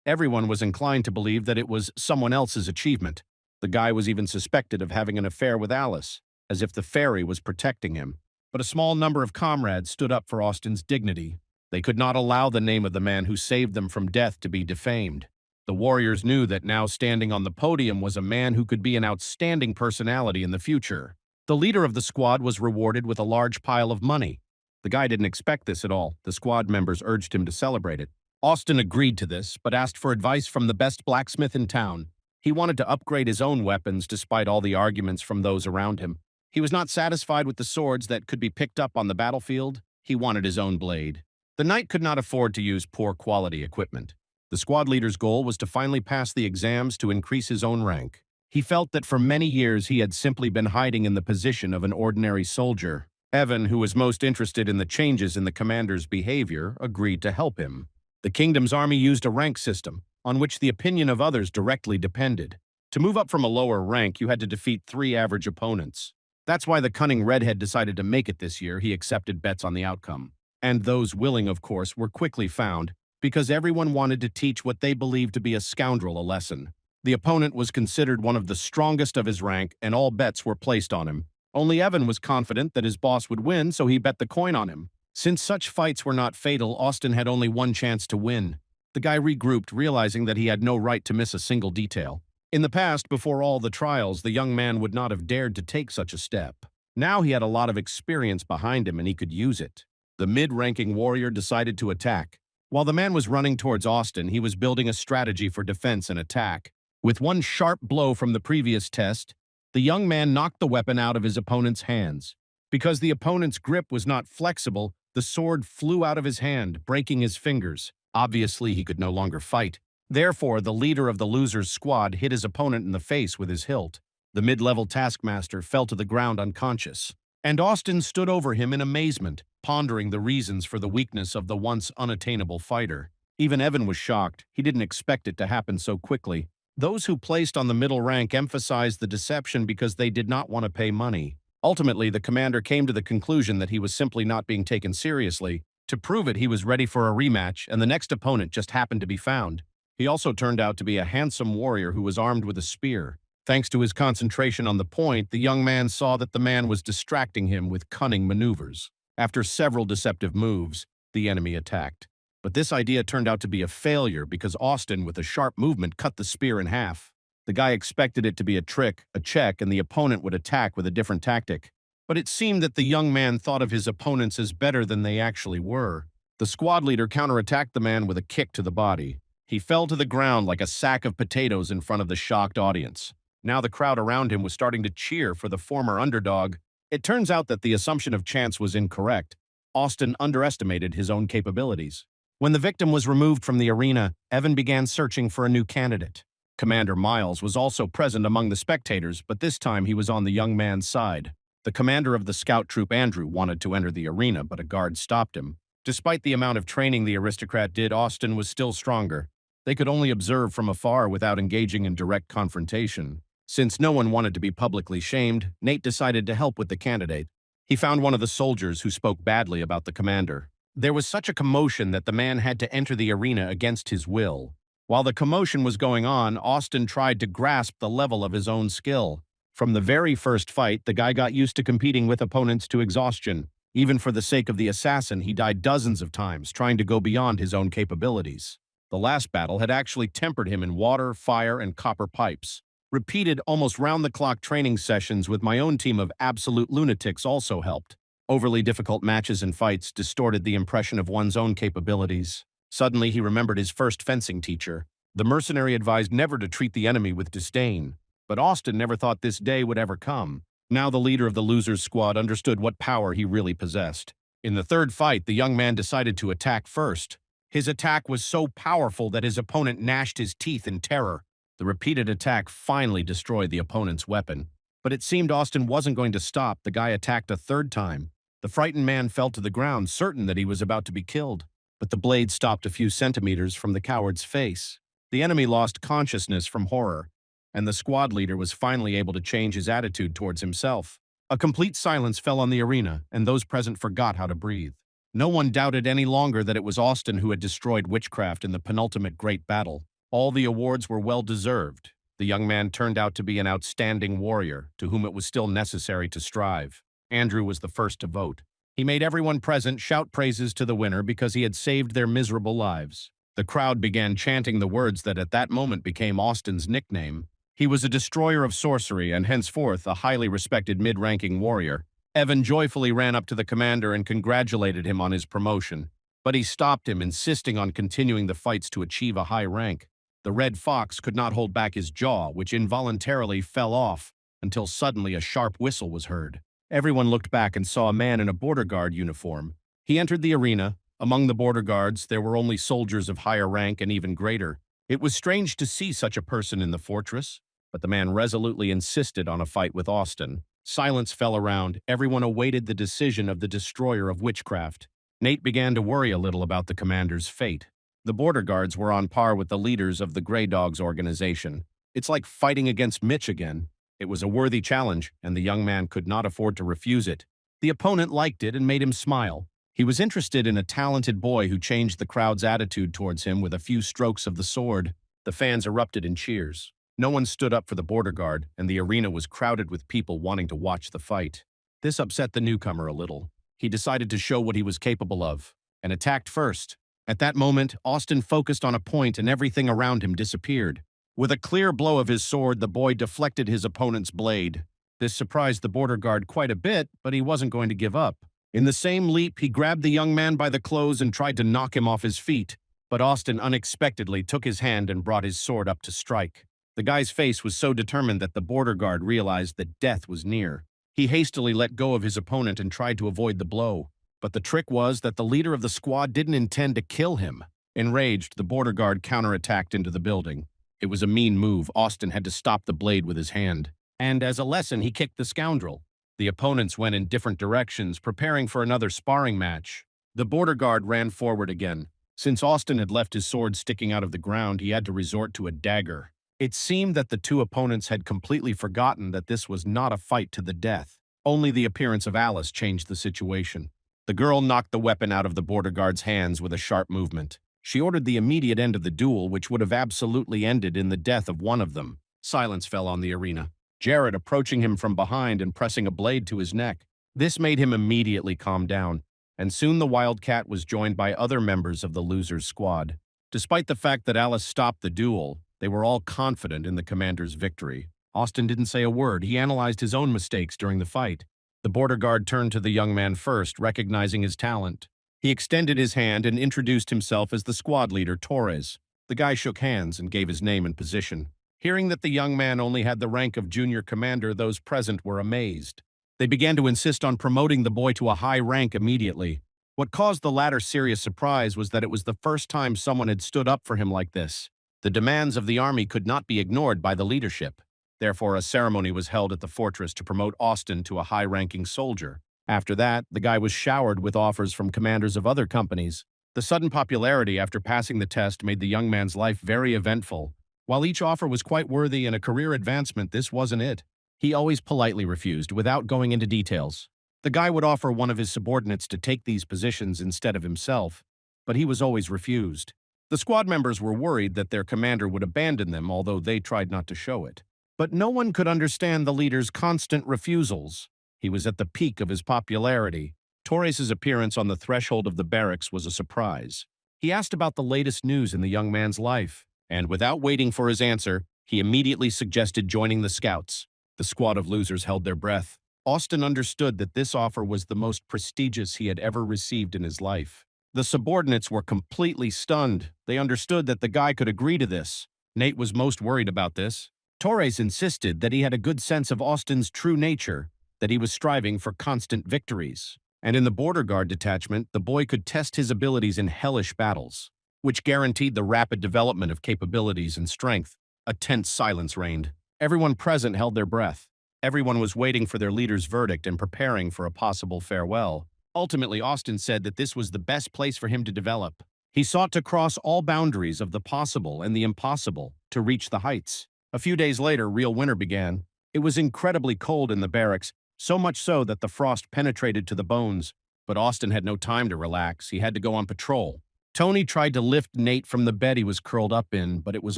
Everyone was inclined to believe that it was someone else's achievement. The guy was even suspected of having an affair with Alice, as if the fairy was protecting him. But a small number of comrades stood up for Austin's dignity. They could not allow the name of the man who saved them from death to be defamed. The warriors knew that now standing on the podium was a man who could be an outstanding personality in the future. The leader of the squad was rewarded with a large pile of money. The guy didn't expect this at all. The squad members urged him to celebrate it. Austin agreed to this, but asked for advice from the best blacksmith in town. He wanted to upgrade his own weapons despite all the arguments from those around him. He was not satisfied with the swords that could be picked up on the battlefield. He wanted his own blade. The knight could not afford to use poor quality equipment. The squad leader's goal was to finally pass the exams to increase his own rank. He felt that for many years he had simply been hiding in the position of an ordinary soldier. Evan, who was most interested in the changes in the commander's behavior, agreed to help him. The kingdom's army used a rank system, on which the opinion of others directly depended. To move up from a lower rank, you had to defeat 3 average opponents. That's why the cunning redhead decided to make it this year. He accepted bets on the outcome. And those willing, of course, were quickly found, because everyone wanted to teach what they believed to be a scoundrel a lesson. The opponent was considered one of the strongest of his rank, and all bets were placed on him. Only Evan was confident that his boss would win, so he bet the coin on him. Since such fights were not fatal, Austin had only one chance to win. The guy regrouped, realizing that he had no right to miss a single detail. In the past, before all the trials, the young man would not have dared to take such a step. Now he had a lot of experience behind him and he could use it. The mid-ranking warrior decided to attack. While the man was running towards Austin, he was building a strategy for defense and attack. With one sharp blow from the previous test, the young man knocked the weapon out of his opponent's hands. Because the opponent's grip was not flexible, the sword flew out of his hand, breaking his fingers. Obviously, he could no longer fight. Therefore, the leader of the loser's squad hit his opponent in the face with his hilt. The mid-level taskmaster fell to the ground unconscious. And Austin stood over him in amazement, pondering the reasons for the weakness of the once unattainable fighter. Even Evan was shocked. He didn't expect it to happen so quickly. Those who placed on the middle rank emphasized the deception because they did not want to pay money. Ultimately, the commander came to the conclusion that he was simply not being taken seriously. To prove it, he was ready for a rematch, and the next opponent just happened to be found. He also turned out to be a handsome warrior who was armed with a spear. Thanks to his concentration on the point, the young man saw that the man was distracting him with cunning maneuvers. After several deceptive moves, the enemy attacked. But this idea turned out to be a failure because Austin, with a sharp movement, cut the spear in half. The guy expected it to be a trick, a check, and the opponent would attack with a different tactic. But it seemed that the young man thought of his opponents as better than they actually were. The squad leader counterattacked the man with a kick to the body. He fell to the ground like a sack of potatoes in front of the shocked audience. Now the crowd around him was starting to cheer for the former underdog. It turns out that the assumption of chance was incorrect. Austin underestimated his own capabilities. When the victim was removed from the arena, Evan began searching for a new candidate. Commander Miles was also present among the spectators, but this time he was on the young man's side. The commander of the scout troop, Andrew, wanted to enter the arena, but a guard stopped him. Despite the amount of training the aristocrat did, Austin was still stronger. They could only observe from afar without engaging in direct confrontation. Since no one wanted to be publicly shamed, Nate decided to help with the candidate. He found one of the soldiers who spoke badly about the commander. There was such a commotion that the man had to enter the arena against his will. While the commotion was going on, Austin tried to grasp the level of his own skill. From the very first fight, the guy got used to competing with opponents to exhaustion. Even for the sake of the assassin, he died dozens of times, trying to go beyond his own capabilities. The last battle had actually tempered him in water, fire, and copper pipes. Repeated, almost round-the-clock training sessions with my own team of absolute lunatics also helped. Overly difficult matches and fights distorted the impression of one's own capabilities. Suddenly, he remembered his first fencing teacher. The mercenary advised never to treat the enemy with disdain. But Austin never thought this day would ever come. Now the leader of the losers' squad understood what power he really possessed. In the third fight, the young man decided to attack first. His attack was so powerful that his opponent gnashed his teeth in terror. The repeated attack finally destroyed the opponent's weapon. But it seemed Austin wasn't going to stop. The guy attacked a third time. The frightened man fell to the ground, certain that he was about to be killed. But the blade stopped a few centimeters from the coward's face. The enemy lost consciousness from horror, and the squad leader was finally able to change his attitude towards himself. A complete silence fell on the arena, and those present forgot how to breathe. No one doubted any longer that it was Austin who had destroyed witchcraft in the penultimate great battle. All the awards were well-deserved. The young man turned out to be an outstanding warrior, to whom it was still necessary to strive. Andrew was the first to vote. He made everyone present shout praises to the winner because he had saved their miserable lives. The crowd began chanting the words that at that moment became Austin's nickname. He was a destroyer of sorcery and henceforth a highly respected mid-ranking warrior. Evan joyfully ran up to the commander and congratulated him on his promotion, but he stopped him, insisting on continuing the fights to achieve a high rank. The red fox could not hold back his jaw, which involuntarily fell off, until suddenly a sharp whistle was heard. Everyone looked back and saw a man in a border guard uniform. He entered the arena. Among the border guards, there were only soldiers of higher rank and even greater. It was strange to see such a person in the fortress, but the man resolutely insisted on a fight with Austin. Silence fell around. Everyone awaited the decision of the destroyer of witchcraft. Nate began to worry a little about the commander's fate. The border guards were on par with the leaders of the Grey Dog's organization. It's like fighting against Mitch again. It was a worthy challenge, and the young man could not afford to refuse it. The opponent liked it and made him smile. He was interested in a talented boy who changed the crowd's attitude towards him with a few strokes of the sword. The fans erupted in cheers. No one stood up for the border guard, and the arena was crowded with people wanting to watch the fight. This upset the newcomer a little. He decided to show what he was capable of, and attacked first. At that moment, Austin focused on a point and everything around him disappeared. With a clear blow of his sword, the boy deflected his opponent's blade. This surprised the border guard quite a bit, but he wasn't going to give up. In the same leap, he grabbed the young man by the clothes and tried to knock him off his feet, but Austin unexpectedly took his hand and brought his sword up to strike. The guy's face was so determined that the border guard realized that death was near. He hastily let go of his opponent and tried to avoid the blow. But the trick was that the leader of the squad didn't intend to kill him. Enraged, the border guard counterattacked into the building. It was a mean move. Austin had to stop the blade with his hand. And as a lesson, he kicked the scoundrel. The opponents went in different directions, preparing for another sparring match. The border guard ran forward again. Since Austin had left his sword sticking out of the ground, he had to resort to a dagger. It seemed that the two opponents had completely forgotten that this was not a fight to the death. Only the appearance of Alice changed the situation. The girl knocked the weapon out of the border guard's hands with a sharp movement. She ordered the immediate end of the duel, which would have absolutely ended in the death of one of them. Silence fell on the arena. Jared approaching him from behind and pressing a blade to his neck. This made him immediately calm down, and soon the Wildcat was joined by other members of the loser's squad. Despite the fact that Alice stopped the duel, they were all confident in the commander's victory. Austin didn't say a word. He analyzed his own mistakes during the fight. The border guard turned to the young man first, recognizing his talent. He extended his hand and introduced himself as the squad leader, Torres. The guy shook hands and gave his name and position. Hearing that the young man only had the rank of junior commander, those present were amazed. They began to insist on promoting the boy to a high rank immediately. What caused the latter serious surprise was that it was the first time someone had stood up for him like this. The demands of the army could not be ignored by the leadership. Therefore, a ceremony was held at the fortress to promote Austin to a high-ranking soldier. After that, the guy was showered with offers from commanders of other companies. The sudden popularity after passing the test made the young man's life very eventful. While each offer was quite worthy and a career advancement, this wasn't it. He always politely refused, without going into details. The guy would offer one of his subordinates to take these positions instead of himself, but he was always refused. The squad members were worried that their commander would abandon them, although they tried not to show it. But no one could understand the leader's constant refusals. He was at the peak of his popularity. Torres' appearance on the threshold of the barracks was a surprise. He asked about the latest news in the young man's life, and without waiting for his answer, he immediately suggested joining the scouts. The squad of losers held their breath. Austin understood that this offer was the most prestigious he had ever received in his life. The subordinates were completely stunned. They understood that the guy could agree to this. Nate was most worried about this. Torres insisted that he had a good sense of Austin's true nature, that he was striving for constant victories. And in the border guard detachment, the boy could test his abilities in hellish battles, which guaranteed the rapid development of capabilities and strength. A tense silence reigned. Everyone present held their breath. Everyone was waiting for their leader's verdict and preparing for a possible farewell. Ultimately, Austin said that this was the best place for him to develop. He sought to cross all boundaries of the possible and the impossible to reach the heights. A few days later, real winter began. It was incredibly cold in the barracks, so much so that the frost penetrated to the bones. But Austin had no time to relax. He had to go on patrol. Tony tried to lift Nate from the bed he was curled up in, but it was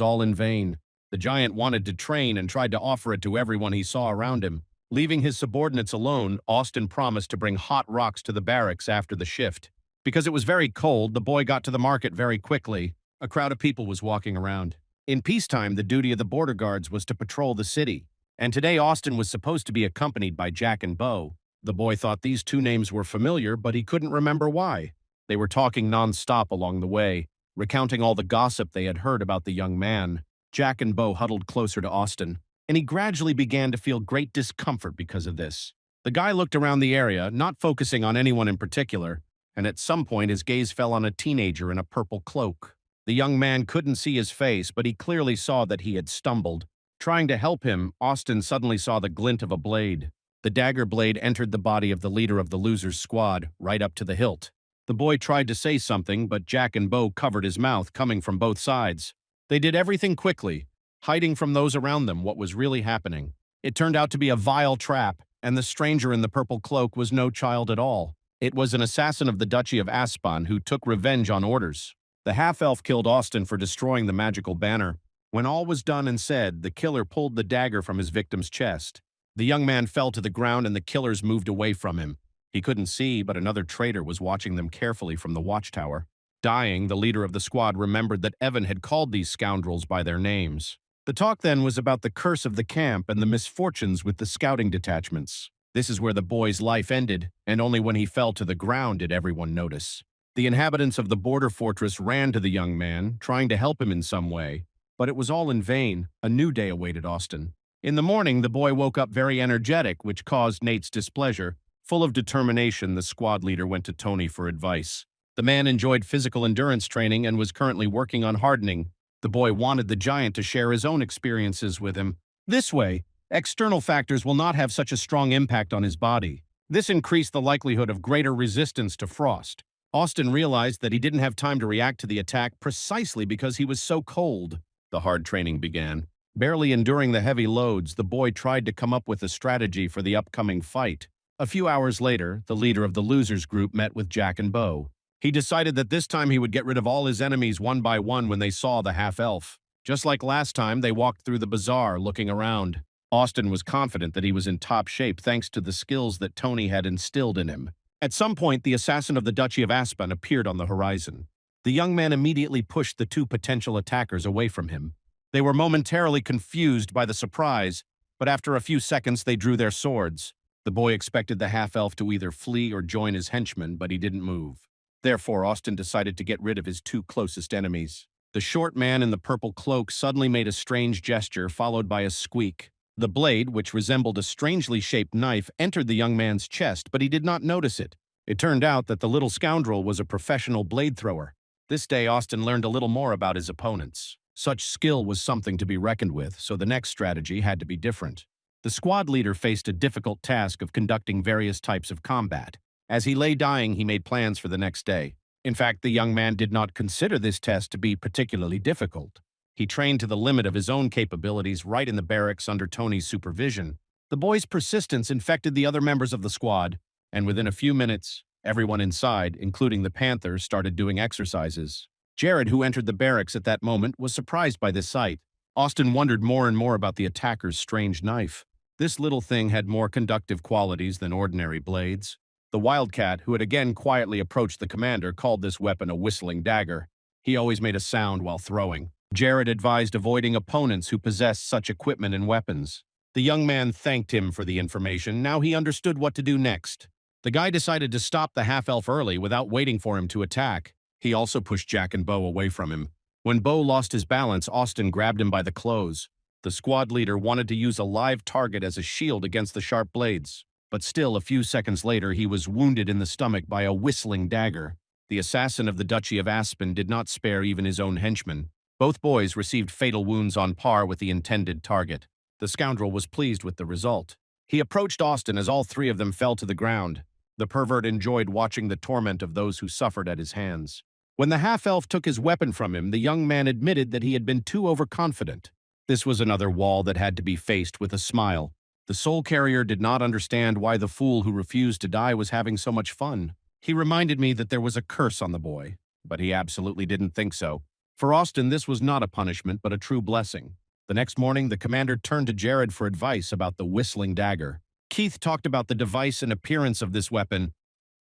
all in vain. The giant wanted to train and tried to offer it to everyone he saw around him. Leaving his subordinates alone, Austin promised to bring hot rocks to the barracks after the shift. Because it was very cold, the boy got to the market very quickly. A crowd of people was walking around. In peacetime, the duty of the border guards was to patrol the city. And today Austin was supposed to be accompanied by Jack and Bo. The boy thought these two names were familiar, but he couldn't remember why. They were talking non-stop along the way, recounting all the gossip they had heard about the young man. Jack and Bo huddled closer to Austin, and he gradually began to feel great discomfort because of this. The guy looked around the area, not focusing on anyone in particular, and at some point his gaze fell on a teenager in a purple cloak. The young man couldn't see his face, but he clearly saw that he had stumbled. Trying to help him, Austin suddenly saw the glint of a blade. The dagger blade entered the body of the leader of the losers' squad, right up to the hilt. The boy tried to say something, but Jack and Bo covered his mouth, coming from both sides. They did everything quickly, hiding from those around them what was really happening. It turned out to be a vile trap, and the stranger in the purple cloak was no child at all. It was an assassin of the Duchy of Aspan who took revenge on orders. The half-elf killed Austin for destroying the magical banner. When all was done and said, the killer pulled the dagger from his victim's chest. The young man fell to the ground and the killers moved away from him. He couldn't see, but another traitor was watching them carefully from the watchtower. Dying, the leader of the squad remembered that Evan had called these scoundrels by their names. The talk then was about the curse of the camp and the misfortunes with the scouting detachments. This is where the boy's life ended, and only when he fell to the ground did everyone notice. The inhabitants of the border fortress ran to the young man, trying to help him in some way, but it was all in vain. A new day awaited Austin. In the morning, the boy woke up very energetic, which caused Nate's displeasure. Full of determination, the squad leader went to Tony for advice. The man enjoyed physical endurance training and was currently working on hardening. The boy wanted the giant to share his own experiences with him. This way, external factors will not have such a strong impact on his body. This increased the likelihood of greater resistance to frost. Austin realized that he didn't have time to react to the attack precisely because he was so cold. The hard training began. Barely enduring the heavy loads, the boy tried to come up with a strategy for the upcoming fight. A few hours later, the leader of the losers group met with Jack and Bo. He decided that this time he would get rid of all his enemies one by one when they saw the half-elf. Just like last time, they walked through the bazaar, looking around. Austin was confident that he was in top shape thanks to the skills that Tony had instilled in him. At some point, the assassin of the Duchy of Aspan appeared on the horizon. The young man immediately pushed the two potential attackers away from him. They were momentarily confused by the surprise, but after a few seconds they drew their swords. The boy expected the half-elf to either flee or join his henchmen, but he didn't move. Therefore, Austin decided to get rid of his two closest enemies. The short man in the purple cloak suddenly made a strange gesture, followed by a squeak. The blade, which resembled a strangely shaped knife, entered the young man's chest, but he did not notice it. It turned out that the little scoundrel was a professional blade thrower. This day, Austin learned a little more about his opponents. Such skill was something to be reckoned with, so the next strategy had to be different. The squad leader faced a difficult task of conducting various types of combat. As he lay dying, he made plans for the next day. In fact, the young man did not consider this test to be particularly difficult. He trained to the limit of his own capabilities right in the barracks under Tony's supervision. The boy's persistence infected the other members of the squad, and within a few minutes, everyone inside, including the Panther, started doing exercises. Jared, who entered the barracks at that moment, was surprised by this sight. Austin wondered more and more about the attacker's strange knife. This little thing had more conductive qualities than ordinary blades. The wildcat, who had again quietly approached the commander, called this weapon a whistling dagger. He always made a sound while throwing. Jared advised avoiding opponents who possessed such equipment and weapons. The young man thanked him for the information. Now he understood what to do next. The guy decided to stop the half-elf early without waiting for him to attack. He also pushed Jack and Bo away from him. When Bo lost his balance, Austin grabbed him by the clothes. The squad leader wanted to use a live target as a shield against the sharp blades. But still, a few seconds later, he was wounded in the stomach by a whistling dagger. The assassin of the Duchy of Aspan did not spare even his own henchmen. Both boys received fatal wounds on par with the intended target. The scoundrel was pleased with the result. He approached Austin as all three of them fell to the ground. The pervert enjoyed watching the torment of those who suffered at his hands. When the half-elf took his weapon from him, the young man admitted that he had been too overconfident. This was another wall that had to be faced with a smile. The soul carrier did not understand why the fool who refused to die was having so much fun. He reminded me that there was a curse on the boy, but he absolutely didn't think so. For Austin, this was not a punishment, but a true blessing. The next morning, the commander turned to Jared for advice about the whistling dagger. Keith talked about the device and appearance of this weapon,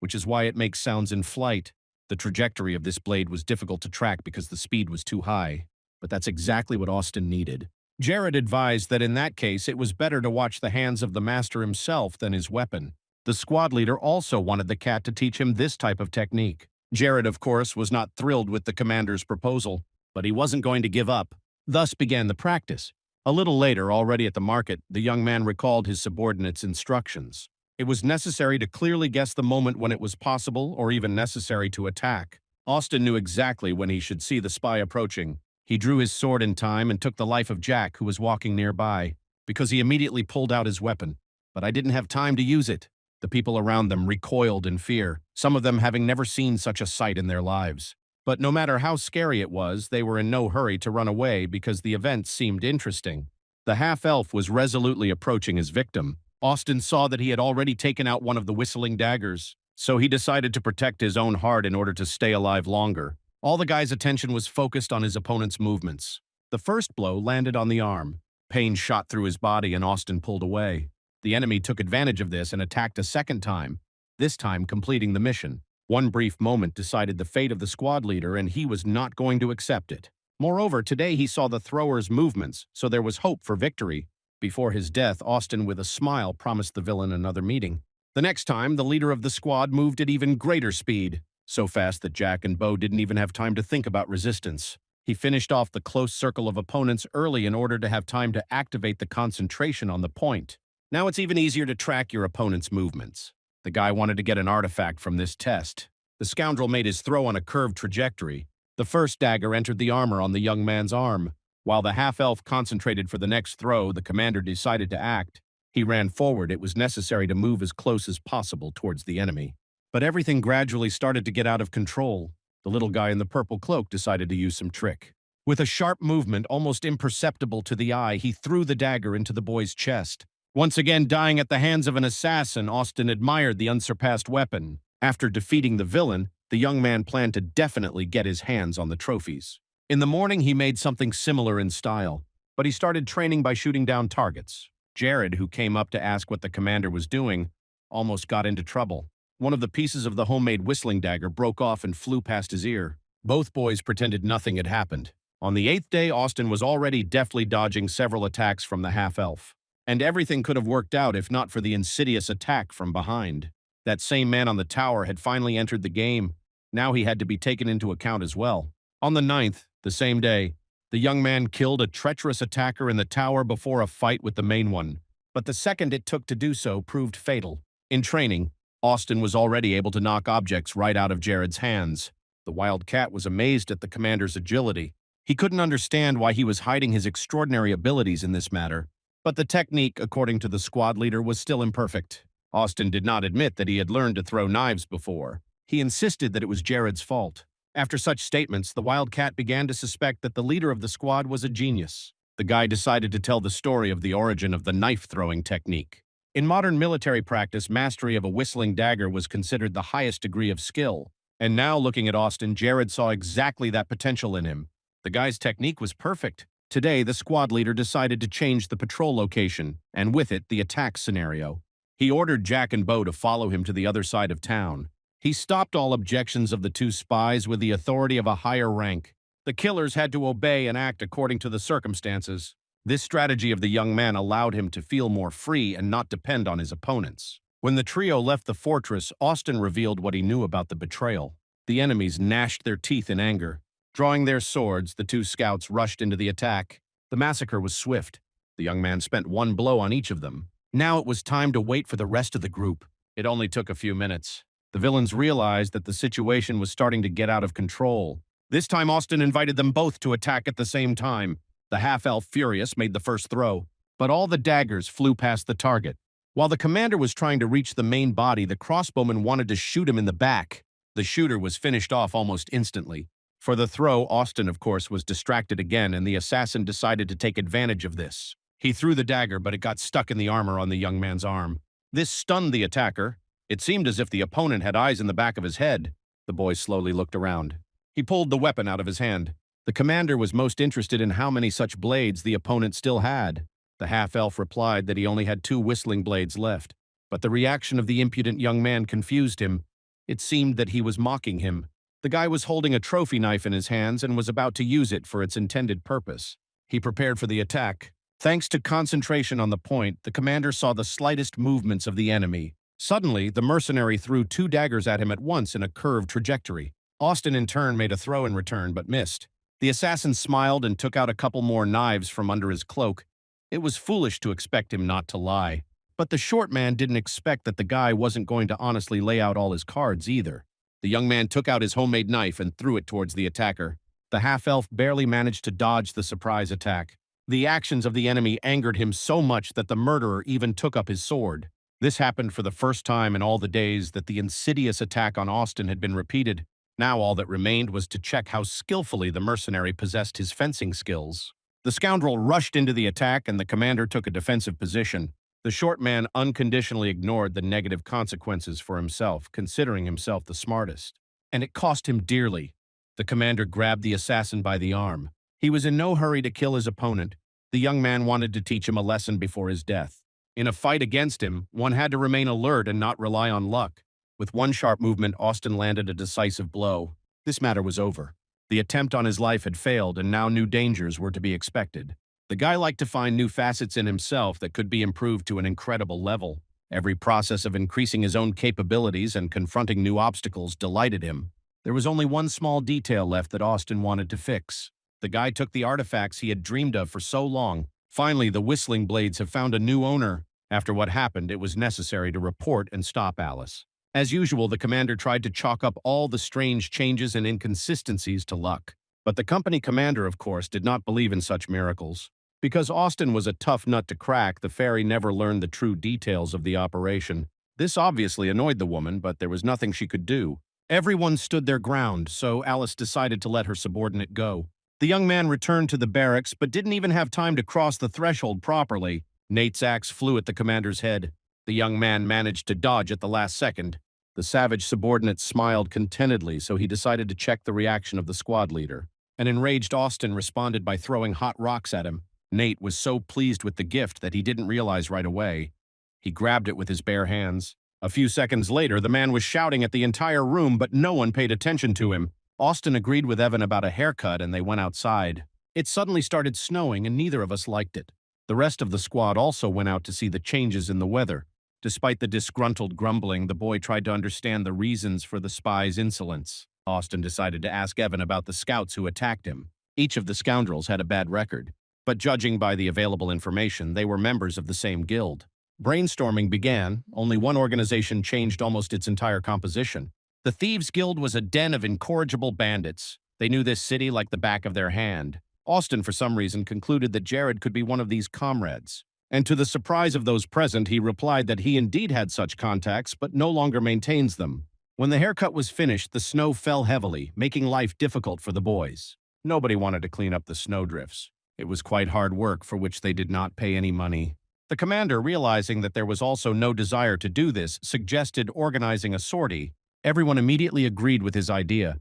which is why it makes sounds in flight. The trajectory of this blade was difficult to track because the speed was too high, but that's exactly what Austin needed. Jared advised that in that case it was better to watch the hands of the master himself than his weapon. The squad leader also wanted the cat to teach him this type of technique. Jared, of course, was not thrilled with the commander's proposal, but he wasn't going to give up. Thus began the practice. A little later, already at the market, the young man recalled his subordinate's instructions. It was necessary to clearly guess the moment when it was possible or even necessary to attack. Austin knew exactly when he should see the spy approaching. He drew his sword in time and took the life of Jack, who was walking nearby, because he immediately pulled out his weapon. But I didn't have time to use it. The people around them recoiled in fear, some of them having never seen such a sight in their lives. But no matter how scary it was, they were in no hurry to run away because the event seemed interesting. The half-elf was resolutely approaching his victim. Austin saw that he had already taken out one of the whistling daggers, so he decided to protect his own heart in order to stay alive longer. All the guy's attention was focused on his opponent's movements. The first blow landed on the arm. Pain shot through his body and Austin pulled away. The enemy took advantage of this and attacked a second time, this time completing the mission. One brief moment decided the fate of the squad leader, and he was not going to accept it. Moreover, today he saw the thrower's movements, so there was hope for victory. Before his death, Austin with a smile promised the villain another meeting. The next time, the leader of the squad moved at even greater speed, so fast that Jack and Bo didn't even have time to think about resistance. He finished off the close circle of opponents early in order to have time to activate the concentration on the point. Now it's even easier to track your opponent's movements. The guy wanted to get an artifact from this test. The scoundrel made his throw on a curved trajectory. The first dagger entered the armor on the young man's arm. While the half-elf concentrated for the next throw, the commander decided to act. He ran forward. It was necessary to move as close as possible towards the enemy. But everything gradually started to get out of control. The little guy in the purple cloak decided to use some trick. With a sharp movement, almost imperceptible to the eye, he threw the dagger into the boy's chest. Once again dying at the hands of an assassin, Austin admired the unsurpassed weapon. After defeating the villain, the young man planned to definitely get his hands on the trophies. In the morning, he made something similar in style, but he started training by shooting down targets. Jared, who came up to ask what the commander was doing, almost got into trouble. One of the pieces of the homemade whistling dagger broke off and flew past his ear. Both boys pretended nothing had happened. On the 8th day, Austin was already deftly dodging several attacks from the half-elf. And everything could have worked out if not for the insidious attack from behind. That same man on the tower had finally entered the game. Now he had to be taken into account as well. On the 9th, the same day, the young man killed a treacherous attacker in the tower before a fight with the main one. But the second it took to do so proved fatal. In training, Austin was already able to knock objects right out of Jared's hands. The wild cat was amazed at the commander's agility. He couldn't understand why he was hiding his extraordinary abilities in this matter. But the technique, according to the squad leader, was still imperfect. Austin did not admit that he had learned to throw knives before. He insisted that it was Jared's fault. After such statements, the wildcat began to suspect that the leader of the squad was a genius. The guy decided to tell the story of the origin of the knife-throwing technique. In modern military practice, mastery of a whistling dagger was considered the highest degree of skill. And now, looking at Austin, Jared saw exactly that potential in him. The guy's technique was perfect. Today, the squad leader decided to change the patrol location, and with it, the attack scenario. He ordered Jack and Bo to follow him to the other side of town. He stopped all objections of the two spies with the authority of a higher rank. The killers had to obey and act according to the circumstances. This strategy of the young man allowed him to feel more free and not depend on his opponents. When the trio left the fortress, Austin revealed what he knew about the betrayal. The enemies gnashed their teeth in anger. Drawing their swords, the two scouts rushed into the attack. The massacre was swift. The young man spent one blow on each of them. Now it was time to wait for the rest of the group. It only took a few minutes. The villains realized that the situation was starting to get out of control. This time Austin invited them both to attack at the same time. The half-elf, furious, made the first throw, but all the daggers flew past the target. While the commander was trying to reach the main body, the crossbowman wanted to shoot him in the back. The shooter was finished off almost instantly. For the throw, Austin, of course, was distracted again, and the assassin decided to take advantage of this. He threw the dagger, but it got stuck in the armor on the young man's arm. This stunned the attacker. It seemed as if the opponent had eyes in the back of his head. The boy slowly looked around. He pulled the weapon out of his hand. The commander was most interested in how many such blades the opponent still had. The half-elf replied that he only had 2 whistling blades left. But the reaction of the impudent young man confused him. It seemed that he was mocking him. The guy was holding a trophy knife in his hands and was about to use it for its intended purpose. He prepared for the attack. Thanks to concentration on the point, the commander saw the slightest movements of the enemy. Suddenly, the mercenary threw 2 daggers at him at once in a curved trajectory. Austin in turn made a throw in return, but missed. The assassin smiled and took out a couple more knives from under his cloak. It was foolish to expect him not to lie. But the short man didn't expect that the guy wasn't going to honestly lay out all his cards either. The young man took out his homemade knife and threw it towards the attacker. The half-elf barely managed to dodge the surprise attack. The actions of the enemy angered him so much that the murderer even took up his sword. This happened for the first time in all the days that the insidious attack on Austin had been repeated. Now all that remained was to check how skillfully the mercenary possessed his fencing skills. The scoundrel rushed into the attack and the commander took a defensive position. The short man unconditionally ignored the negative consequences for himself, considering himself the smartest. And it cost him dearly. The commander grabbed the assassin by the arm. He was in no hurry to kill his opponent. The young man wanted to teach him a lesson before his death. In a fight against him, one had to remain alert and not rely on luck. With one sharp movement, Austin landed a decisive blow. This matter was over. The attempt on his life had failed, and now new dangers were to be expected. The guy liked to find new facets in himself that could be improved to an incredible level. Every process of increasing his own capabilities and confronting new obstacles delighted him. There was only one small detail left that Austin wanted to fix. The guy took the artifacts he had dreamed of for so long. Finally, the whistling blades have found a new owner. After what happened, it was necessary to report and stop Alice. As usual, the commander tried to chalk up all the strange changes and inconsistencies to luck. But the company commander, of course, did not believe in such miracles. Because Austin was a tough nut to crack, the fairy never learned the true details of the operation. This obviously annoyed the woman, but there was nothing she could do. Everyone stood their ground, so Alice decided to let her subordinate go. The young man returned to the barracks, but didn't even have time to cross the threshold properly. Nate's axe flew at the commander's head. The young man managed to dodge at the last second. The savage subordinate smiled contentedly, so he decided to check the reaction of the squad leader. An enraged Austin responded by throwing hot rocks at him. Nate was so pleased with the gift that he didn't realize right away. He grabbed it with his bare hands. A few seconds later, the man was shouting at the entire room, but no one paid attention to him. Austin agreed with Evan about a haircut and they went outside. It suddenly started snowing and neither of us liked it. The rest of the squad also went out to see the changes in the weather. Despite the disgruntled grumbling, the boy tried to understand the reasons for the spy's insolence. Austin decided to ask Evan about the scouts who attacked him. Each of the scoundrels had a bad record, but judging by the available information, they were members of the same guild. Brainstorming began. Only one organization changed almost its entire composition. The Thieves' Guild was a den of incorrigible bandits. They knew this city like the back of their hand. Austin, for some reason, concluded that Jared could be one of these comrades. And to the surprise of those present, he replied that he indeed had such contacts, but no longer maintains them. When the haircut was finished, the snow fell heavily, making life difficult for the boys. Nobody wanted to clean up the snowdrifts. It was quite hard work for which they did not pay any money. The commander, realizing that there was also no desire to do this, suggested organizing a sortie. Everyone immediately agreed with his idea.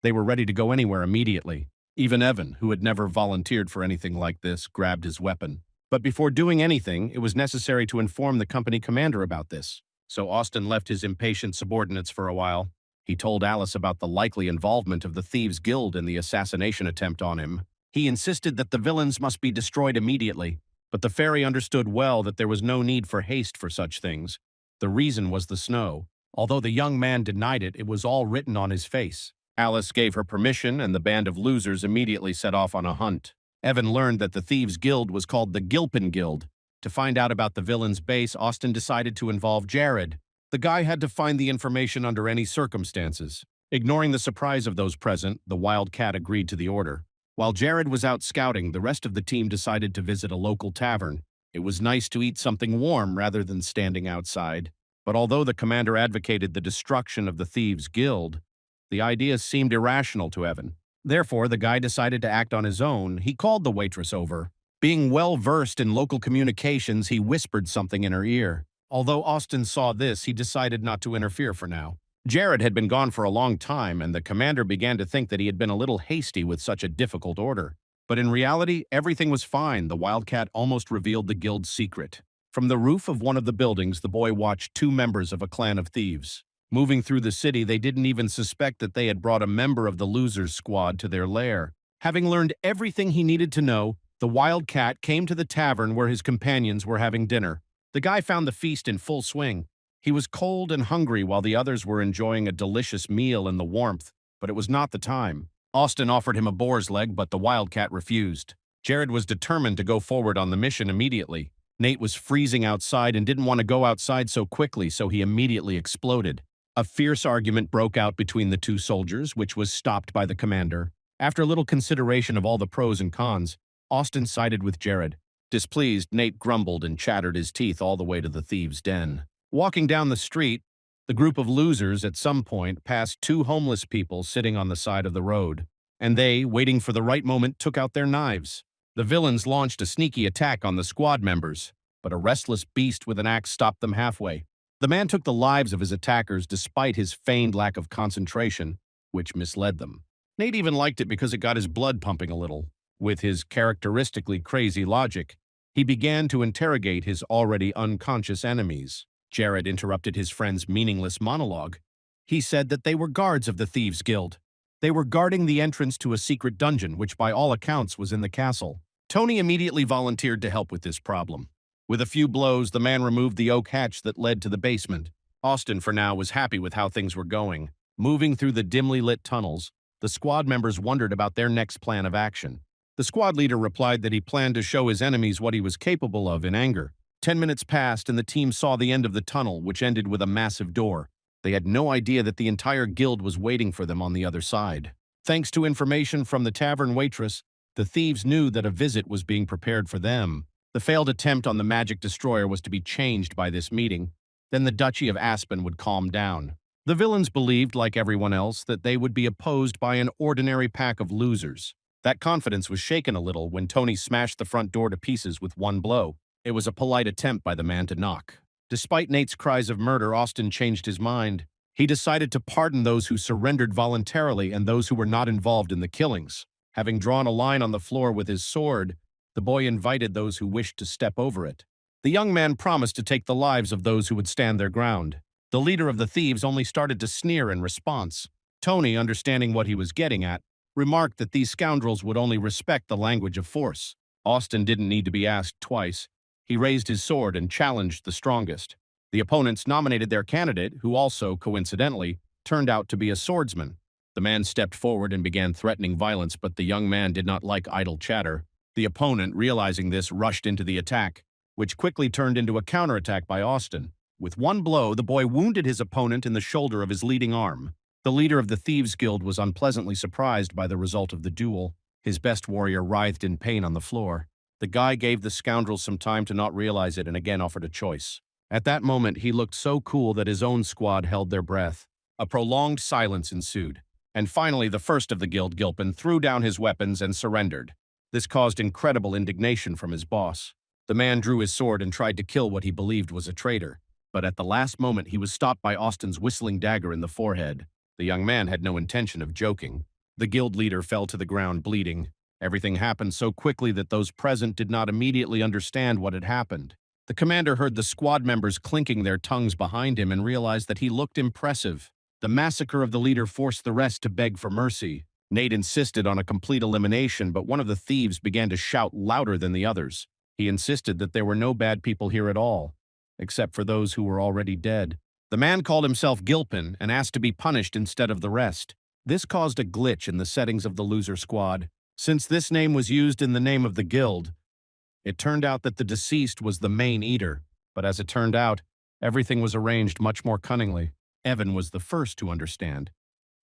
They were ready to go anywhere immediately. Even Evan, who had never volunteered for anything like this, grabbed his weapon. But before doing anything, it was necessary to inform the company commander about this. So Austin left his impatient subordinates for a while. He told Alice about the likely involvement of the Thieves' Guild in the assassination attempt on him. He insisted that the villains must be destroyed immediately, but the fairy understood well that there was no need for haste for such things. The reason was the snow. Although the young man denied it, it was all written on his face. Alice gave her permission, and the band of losers immediately set off on a hunt. Evan learned that the Thieves' Guild was called the Gilpin Guild. To find out about the villain's base, Austin decided to involve Jared. The guy had to find the information under any circumstances. Ignoring the surprise of those present, the wild cat agreed to the order. While Jared was out scouting, the rest of the team decided to visit a local tavern. It was nice to eat something warm rather than standing outside. But although the commander advocated the destruction of the Thieves' Guild, the idea seemed irrational to Evan. Therefore, the guy decided to act on his own. He called the waitress over. Being well-versed in local communications, he whispered something in her ear. Although Austin saw this, he decided not to interfere for now. Jared had been gone for a long time, and the commander began to think that he had been a little hasty with such a difficult order. But in reality, everything was fine. The wildcat almost revealed the guild's secret. From the roof of one of the buildings, the boy watched two members of a clan of thieves. Moving through the city, they didn't even suspect that they had brought a member of the losers squad to their lair. Having learned everything he needed to know, the wildcat came to the tavern where his companions were having dinner. The guy found the feast in full swing. He was cold and hungry while the others were enjoying a delicious meal in the warmth, but it was not the time. Austin offered him a boar's leg, but the wildcat refused. Jared was determined to go forward on the mission immediately. Nate was freezing outside and didn't want to go outside so quickly, so he immediately exploded. A fierce argument broke out between the two soldiers, which was stopped by the commander. After a little consideration of all the pros and cons, Austin sided with Jared. Displeased, Nate grumbled and chattered his teeth all the way to the thieves' den. Walking down the street, the group of losers at some point passed two homeless people sitting on the side of the road, and they, waiting for the right moment, took out their knives. The villains launched a sneaky attack on the squad members, but a restless beast with an axe stopped them halfway. The man took the lives of his attackers despite his feigned lack of concentration, which misled them. Nate even liked it because it got his blood pumping a little. With his characteristically crazy logic, he began to interrogate his already unconscious enemies. Jared interrupted his friend's meaningless monologue. He said that they were guards of the Thieves' Guild. They were guarding the entrance to a secret dungeon, which by all accounts was in the castle. Tony immediately volunteered to help with this problem. With a few blows, the man removed the oak hatch that led to the basement. Austin, for now, was happy with how things were going. Moving through the dimly lit tunnels, the squad members wondered about their next plan of action. The squad leader replied that he planned to show his enemies what he was capable of in anger. 10 minutes passed and the team saw the end of the tunnel, which ended with a massive door. They had no idea that the entire guild was waiting for them on the other side. Thanks to information from the tavern waitress, the thieves knew that a visit was being prepared for them. The failed attempt on the magic destroyer was to be changed by this meeting. Then the Duchy of Aspen would calm down. The villains believed, like everyone else, that they would be opposed by an ordinary pack of losers. That confidence was shaken a little when Tony smashed the front door to pieces with one blow. It was a polite attempt by the man to knock. Despite Nate's cries of murder, Austin changed his mind. He decided to pardon those who surrendered voluntarily and those who were not involved in the killings. Having drawn a line on the floor with his sword, the boy invited those who wished to step over it. The young man promised to take the lives of those who would stand their ground. The leader of the thieves only started to sneer in response. Tony, understanding what he was getting at, remarked that these scoundrels would only respect the language of force. Austin didn't need to be asked twice. He raised his sword and challenged the strongest. The opponents nominated their candidate, who also, coincidentally, turned out to be a swordsman. The man stepped forward and began threatening violence, but the young man did not like idle chatter. The opponent, realizing this, rushed into the attack, which quickly turned into a counterattack by Austin. With one blow, the boy wounded his opponent in the shoulder of his leading arm. The leader of the Thieves' Guild was unpleasantly surprised by the result of the duel. His best warrior writhed in pain on the floor. The guy gave the scoundrel some time to not realize it and again offered a choice. At that moment, he looked so cool that his own squad held their breath. A prolonged silence ensued. And finally, the first of the guild, Gilpin, threw down his weapons and surrendered. This caused incredible indignation from his boss. The man drew his sword and tried to kill what he believed was a traitor. But at the last moment, he was stopped by Austin's whistling dagger in the forehead. The young man had no intention of joking. The guild leader fell to the ground bleeding. Everything happened so quickly that those present did not immediately understand what had happened. The commander heard the squad members clinking their tongues behind him and realized that he looked impressive. The massacre of the leader forced the rest to beg for mercy. Nate insisted on a complete elimination, but one of the thieves began to shout louder than the others. He insisted that there were no bad people here at all, except for those who were already dead. The man called himself Gilpin and asked to be punished instead of the rest. This caused a glitch in the settings of the loser squad. Since this name was used in the name of the guild, it turned out that the deceased was the main eater. But as it turned out, everything was arranged much more cunningly. Evan was the first to understand.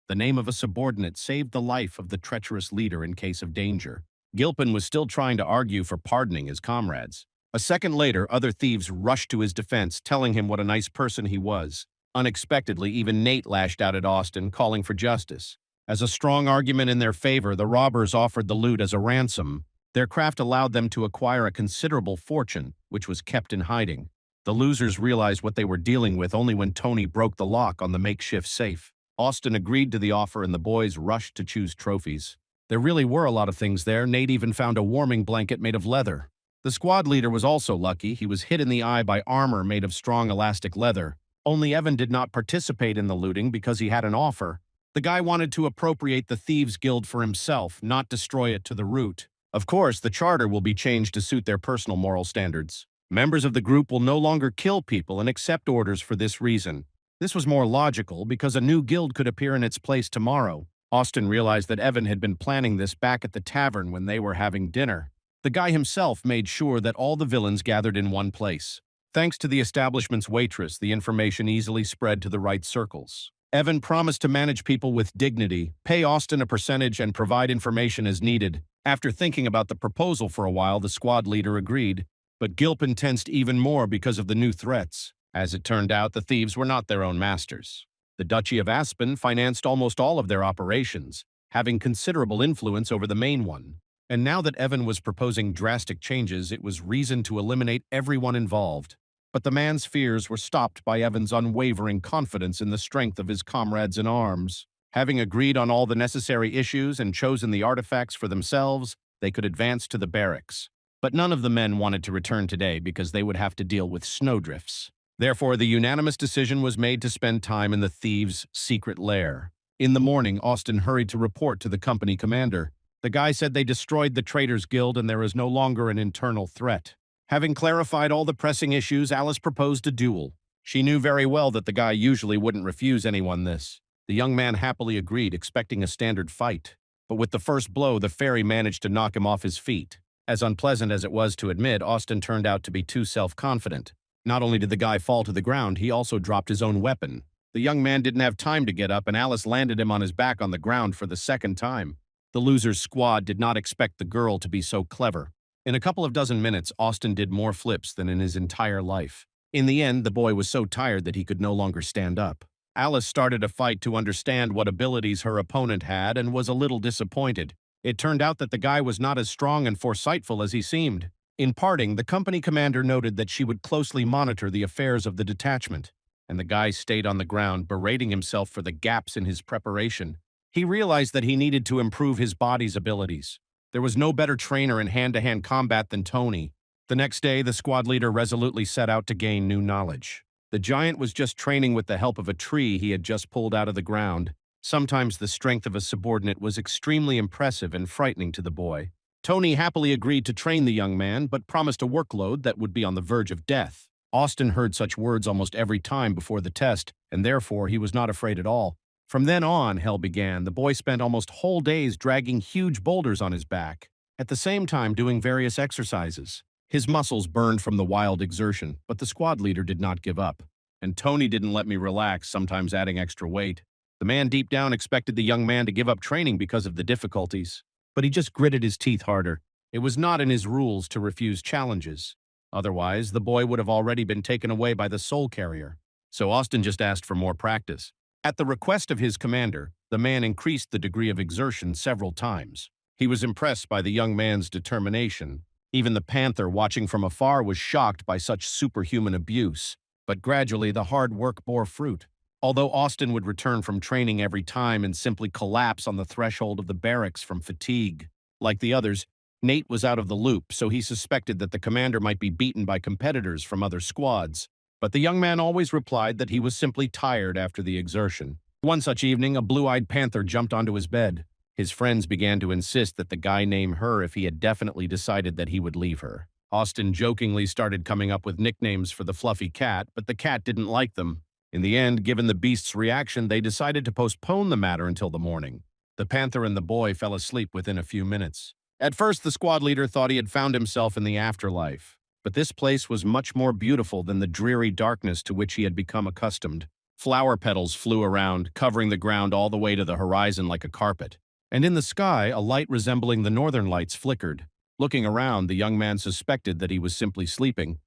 The name of a subordinate saved the life of the treacherous leader in case of danger. Gilpin was still trying to argue for pardoning his comrades. A second later, other thieves rushed to his defense, telling him what a nice person he was. Unexpectedly, even Nate lashed out at Austin, calling for justice. As a strong argument in their favor, the robbers offered the loot as a ransom. Their craft allowed them to acquire a considerable fortune, which was kept in hiding. The losers realized what they were dealing with only when Tony broke the lock on the makeshift safe. Austin agreed to the offer and the boys rushed to choose trophies. There really were a lot of things there. Nate even found a warming blanket made of leather. The squad leader was also lucky. He was hit in the eye by armor made of strong elastic leather. Only Evan did not participate in the looting because he had an offer. The guy wanted to appropriate the Thieves' Guild for himself, not destroy it to the root. Of course, the charter will be changed to suit their personal moral standards. Members of the group will no longer kill people and accept orders for this reason. This was more logical because a new guild could appear in its place tomorrow. Austin realized that Evan had been planning this back at the tavern when they were having dinner. The guy himself made sure that all the villains gathered in one place. Thanks to the establishment's waitress, the information easily spread to the right circles. Evan promised to manage people with dignity, pay Austin a percentage, and provide information as needed. After thinking about the proposal for a while, the squad leader agreed, but Gilpin tensed even more because of the new threats. As it turned out, the thieves were not their own masters. The Duchy of Aspen financed almost all of their operations, having considerable influence over the main one. And now that Evan was proposing drastic changes, it was reason to eliminate everyone involved. But the man's fears were stopped by Evan's unwavering confidence in the strength of his comrades in arms. Having agreed on all the necessary issues and chosen the artifacts for themselves, they could advance to the barracks. But none of the men wanted to return today because they would have to deal with snowdrifts. Therefore, the unanimous decision was made to spend time in the thieves' secret lair. In the morning, Austin hurried to report to the company commander. The guy said they destroyed the Traitors Guild and there is no longer an internal threat. Having clarified all the pressing issues, Alice proposed a duel. She knew very well that the guy usually wouldn't refuse anyone this. The young man happily agreed, expecting a standard fight. But with the first blow, the fairy managed to knock him off his feet. As unpleasant as it was to admit, Austin turned out to be too self-confident. Not only did the guy fall to the ground, he also dropped his own weapon. The young man didn't have time to get up, and Alice landed him on his back on the ground for the second time. The loser's squad did not expect the girl to be so clever. In a couple of dozen minutes, Austin did more flips than in his entire life. In the end, the boy was so tired that he could no longer stand up. Alice started a fight to understand what abilities her opponent had and was a little disappointed. It turned out that the guy was not as strong and foresightful as he seemed. In parting, the company commander noted that she would closely monitor the affairs of the detachment, and the guy stayed on the ground, berating himself for the gaps in his preparation. He realized that he needed to improve his body's abilities. There was no better trainer in hand-to-hand combat than Tony. The next day, the squad leader resolutely set out to gain new knowledge. The giant was just training with the help of a tree he had just pulled out of the ground. Sometimes the strength of a subordinate was extremely impressive and frightening to the boy. Tony happily agreed to train the young man, but promised a workload that would be on the verge of death. Austin heard such words almost every time before the test, and therefore he was not afraid at all. From then on, hell began. The boy spent almost whole days dragging huge boulders on his back, at the same time doing various exercises. His muscles burned from the wild exertion, but the squad leader did not give up. And Tony didn't let me relax, sometimes adding extra weight. The man deep down expected the young man to give up training because of the difficulties, but he just gritted his teeth harder. It was not in his rules to refuse challenges. Otherwise, the boy would have already been taken away by the soul carrier. So Austin just asked for more practice. At the request of his commander, the man increased the degree of exertion several times. He was impressed by the young man's determination. Even the panther, watching from afar, was shocked by such superhuman abuse. But gradually, the hard work bore fruit. Although Austin would return from training every time and simply collapse on the threshold of the barracks from fatigue. Like the others, Nate was out of the loop, so he suspected that the commander might be beaten by competitors from other squads. But the young man always replied that he was simply tired after the exertion. One such evening, a blue-eyed panther jumped onto his bed. His friends began to insist that the guy name her if he had definitely decided that he would leave her. Austin jokingly started coming up with nicknames for the fluffy cat, but the cat didn't like them. In the end, given the beast's reaction, they decided to postpone the matter until the morning. The panther and the boy fell asleep within a few minutes. At first, the squad leader thought he had found himself in the afterlife. But this place was much more beautiful than the dreary darkness to which he had become accustomed. Flower petals flew around, covering the ground all the way to the horizon like a carpet. And in the sky, a light resembling the northern lights flickered. Looking around, the young man suspected that he was simply sleeping.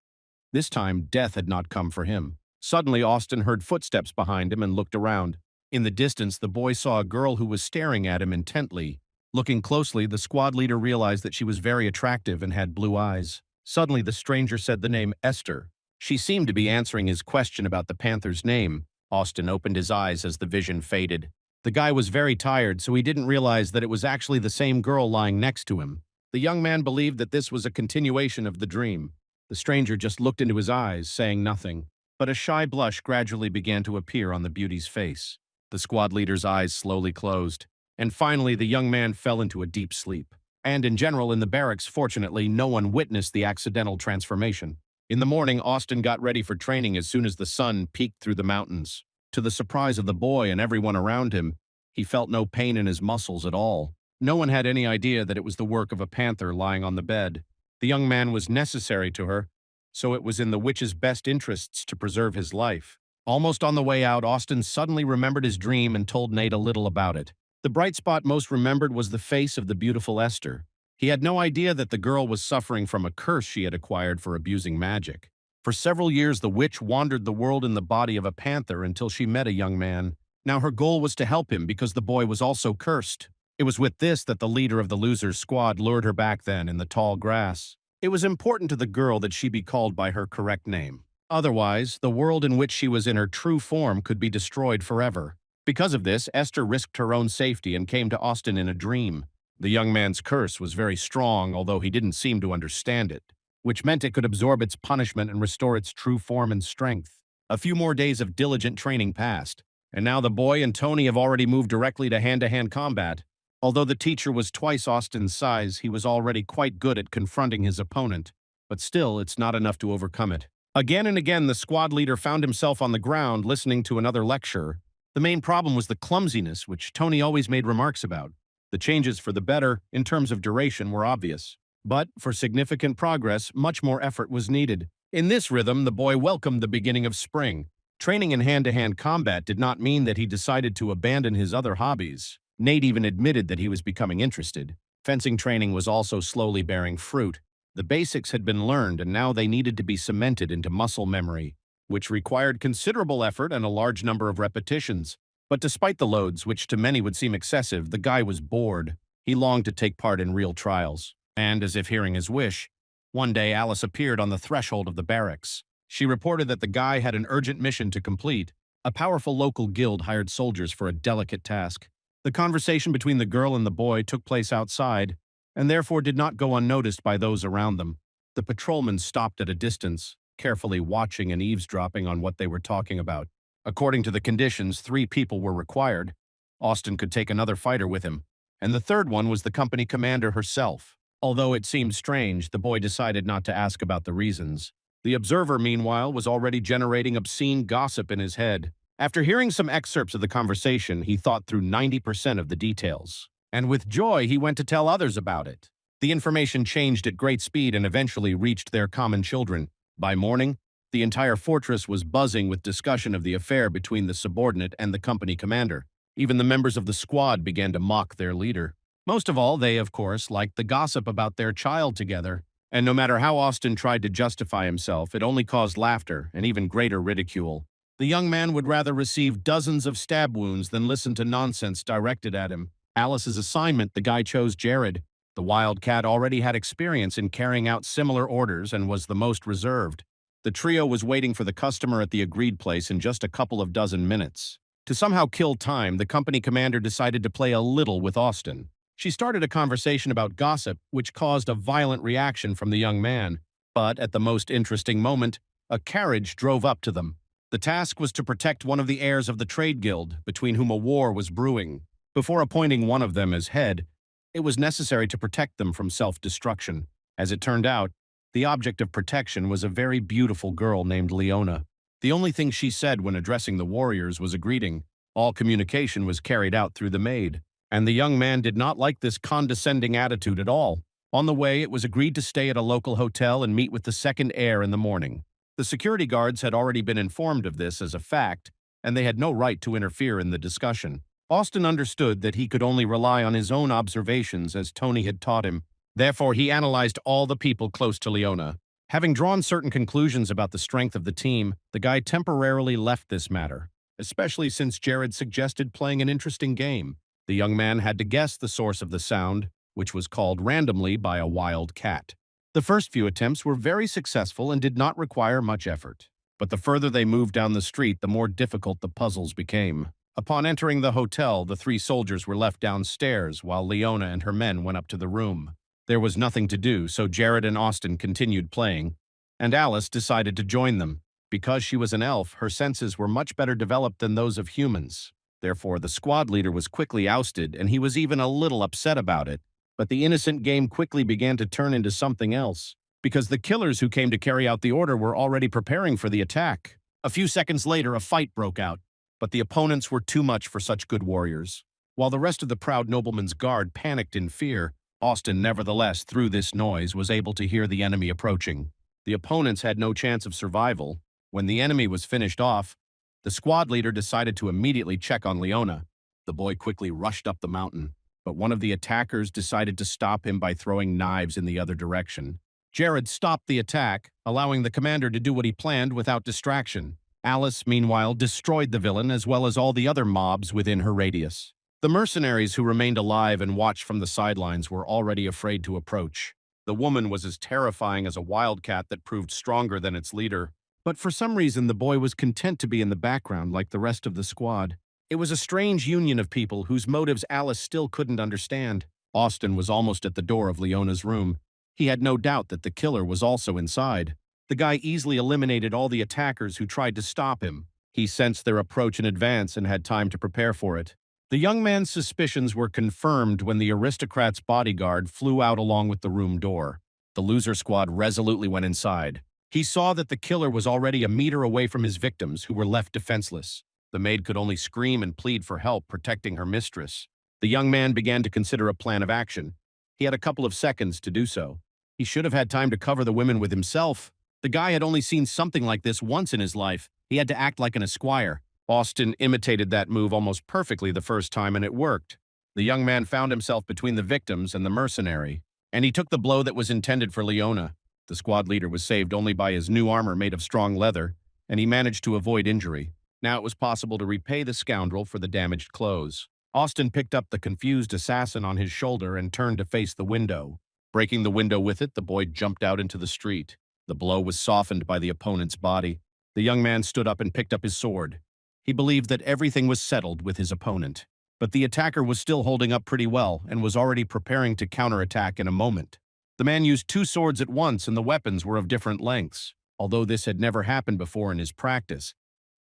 This time, death had not come for him. Suddenly, Austin heard footsteps behind him and looked around. In the distance, the boy saw a girl who was staring at him intently. Looking closely, the squad leader realized that she was very attractive and had blue eyes. Suddenly, the stranger said the name Esther. She seemed to be answering his question about the panther's name. Austin opened his eyes as the vision faded. The guy was very tired, so he didn't realize that it was actually the same girl lying next to him. The young man believed that this was a continuation of the dream. The stranger just looked into his eyes, saying nothing. But a shy blush gradually began to appear on the beauty's face. The squad leader's eyes slowly closed. And finally, the young man fell into a deep sleep. And in general, in the barracks, fortunately, no one witnessed the accidental transformation. In the morning, Austin got ready for training as soon as the sun peeked through the mountains. To the surprise of the boy and everyone around him, he felt no pain in his muscles at all. No one had any idea that it was the work of a panther lying on the bed. The young man was necessary to her, so it was in the witch's best interests to preserve his life. Almost on the way out, Austin suddenly remembered his dream and told Nate a little about it. The bright spot most remembered was the face of the beautiful Esther. He had no idea that the girl was suffering from a curse she had acquired for abusing magic. For several years, the witch wandered the world in the body of a panther until she met a young man. Now her goal was to help him because the boy was also cursed. It was with this that the leader of the losers' squad lured her back then in the tall grass. It was important to the girl that she be called by her correct name. Otherwise, the world in which she was in her true form could be destroyed forever. Because of this, Esther risked her own safety and came to Austin in a dream. The young man's curse was very strong, although he didn't seem to understand it, which meant it could absorb its punishment and restore its true form and strength. A few more days of diligent training passed, and now the boy and Tony have already moved directly to hand-to-hand combat. Although the teacher was twice Austin's size, he was already quite good at confronting his opponent. But still, it's not enough to overcome it. Again and again, the squad leader found himself on the ground listening to another lecture. The main problem was the clumsiness, which Tony always made remarks about. The changes for the better, in terms of duration, were obvious. But, for significant progress, much more effort was needed. In this rhythm, the boy welcomed the beginning of spring. Training in hand-to-hand combat did not mean that he decided to abandon his other hobbies. Nate even admitted that he was becoming interested. Fencing training was also slowly bearing fruit. The basics had been learned, and now they needed to be cemented into muscle memory, which required considerable effort and a large number of repetitions. But despite the loads, which to many would seem excessive, the guy was bored. He longed to take part in real trials. And, as if hearing his wish, one day Alice appeared on the threshold of the barracks. She reported that the guy had an urgent mission to complete. A powerful local guild hired soldiers for a delicate task. The conversation between the girl and the boy took place outside, and therefore did not go unnoticed by those around them. The patrolman stopped at a distance, carefully watching and eavesdropping on what they were talking about. According to the conditions, 3 people were required. Austin could take another fighter with him, and the third one was the company commander herself. Although it seemed strange, the boy decided not to ask about the reasons. The observer, meanwhile, was already generating obscene gossip in his head. After hearing some excerpts of the conversation, he thought through 90% of the details. And with joy, he went to tell others about it. The information changed at great speed and eventually reached their common children. By morning, the entire fortress was buzzing with discussion of the affair between the subordinate and the company commander. Even the members of the squad began to mock their leader. Most of all, they, of course, liked the gossip about their child together. And no matter how Austin tried to justify himself, it only caused laughter and even greater ridicule. The young man would rather receive dozens of stab wounds than listen to nonsense directed at him. Alice's assignment, the guy chose Jared. The wildcat already had experience in carrying out similar orders and was the most reserved. The trio was waiting for the customer at the agreed place in just a couple of dozen minutes. To somehow kill time, the company commander decided to play a little with Austin. She started a conversation about gossip, which caused a violent reaction from the young man. But at the most interesting moment, a carriage drove up to them. The task was to protect one of the heirs of the trade guild, between whom a war was brewing. Before appointing one of them as head, it was necessary to protect them from self-destruction. As it turned out, the object of protection was a very beautiful girl named Leona. The only thing she said when addressing the warriors was a greeting. All communication was carried out through the maid, and the young man did not like this condescending attitude at all. On the way, it was agreed to stay at a local hotel and meet with the second heir in the morning. The security guards had already been informed of this as a fact, and they had no right to interfere in the discussion. Austin understood that he could only rely on his own observations as Tony had taught him. Therefore, he analyzed all the people close to Leona. Having drawn certain conclusions about the strength of the team, the guy temporarily left this matter, especially since Jared suggested playing an interesting game. The The young man had to guess the source of the sound, which was called randomly by a wild cat. The first few attempts were very successful and did not require much effort. But the further they moved down the street, the more difficult the puzzles became. Upon entering the hotel, the three soldiers were left downstairs while Leona and her men went up to the room. There was nothing to do, so Jared and Austin continued playing, and Alice decided to join them. Because she was an elf, her senses were much better developed than those of humans. Therefore, the squad leader was quickly ousted, and he was even a little upset about it. But the innocent game quickly began to turn into something else, because the killers who came to carry out the order were already preparing for the attack. A few seconds later, a fight broke out, but the opponents were too much for such good warriors. While the rest of the proud nobleman's guard panicked in fear, Austin, nevertheless, through this noise, was able to hear the enemy approaching. The opponents had no chance of survival. When the enemy was finished off, the squad leader decided to immediately check on Leona. The boy quickly rushed up the mountain, but one of the attackers decided to stop him by throwing knives in the other direction. Jared stopped the attack, allowing the commander to do what he planned without distraction. Alice, meanwhile, destroyed the villain as well as all the other mobs within her radius. The mercenaries who remained alive and watched from the sidelines were already afraid to approach. The woman was as terrifying as a wildcat that proved stronger than its leader. But for some reason, the boy was content to be in the background like the rest of the squad. It was a strange union of people whose motives Alice still couldn't understand. Austin was almost at the door of Leona's room. He had no doubt that the killer was also inside. The guy easily eliminated all the attackers who tried to stop him. He sensed their approach in advance and had time to prepare for it. The young man's suspicions were confirmed when the aristocrat's bodyguard flew out along with the room door. The loser squad resolutely went inside. He saw that the killer was already a meter away from his victims, who were left defenseless. The maid could only scream and plead for help protecting her mistress. The young man began to consider a plan of action. He had a couple of seconds to do so. He should have had time to cover the women with himself. The guy had only seen something like this once in his life. He had to act like an esquire. Austin imitated that move almost perfectly the first time, and it worked. The young man found himself between the victims and the mercenary, and he took the blow that was intended for Leona. The squad leader was saved only by his new armor made of strong leather, and he managed to avoid injury. Now it was possible to repay the scoundrel for the damaged clothes. Austin picked up the confused assassin on his shoulder and turned to face the window. Breaking the window with it, the boy jumped out into the street. The blow was softened by the opponent's body. The young man stood up and picked up his sword. He believed that everything was settled with his opponent. But the attacker was still holding up pretty well and was already preparing to counterattack in a moment. The man used two swords at once, and the weapons were of different lengths. Although this had never happened before in his practice,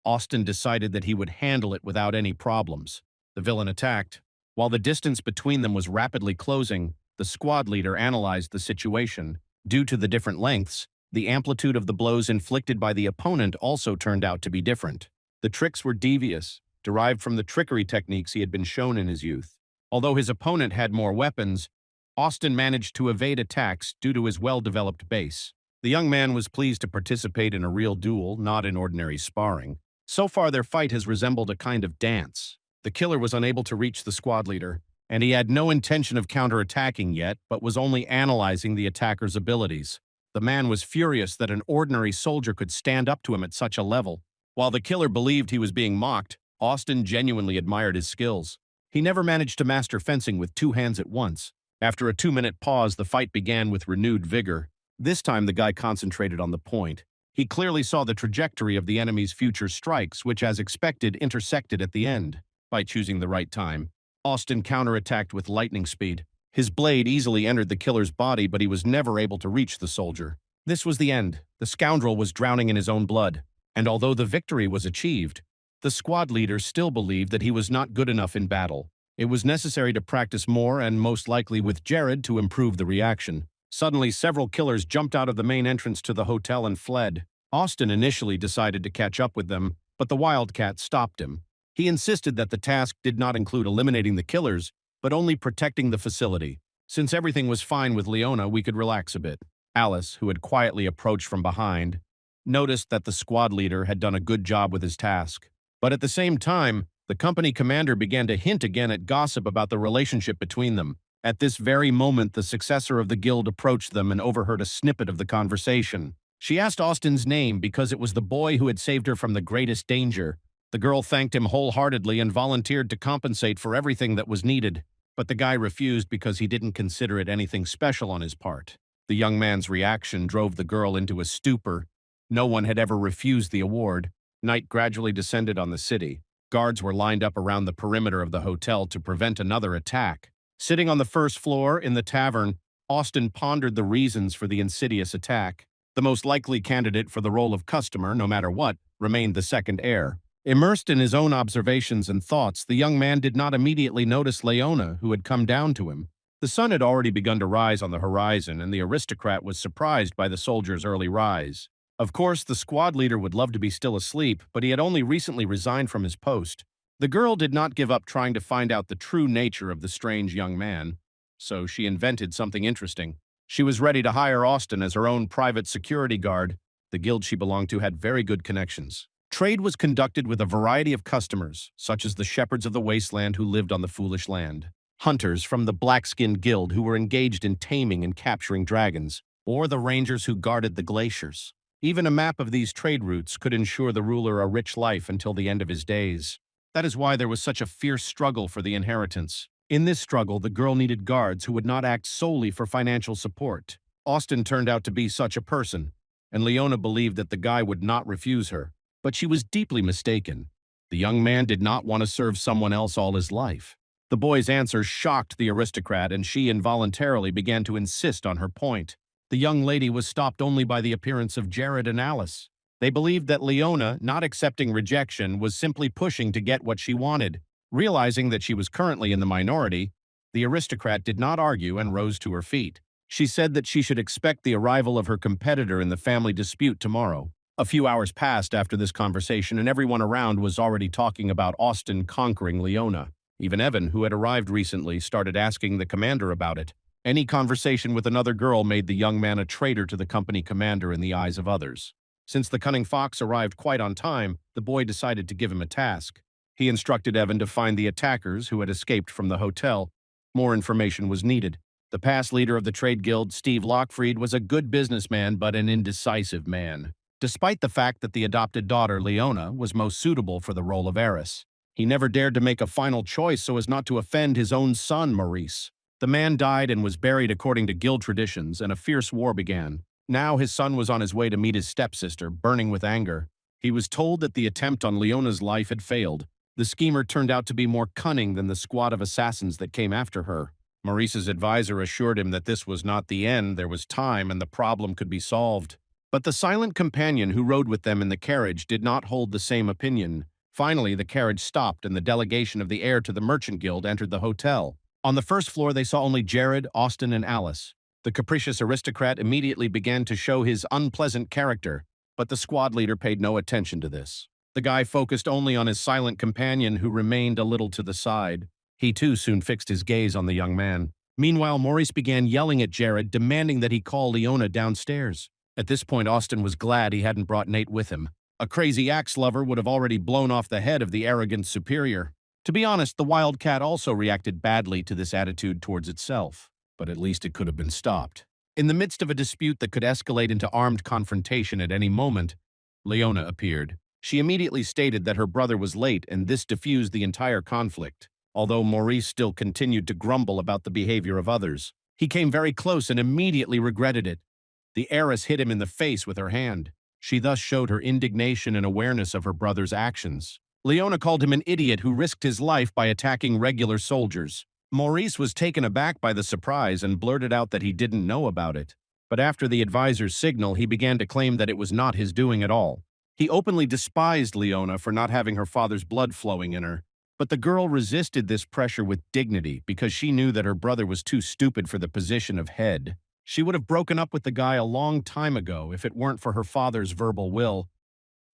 Austin decided that he would handle it without any problems. The villain attacked. While the distance between them was rapidly closing, the squad leader analyzed the situation. Due to the different lengths, the amplitude of the blows inflicted by the opponent also turned out to be different. The tricks were devious, derived from the trickery techniques he had been shown in his youth. Although his opponent had more weapons, Austin managed to evade attacks due to his well-developed base. The young man was pleased to participate in a real duel, not in ordinary sparring. So far, their fight has resembled a kind of dance. The killer was unable to reach the squad leader, and he had no intention of counterattacking yet, but was only analyzing the attacker's abilities. The man was furious that an ordinary soldier could stand up to him at such a level. While the killer believed he was being mocked, Austin genuinely admired his skills. He never managed to master fencing with two hands at once. After a 2-minute pause, the fight began with renewed vigor. This time, the guy concentrated on the point. He clearly saw the trajectory of the enemy's future strikes, which, as expected, intersected at the end. By choosing the right time, Austin counterattacked with lightning speed. His blade easily entered the killer's body, but he was never able to reach the soldier. This was the end. The scoundrel was drowning in his own blood. And although the victory was achieved, the squad leader still believed that he was not good enough in battle. It was necessary to practice more, and most likely with Jared, to improve the reaction. Suddenly, several killers jumped out of the main entrance to the hotel and fled. Austin initially decided to catch up with them, but the wildcat stopped him. He insisted that the task did not include eliminating the killers, but only protecting the facility. Since everything was fine with Leona, we could relax a bit. Alice, who had quietly approached from behind, noticed that the squad leader had done a good job with his task. But at the same time, the company commander began to hint again at gossip about the relationship between them. At this very moment, the successor of the guild approached them and overheard a snippet of the conversation. She asked Austin's name because it was the boy who had saved her from the greatest danger. The girl thanked him wholeheartedly and volunteered to compensate for everything that was needed, but the guy refused because he didn't consider it anything special on his part. The young man's reaction drove the girl into a stupor. No one had ever refused the award. Night gradually descended on the city. Guards were lined up around the perimeter of the hotel to prevent another attack. Sitting on the first floor in the tavern, Austin pondered the reasons for the insidious attack. The most likely candidate for the role of customer, no matter what, remained the second heir. Immersed in his own observations and thoughts, the young man did not immediately notice Leona, who had come down to him. The sun had already begun to rise on the horizon, and the aristocrat was surprised by the soldier's early rise. Of course, the squad leader would love to be still asleep, but he had only recently resigned from his post. The girl did not give up trying to find out the true nature of the strange young man, so she invented something interesting. She was ready to hire Austin as her own private security guard. The guild she belonged to had very good connections. Trade was conducted with a variety of customers, such as the shepherds of the wasteland who lived on the foolish land, hunters from the Black-Skinned Guild who were engaged in taming and capturing dragons, or the rangers who guarded the glaciers. Even a map of these trade routes could ensure the ruler a rich life until the end of his days. That is why there was such a fierce struggle for the inheritance. In this struggle, the girl needed guards who would not act solely for financial support. Austin turned out to be such a person, and Leona believed that the guy would not refuse her. But she was deeply mistaken. The young man did not want to serve someone else all his life. The boy's answer shocked the aristocrat, and she involuntarily began to insist on her point. The young lady was stopped only by the appearance of Jared and Alice. They believed that Leona, not accepting rejection, was simply pushing to get what she wanted. Realizing that she was currently in the minority, the aristocrat did not argue and rose to her feet. She said that she should expect the arrival of her competitor in the family dispute tomorrow. A few hours passed after this conversation, and everyone around was already talking about Austin conquering Leona. Even Evan, who had arrived recently, started asking the commander about it. Any conversation with another girl made the young man a traitor to the company commander in the eyes of others. Since the cunning fox arrived quite on time, the boy decided to give him a task. He instructed Evan to find the attackers who had escaped from the hotel. More information was needed. The past leader of the trade guild, Steve Lockfried, was a good businessman but an indecisive man. Despite the fact that the adopted daughter, Leona, was most suitable for the role of heiress, he never dared to make a final choice so as not to offend his own son, Maurice. The man died and was buried according to guild traditions, and a fierce war began. Now his son was on his way to meet his stepsister, burning with anger. He was told that the attempt on Leona's life had failed. The schemer turned out to be more cunning than the squad of assassins that came after her. Maurice's advisor assured him that this was not the end, there was time, and the problem could be solved. But the silent companion who rode with them in the carriage did not hold the same opinion. Finally, the carriage stopped and the delegation of the heir to the merchant guild entered the hotel. On the first floor, they saw only Jared, Austin, and Alice. The capricious aristocrat immediately began to show his unpleasant character, but the squad leader paid no attention to this. The guy focused only on his silent companion, who remained a little to the side. He too soon fixed his gaze on the young man. Meanwhile, Maurice began yelling at Jared, demanding that he call Leona downstairs. At this point, Austin was glad he hadn't brought Nate with him. A crazy axe lover would have already blown off the head of the arrogant superior. To be honest, the wild cat also reacted badly to this attitude towards itself, but at least it could have been stopped. In the midst of a dispute that could escalate into armed confrontation at any moment, Leona appeared. She immediately stated that her brother was late, and this diffused the entire conflict. Although Maurice still continued to grumble about the behavior of others, he came very close and immediately regretted it. The heiress hit him in the face with her hand. She thus showed her indignation and awareness of her brother's actions. Leona called him an idiot who risked his life by attacking regular soldiers. Maurice was taken aback by the surprise and blurted out that he didn't know about it. But after the advisor's signal, he began to claim that it was not his doing at all. He openly despised Leona for not having her father's blood flowing in her. But the girl resisted this pressure with dignity because she knew that her brother was too stupid for the position of head. She would have broken up with the guy a long time ago if it weren't for her father's verbal will.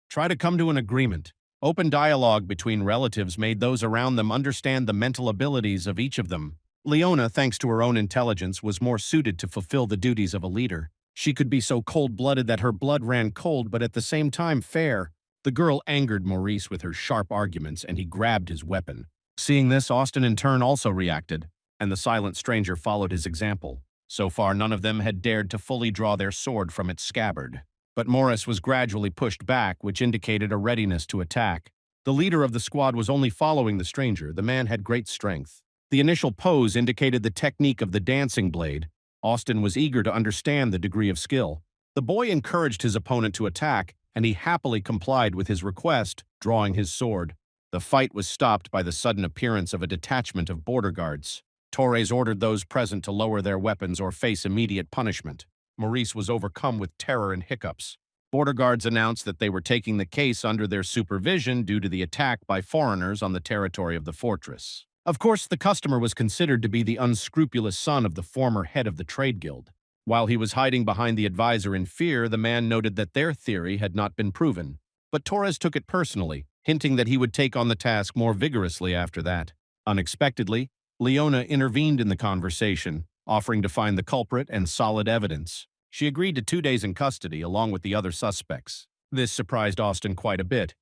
Try to come to an agreement. Open dialogue between relatives made those around them understand the mental abilities of each of them. Leona, thanks to her own intelligence, was more suited to fulfill the duties of a leader. She could be so cold-blooded that her blood ran cold, but at the same time fair. The girl angered Maurice with her sharp arguments, and he grabbed his weapon. Seeing this, Austin in turn also reacted, and the silent stranger followed his example. So far, none of them had dared to fully draw their sword from its scabbard. But Maurice was gradually pushed back, which indicated a readiness to attack. The leader of the squad was only following the stranger. The man had great strength. The initial pose indicated the technique of the dancing blade. Austin was eager to understand the degree of skill. The boy encouraged his opponent to attack, and he happily complied with his request, drawing his sword. The fight was stopped by the sudden appearance of a detachment of border guards. Torres ordered those present to lower their weapons or face immediate punishment. Maurice was overcome with terror and hiccups. Border guards announced that they were taking the case under their supervision due to the attack by foreigners on the territory of the fortress. Of course, the customer was considered to be the unscrupulous son of the former head of the trade guild. While he was hiding behind the advisor in fear, the man noted that their theory had not been proven. But Torres took it personally, hinting that he would take on the task more vigorously after that. Unexpectedly, Leona intervened in the conversation, offering to find the culprit and solid evidence. She agreed to 2 days in custody along with the other suspects. This surprised Austin quite a bit.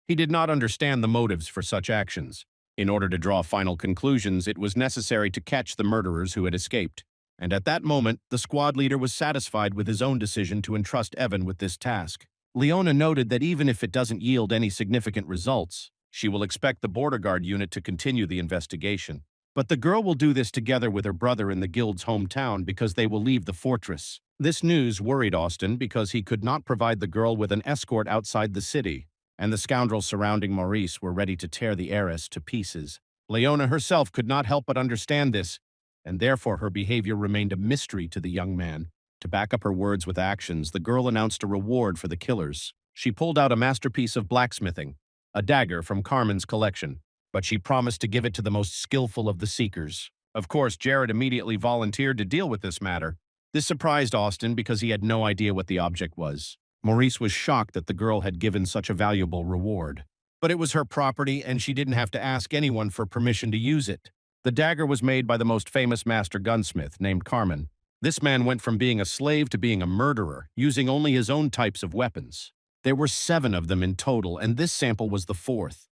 He did not understand the motives for such actions. In order to draw final conclusions, it was necessary to catch the murderers who had escaped. And at that moment, the squad leader was satisfied with his own decision to entrust Evan with this task. Leona noted that even if it doesn't yield any significant results, she will expect the border guard unit to continue the investigation. But the girl will do this together with her brother in the guild's hometown because they will leave the fortress. This news worried Austin because he could not provide the girl with an escort outside the city, and the scoundrels surrounding Maurice were ready to tear the heiress to pieces. Leona herself could not help but understand this, and therefore her behavior remained a mystery to the young man. To back up her words with actions, the girl announced a reward for the killers. She pulled out a masterpiece of blacksmithing, a dagger from Carmen's collection, but she promised to give it to the most skillful of the seekers. Of course, Jared immediately volunteered to deal with this matter. This surprised Austin because he had no idea what the object was. Maurice was shocked that the girl had given such a valuable reward. But it was her property, and she didn't have to ask anyone for permission to use it. The dagger was made by the most famous master gunsmith, named Carmen. This man went from being a slave to being a murderer, using only his own types of weapons. There were 7 of them in total, and this sample was the 4th.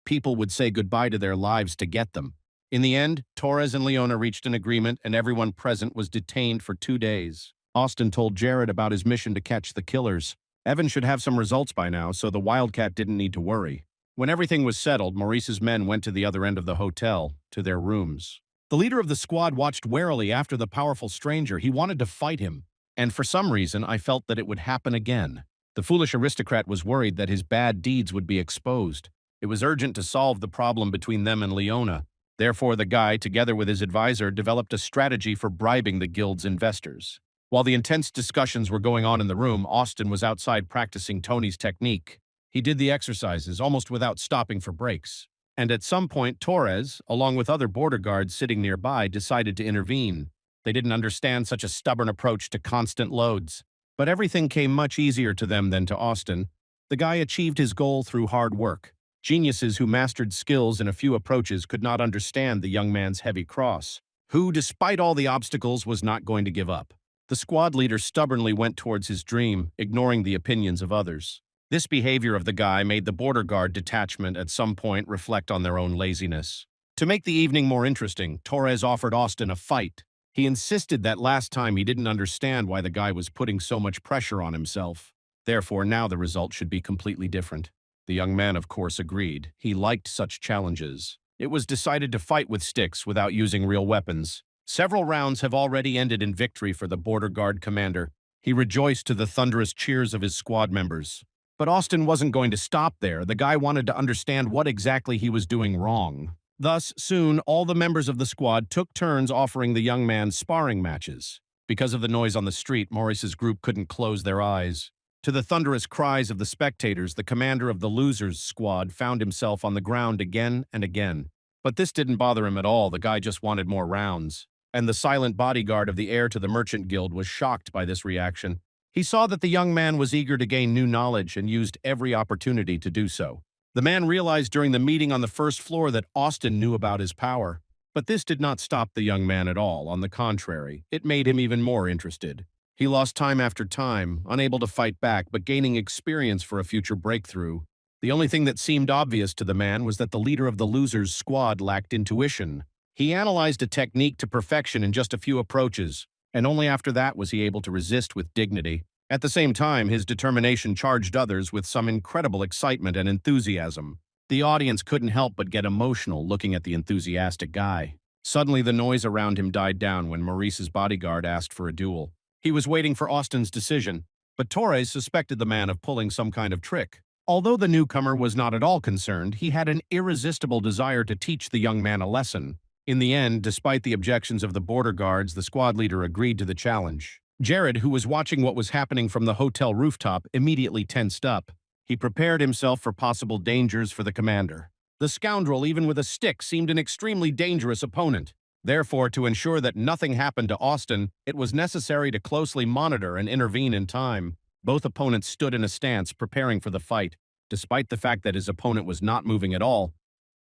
People would say goodbye to their lives to get them. In the end, Torres and Leona reached an agreement, and everyone present was detained for 2 days. Austin told Jared about his mission to catch the killers. Evan should have some results by now, so the Wildcat didn't need to worry. When everything was settled, Maurice's men went to the other end of the hotel, to their rooms. The leader of the squad watched warily after the powerful stranger. He wanted to fight him, and for some reason I felt that it would happen again. The foolish aristocrat was worried that his bad deeds would be exposed. It was urgent to solve the problem between them and Leona. Therefore, the guy, together with his advisor, developed a strategy for bribing the guild's investors. While the intense discussions were going on in the room, Austin was outside practicing Tony's technique. He did the exercises almost without stopping for breaks. And at some point, Torres, along with other border guards sitting nearby, decided to intervene. They didn't understand such a stubborn approach to constant loads. But everything came much easier to them than to Austin. The guy achieved his goal through hard work. Geniuses who mastered skills in a few approaches could not understand the young man's heavy cross, who, despite all the obstacles, was not going to give up. The squad leader stubbornly went towards his dream, ignoring the opinions of others. This behavior of the guy made the border guard detachment at some point reflect on their own laziness. To make the evening more interesting, Torres offered Austin a fight. He insisted that last time he didn't understand why the guy was putting so much pressure on himself. Therefore, now the result should be completely different. The young man, of course, agreed. He liked such challenges. It was decided to fight with sticks without using real weapons. Several rounds have already ended in victory for the border guard commander. He rejoiced to the thunderous cheers of his squad members. But Austin wasn't going to stop there. The guy wanted to understand what exactly he was doing wrong. Thus, soon, all the members of the squad took turns offering the young man sparring matches. Because of the noise on the street, Maurice's group couldn't close their eyes. To the thunderous cries of the spectators, the commander of the losers' squad found himself on the ground again and again. But this didn't bother him at all. The guy just wanted more rounds. And the silent bodyguard of the heir to the merchant guild was shocked by this reaction. He saw that the young man was eager to gain new knowledge and used every opportunity to do so. The man realized during the meeting on the first floor that Austin knew about his power. But this did not stop the young man at all. On the contrary, it made him even more interested. He lost time after time, unable to fight back, but gaining experience for a future breakthrough. The only thing that seemed obvious to the man was that the leader of the losers' squad lacked intuition. He analyzed a technique to perfection in just a few approaches, and only after that was he able to resist with dignity. At the same time, his determination charged others with some incredible excitement and enthusiasm. The audience couldn't help but get emotional looking at the enthusiastic guy. Suddenly, the noise around him died down when Maurice's bodyguard asked for a duel. He was waiting for Austin's decision, but Torres suspected the man of pulling some kind of trick. Although the newcomer was not at all concerned, he had an irresistible desire to teach the young man a lesson. In the end, despite the objections of the border guards, the squad leader agreed to the challenge. Jared, who was watching what was happening from the hotel rooftop, immediately tensed up. He prepared himself for possible dangers for the commander. The scoundrel, even with a stick, seemed an extremely dangerous opponent. Therefore, to ensure that nothing happened to Austin, it was necessary to closely monitor and intervene in time. Both opponents stood in a stance, preparing for the fight. Despite the fact that his opponent was not moving at all,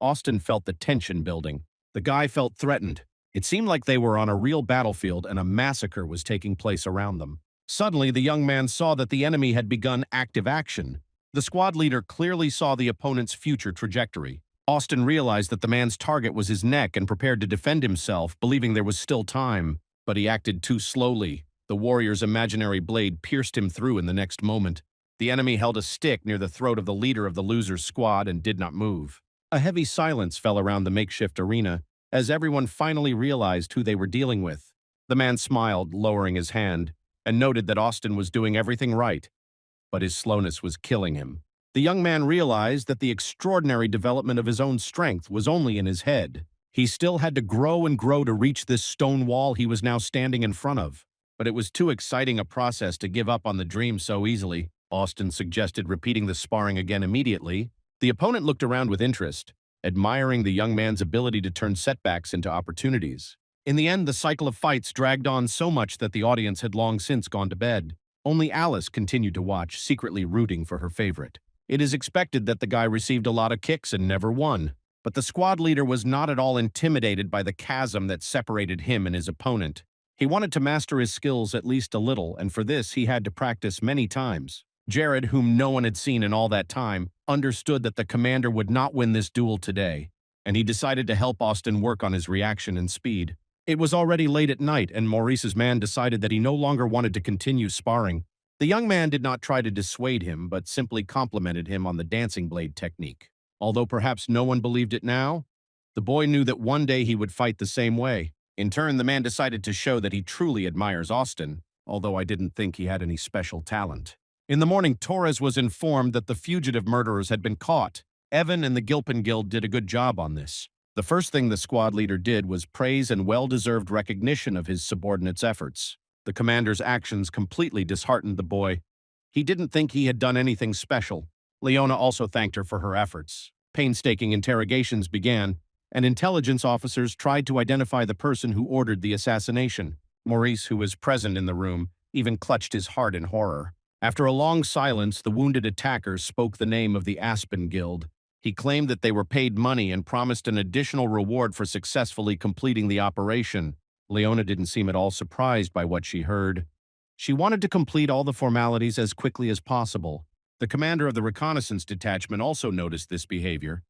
Austin felt the tension building. The guy felt threatened. It seemed like they were on a real battlefield and a massacre was taking place around them. Suddenly, the young man saw that the enemy had begun active action. The squad leader clearly saw the opponent's future trajectory. Austin realized that the man's target was his neck and prepared to defend himself, believing there was still time. But he acted too slowly. The warrior's imaginary blade pierced him through in the next moment. The enemy held a stick near the throat of the leader of the loser's squad and did not move. A heavy silence fell around the makeshift arena as everyone finally realized who they were dealing with. The man smiled, lowering his hand, and noted that Austin was doing everything right, but his slowness was killing him. The young man realized that the extraordinary development of his own strength was only in his head. He still had to grow and grow to reach this stone wall he was now standing in front of. But it was too exciting a process to give up on the dream so easily. Austin suggested repeating the sparring again immediately. The opponent looked around with interest, admiring the young man's ability to turn setbacks into opportunities. In the end, the cycle of fights dragged on so much that the audience had long since gone to bed. Only Alice continued to watch, secretly rooting for her favorite. It is expected that the guy received a lot of kicks and never won, but the squad leader was not at all intimidated by the chasm that separated him and his opponent. He wanted to master his skills at least a little, and for this he had to practice many times. Jared, whom no one had seen in all that time, understood that the commander would not win this duel today, and he decided to help Austin work on his reaction and speed. It was already late at night, and Maurice's man decided that he no longer wanted to continue sparring. The young man did not try to dissuade him, but simply complimented him on the dancing blade technique. Although perhaps no one believed it now, the boy knew that one day he would fight the same way. In turn, the man decided to show that he truly admires Austin, although I didn't think he had any special talent. In the morning, Torres was informed that the fugitive murderers had been caught. Evan and the Gilpin Guild did a good job on this. The first thing the squad leader did was praise and well-deserved recognition of his subordinates' efforts. The commander's actions completely disheartened the boy. He didn't think he had done anything special. Leona also thanked her for her efforts. Painstaking interrogations began, and intelligence officers tried to identify the person who ordered the assassination. Maurice, who was present in the room, even clutched his heart in horror. After a long silence, the wounded attacker spoke the name of the Aspen Guild. He claimed that they were paid money and promised an additional reward for successfully completing the operation. Leona didn't seem at all surprised by what she heard. She wanted to complete all the formalities as quickly as possible. The commander of the reconnaissance detachment also noticed this behavior.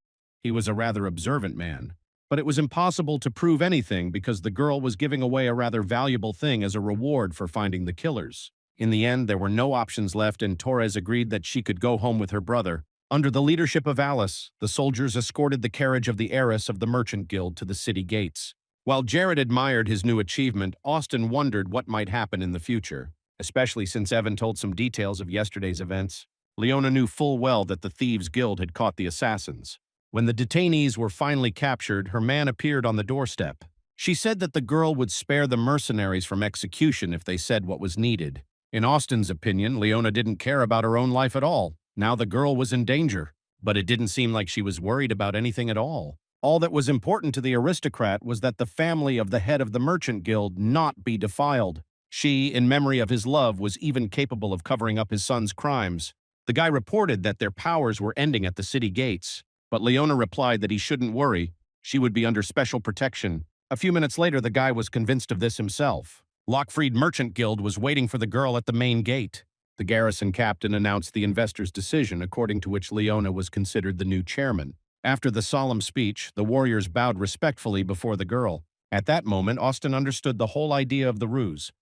He was a rather observant man, but it was impossible to prove anything because the girl was giving away a rather valuable thing as a reward for finding the killers. In the end, there were no options left, and Torres agreed that she could go home with her brother. Under the leadership of Alice, the soldiers escorted the carriage of the heiress of the Merchant Guild to the city gates. While Jared admired his new achievement, Austin wondered what might happen in the future, especially since Evan told some details of yesterday's events. Leona knew full well that the Thieves' Guild had caught the assassins. When the detainees were finally captured, her man appeared on the doorstep. She said that the girl would spare the mercenaries from execution if they said what was needed. In Austin's opinion, Leona didn't care about her own life at all. Now the girl was in danger, but it didn't seem like she was worried about anything at all. All that was important to the aristocrat was that the family of the head of the Merchant Guild not be defiled. She, in memory of his love, was even capable of covering up his son's crimes. The guy reported that their powers were ending at the city gates, but Leona replied that he shouldn't worry. She would be under special protection. A few minutes later, the guy was convinced of this himself. Lockfried Merchant Guild was waiting for the girl at the main gate. The garrison captain announced the investors' decision, according to which Leona was considered the new chairman. After the solemn speech, the warriors bowed respectfully before the girl. At that moment, Austin understood the whole idea of the ruse.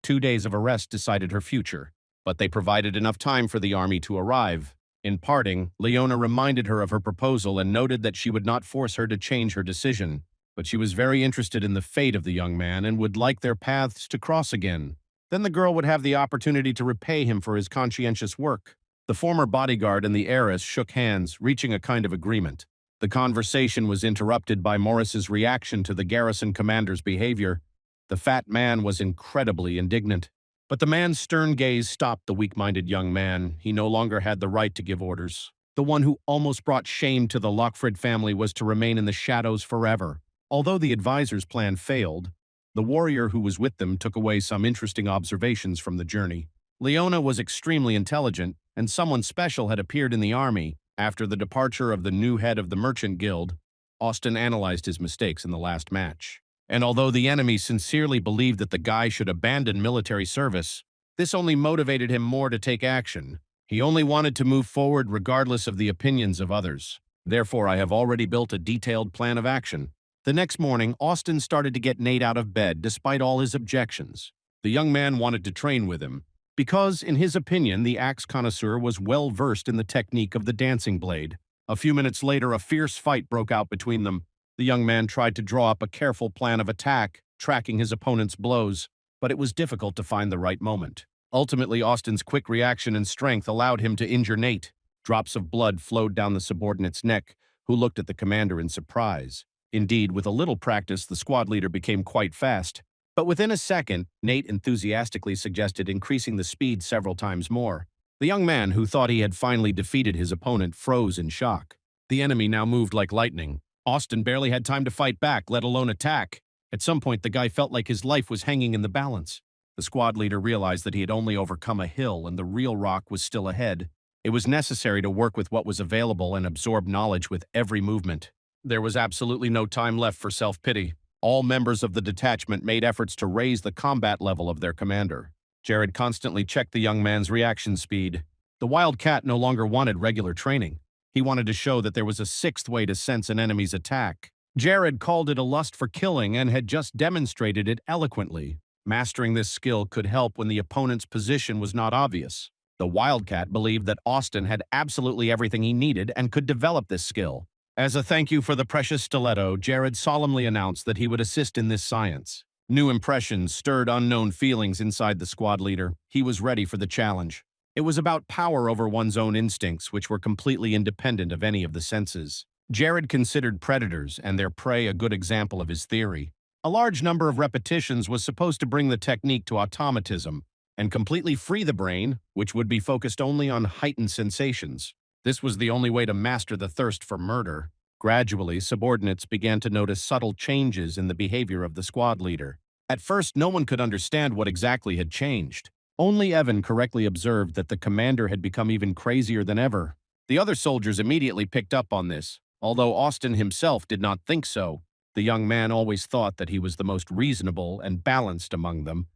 2 days of arrest decided her future, but they provided enough time for the army to arrive. In parting, Leona reminded her of her proposal and noted that she would not force her to change her decision, but she was very interested in the fate of the young man and would like their paths to cross again. Then the girl would have the opportunity to repay him for his conscientious work. The former bodyguard and the heiress shook hands, reaching a kind of agreement. The conversation was interrupted by Maurice's reaction to the garrison commander's behavior. The fat man was incredibly indignant. But the man's stern gaze stopped the weak-minded young man. He no longer had the right to give orders. The one who almost brought shame to the Lockford family was to remain in the shadows forever. Although the advisor's plan failed, the warrior who was with them took away some interesting observations from the journey. Leona was extremely intelligent, and someone special had appeared in the army. After the departure of the new head of the Merchant Guild, Austin analyzed his mistakes in the last match. And although the enemy sincerely believed that the guy should abandon military service, this only motivated him more to take action. He only wanted to move forward regardless of the opinions of others. Therefore, I have already built a detailed plan of action. The next morning, Austin started to get Nate out of bed despite all his objections. The young man wanted to train with him, because, in his opinion, the axe connoisseur was well versed in the technique of the dancing blade. A few minutes later, a fierce fight broke out between them. The young man tried to draw up a careful plan of attack, tracking his opponent's blows, but it was difficult to find the right moment. Ultimately, Austin's quick reaction and strength allowed him to injure Nate. Drops of blood flowed down the subordinate's neck, who looked at the commander in surprise. Indeed, with a little practice, the squad leader became quite fast. But within a second, Nate enthusiastically suggested increasing the speed several times more. The young man, who thought he had finally defeated his opponent, froze in shock. The enemy now moved like lightning. Austin barely had time to fight back, let alone attack. At some point, the guy felt like his life was hanging in the balance. The squad leader realized that he had only overcome a hill and the real rock was still ahead. It was necessary to work with what was available and absorb knowledge with every movement. There was absolutely no time left for self-pity. All members of the detachment made efforts to raise the combat level of their commander. Jared constantly checked the young man's reaction speed. The wildcat no longer wanted regular training. He wanted to show that there was a sixth way to sense an enemy's attack. Jared called it a lust for killing and had just demonstrated it eloquently. Mastering this skill could help when the opponent's position was not obvious. The wildcat believed that Austin had absolutely everything he needed and could develop this skill. As a thank you for the precious stiletto, Jared solemnly announced that he would assist in this science. New impressions stirred unknown feelings inside the squad leader. He was ready for the challenge. It was about power over one's own instincts, which were completely independent of any of the senses. Jared considered predators and their prey a good example of his theory. A large number of repetitions was supposed to bring the technique to automatism and completely free the brain, which would be focused only on heightened sensations. This was the only way to master the thirst for murder. Gradually, subordinates began to notice subtle changes in the behavior of the squad leader. At first, no one could understand what exactly had changed. Only Evan correctly observed that the commander had become even crazier than ever. The other soldiers immediately picked up on this, although Austin himself did not think so. The young man always thought that he was the most reasonable and balanced among them,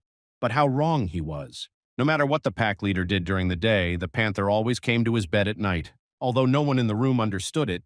but how wrong he was. No matter what the pack leader did during the day, the panther always came to his bed at night. Although no one in the room understood it,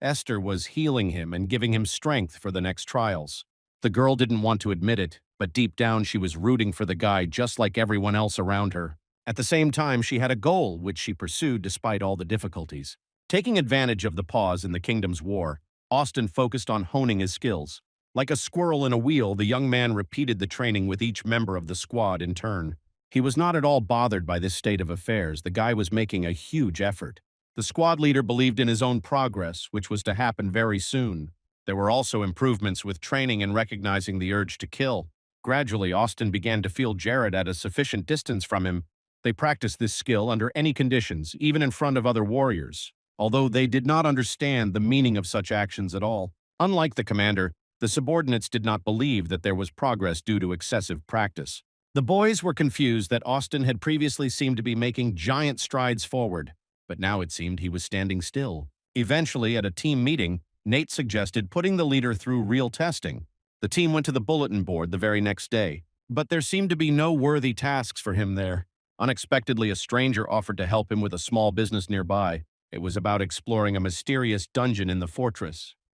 Esther was healing him and giving him strength for the next trials. The girl didn't want to admit it, but deep down she was rooting for the guy just like everyone else around her. At the same time, she had a goal which she pursued despite all the difficulties. Taking advantage of the pause in the kingdom's war, Austin focused on honing his skills. Like a squirrel in a wheel, the young man repeated the training with each member of the squad in turn. He was not at all bothered by this state of affairs. The guy was making a huge effort. The squad leader believed in his own progress, which was to happen very soon. There were also improvements with training and recognizing the urge to kill. Gradually, Austin began to feel Jared at a sufficient distance from him. They practiced this skill under any conditions, even in front of other warriors, although they did not understand the meaning of such actions at all. Unlike the commander, the subordinates did not believe that there was progress due to excessive practice. The boys were confused that Austin had previously seemed to be making giant strides forward, but now it seemed he was standing still. Eventually, at a team meeting, Nate suggested putting the leader through real testing. The team went to the bulletin board the very next day, but there seemed to be no worthy tasks for him there. Unexpectedly, a stranger offered to help him with a small business nearby. It was about exploring a mysterious dungeon in the fortress.